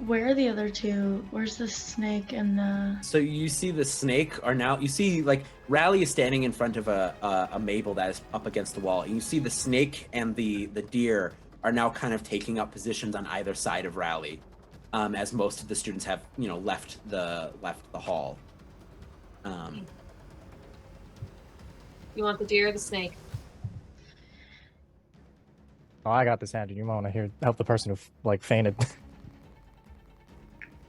Where are the other two? Where's the snake and the... So you see the snake are now, you see, like, Rally is standing in front of a Mabel that is up against the wall. And you see the snake and the deer are now kind of taking up positions on either side of Rally, as most of the students have, left the hall. You want the deer or the snake? Oh, I got this handed. You want to help the person who fainted.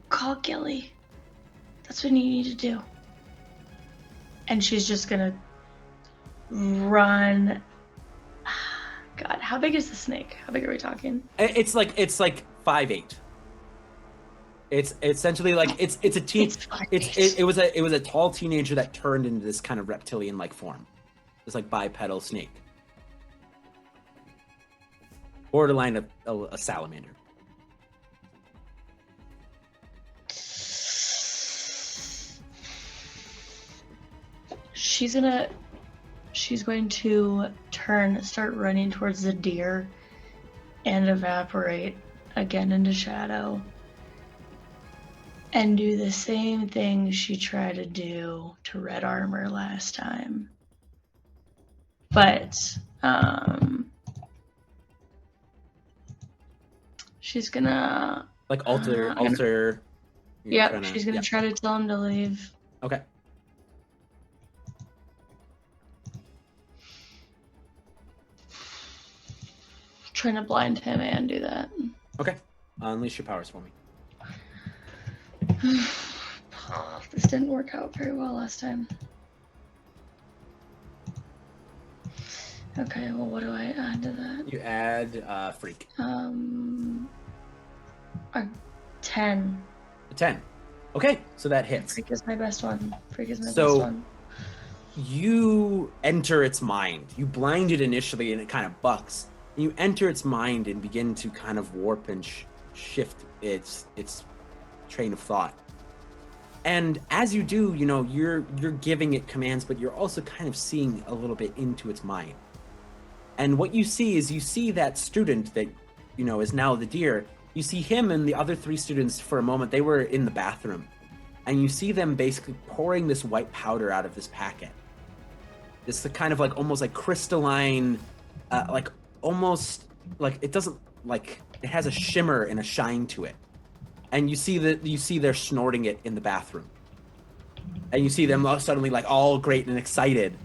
Call Gilly. That's what you need to do. And she's just gonna run. God, how big is the snake? How big are we talking? It's like 5'8". It's essentially like it's a teen. It was a tall teenager that turned into this kind of reptilian like form, this like bipedal snake, borderline a salamander. She's going to start running towards the deer and evaporate again into shadow and do the same thing she tried to do to Red Armor last time. But she's gonna alter. Yep, she's gonna try to tell him to leave. Okay. Trying to blind him and do that. Okay. Unleash your powers for me. This didn't work out very well last time. Okay, well, what do I add to that? You add freak. A 10. A 10. Okay, so that hits. Freak is my best one. Freak is my So- best one. You enter its mind. You blind it initially, and it kind of bucks. You enter its mind and begin to kind of warp and shift its train of thought. And as you do, you know, you're giving it commands, but you're also kind of seeing a little bit into its mind. And what you see is you see that student that, you know, is now the deer. You see him and the other 3 students for a moment. They were in the bathroom. And you see them basically pouring this white powder out of this packet. This kind of like almost like crystalline, like almost like it doesn't like it has a shimmer and a shine to it. And you see they're snorting it in the bathroom. And you see them all suddenly like all great and excited.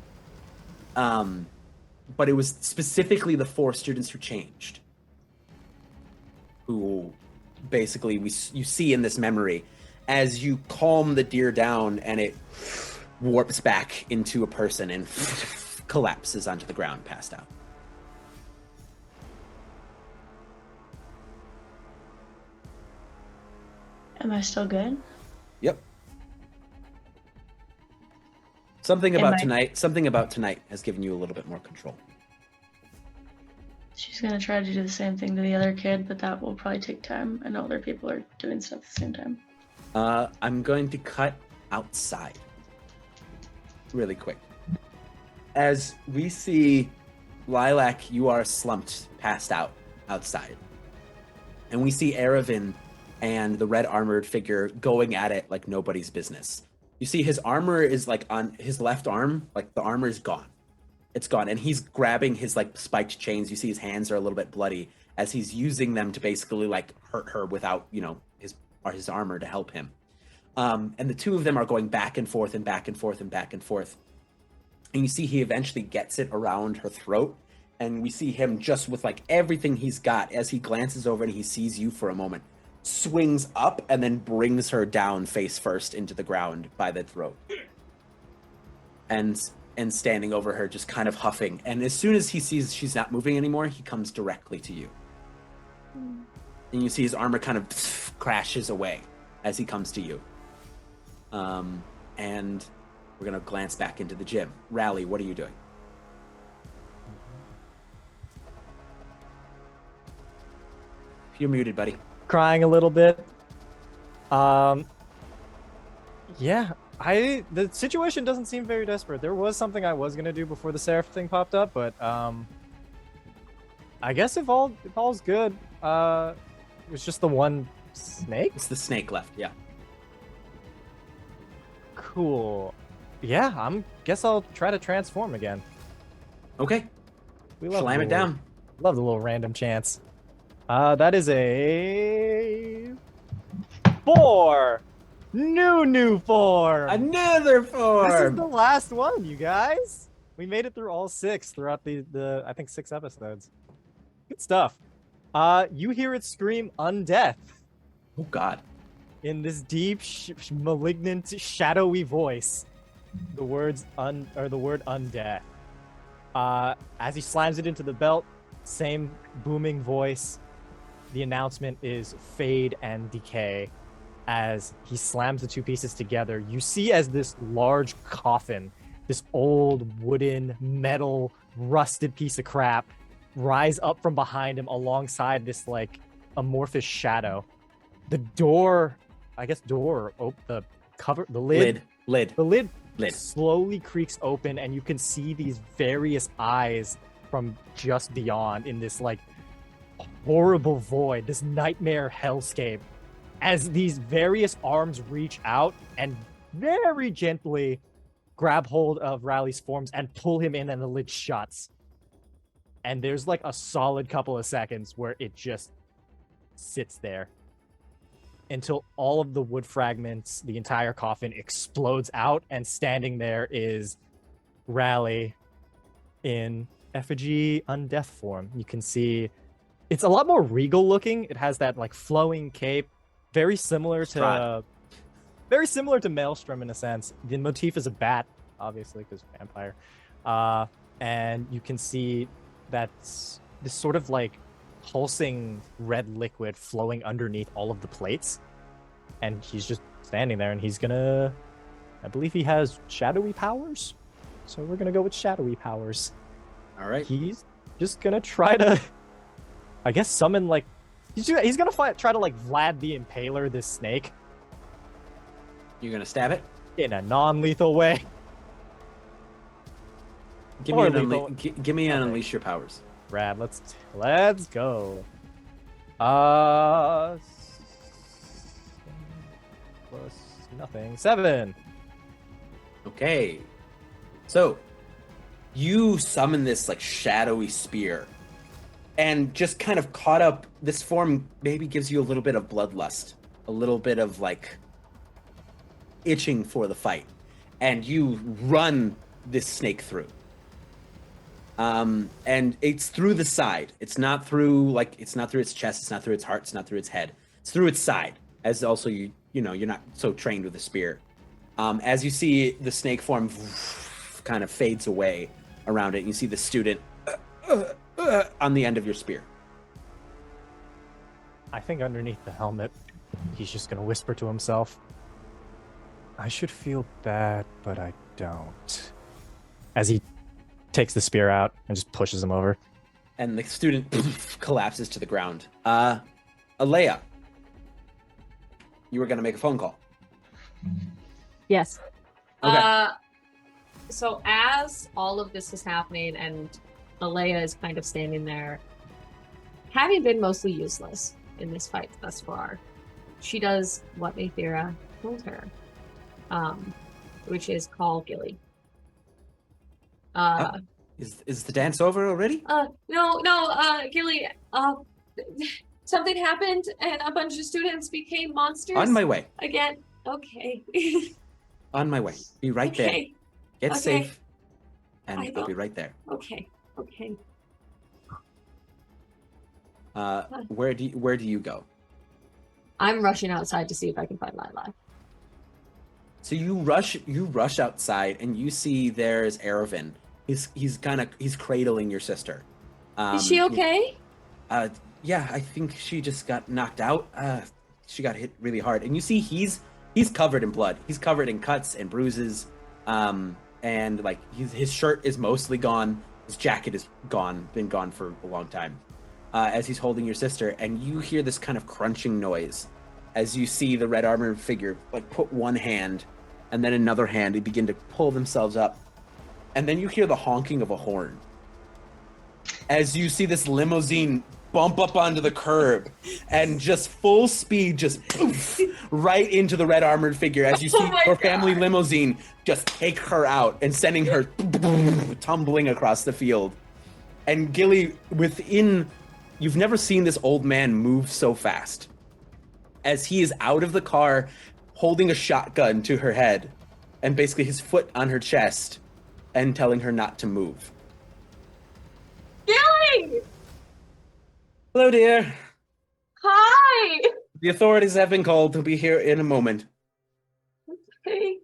But it was specifically the 4 students who changed. Who basically you see in this memory as you calm the deer down and it warps back into a person and collapses onto the ground, passed out. Am I still good? Yep. Something about tonight has given you a little bit more control. She's gonna try to do the same thing to the other kid, but that will probably take time. I know other people are doing stuff at the same time. I'm going to cut outside really quick. As we see Lilac, you are slumped, passed out outside. And we see Eravin and the red armored figure going at it like nobody's business. You see his armor is like on his left arm, like the armor is gone. It's gone. And he's grabbing his like spiked chains. You see his hands are a little bit bloody as he's using them to basically like hurt her without, you know, his armor to help him. And the 2 of them are going back and forth and back and forth and back and forth. And you see he eventually gets it around her throat. And we see him just with like everything he's got as he glances over and he sees you for a moment, swings up and then brings her down face first into the ground by the throat. And standing over her, just kind of huffing. And as soon as he sees she's not moving anymore, he comes directly to you. And you see his armor kind of crashes away as he comes to you. And we're going to glance back into the gym. Rally, what are you doing? You're muted, buddy. Crying a little bit. Yeah, the situation doesn't seem very desperate. There was something I was gonna do before the Seraph thing popped up, but I guess if all's good, it was just the one snake. It's the snake left, yeah. Cool. Yeah, guess I'll try to transform again. Okay. Slam it down. Love the little random chance. That is a 4. New form. Another 4. This is the last one, you guys. We made it through all 6 throughout the I think 6 episodes. Good stuff. You hear it scream undeath. Oh God. In this deep, malignant, shadowy voice, the word undeath. As he slams it into the belt, same booming voice. The announcement is fade and decay. As he slams the 2 pieces together, you see as this large coffin, this old wooden, metal, rusted piece of crap, rise up from behind him alongside this like amorphous shadow. The door, the lid slowly creaks open, and you can see these various eyes from just beyond in this like horrible void, this nightmare hellscape, as these various arms reach out and very gently grab hold of Raleig's forms and pull him in, and the lid shuts. And there's like a solid couple of seconds where it just sits there until all of the wood fragments, the entire coffin explodes out, and standing there is Raleigh in effigy undeath form. You can see it's a lot more regal looking. It has that like flowing cape, very similar to Maelstrom in a sense. The motif is a bat, obviously, because vampire. And you can see that's this sort of like pulsing red liquid flowing underneath all of the plates. And he's just standing there, and he's gonna. I believe he has shadowy powers, so we're gonna go with shadowy powers. All right. He's just gonna try to, I guess, summon like. He's gonna try to like Vlad the Impaler this snake You're gonna stab it. in a non-lethal way. Give me Or an lethal. give me an Okay. unleash your powers. Brad, let's go. Plus nothing. 7. Okay. So you summon this like shadowy spear, and just kind of caught up. This form maybe gives you a little bit of bloodlust, a little bit of like itching for the fight, and you run this snake through. And it's through the side. It's not through it's not through its chest. It's not through its heart. It's not through its head. It's through its side. As also you're not so trained with a spear. As you see the snake form kind of fades away around it, and you see the student on the end of your spear. I think underneath the helmet, he's just gonna whisper to himself, I should feel bad, but I don't. As he takes the spear out and just pushes him over. And the student collapses to the ground. Olea, you were going to make a phone call. Yes. Okay. So as all of this is happening and Olea is kind of standing there, having been mostly useless in this fight thus far, she does what Nathira told her, which is call Gilly. Is the dance over already? No, Gilly, something happened and a bunch of students became monsters. On my way. Again. Okay. On my way. Be right there. Okay. Get Okay. safe, and I I'll be will. right there. Okay. Where do you go? I'm rushing outside to see if I can find Lilac. So you rush outside, and you see there's Erevan. He's cradling your sister. Is she okay? Yeah, I think she just got knocked out. She got hit really hard, and you see he's covered in blood. He's covered in cuts and bruises, and like his shirt is mostly gone. His jacket is gone, been gone for a long time. As he's holding your sister, and you hear this kind of crunching noise as you see the red armored figure like put one hand and then another hand. They begin to pull themselves up, and then you hear the honking of a horn as you see this limousine bump up onto the curb and just full speed, just poof, right into the red armored figure as you see her family limousine just take her out and sending her tumbling across the field. And Gilly, you've never seen this old man move so fast. As he is out of the car, holding a shotgun to her head, and basically his foot on her chest, and telling her not to move. Gilly! Hello, dear. Hi! The authorities have been called. They'll be here in a moment. Hey.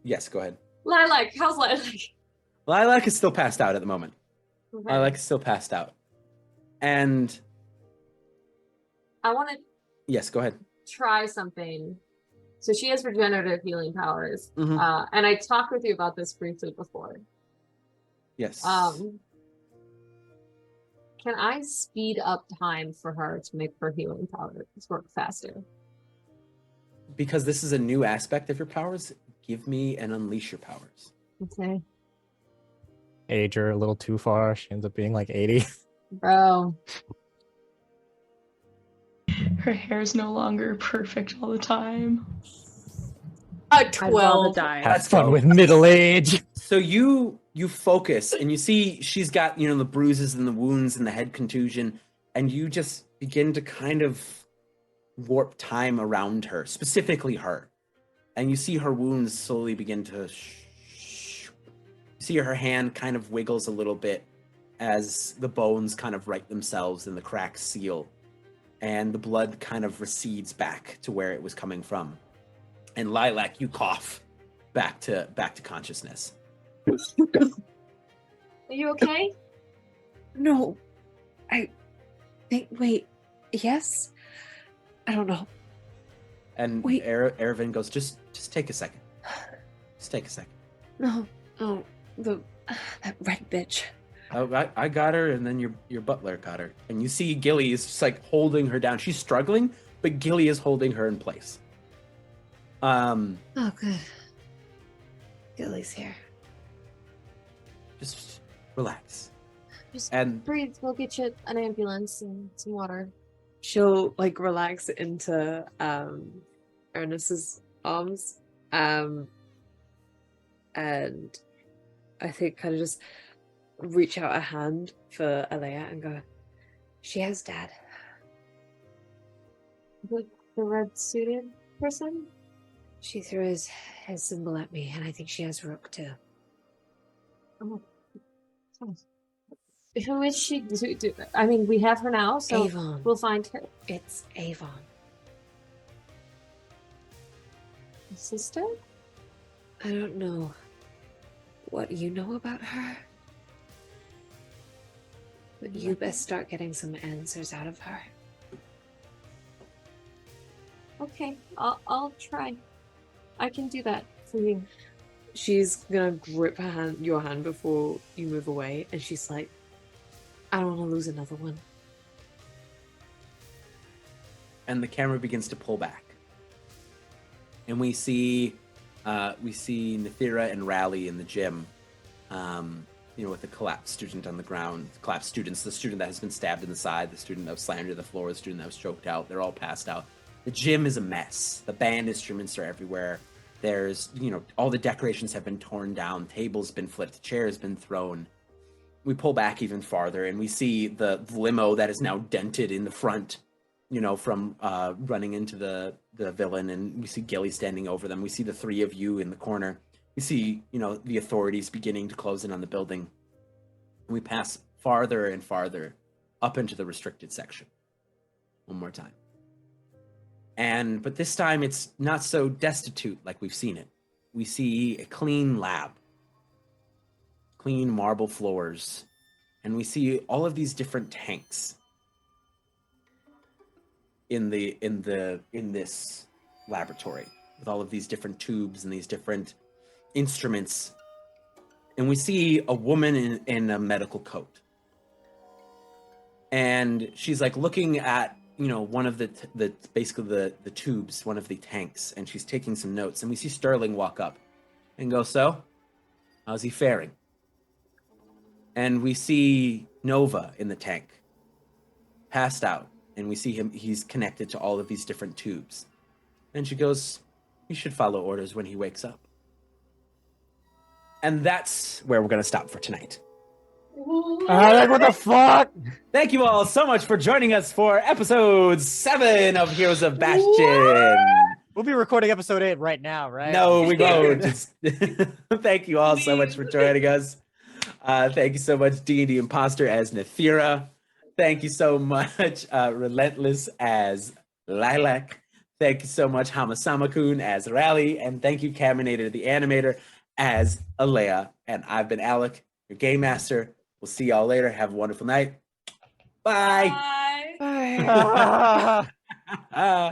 Yes, go ahead. Lilac, how's Lilac? Lilac is still passed out at the moment. Okay. Lilac is still passed out. And I want to yes, go ahead. try something. So she has regenerative healing powers. Mhm. And I talked with you about this briefly before. Yes. Can I speed up time for her to make her healing powers work faster? Because this is a new aspect of your powers, give me and unleash your powers. Okay. Age her a little too far. She ends up being like 80. Bro. Her hair's no longer perfect all the time. A I'd rather 12. die. Have fun with middle age. So you focus and you see she's got, the bruises and the wounds and the head contusion, and you just begin to kind of warp time around her, specifically her. And you see her wounds slowly begin to see her hand kind of wiggles a little bit as the bones kind of right themselves and the cracks seal, and the blood kind of recedes back to where it was coming from. And Lilac, you cough back to consciousness. Are you okay? No, I think. Wait, yes. I don't know. And Wait. Ervin goes, just take a second. Just take a second. No, that red bitch. Oh, I got her, and then your butler got her. And you see Gilly is just like holding her down. She's struggling, but Gilly is holding her in place. Oh, good. Gilly's here. Just relax. Just And breathe. We'll get you an ambulance and some water. She'll like relax into Ernest's arms, and I think kind of just reach out a hand for Olea and go, she has Dad. The red suited person? She threw his symbol at me, and I think she has Rook too. Oh. Who is she? I mean, we have her now, so Avon. we'll find her. It's Avon. Sister? I don't know what you know about her, but you best start getting some answers out of her. Okay, I'll try. I can do that for you. She's gonna grip your hand before you move away, and she's like, I don't want to lose another one. and the camera begins to pull back, and we see Nathira and Rally in the gym, with the collapsed student on the ground. Collapsed students, the student that has been stabbed in the side, the student that was slammed to the floor, the student that was choked out. They're all passed out. The gym is a mess. The band instruments are everywhere. There's, all the decorations have been torn down. Tables been flipped. Chairs been thrown. We pull back even farther, and we see the limo that is now dented in the front, from running into the villain, and we see Gilly standing over them. We see the three of you in the corner. We see, the authorities beginning to close in on the building. And we pass farther and farther up into the restricted section. One more time. But this time it's not so destitute like we've seen it. We see a clean lab, clean marble floors, and we see all of these different tanks in this laboratory with all of these different tubes and these different instruments. And we see a woman in a medical coat, and she's like looking at one of the basically the tubes, one of the tanks, and she's taking some notes. And we see Sterling walk up and go, so how's he faring? And we see Nova in the tank, passed out, and we see he's connected to all of these different tubes. And she goes, he should follow orders when he wakes up. And that's where we're going to stop for tonight. What the fuck? Thank you all so much for joining us for episode 7 of Heroes of Bastion. We'll be recording episode 8 right now, right? No, we won't. Thank you all so much for joining us. Thank you so much, D&D Imposter as Nathira. Thank you so much, Relentless as Lilac. Thank you so much, Hamasama-kun as Rally. And thank you, Caminator the Animator as Olea. And I've been Alec, your Game Master. We'll see y'all later. Have a wonderful night. Bye. Bye. Bye. Bye.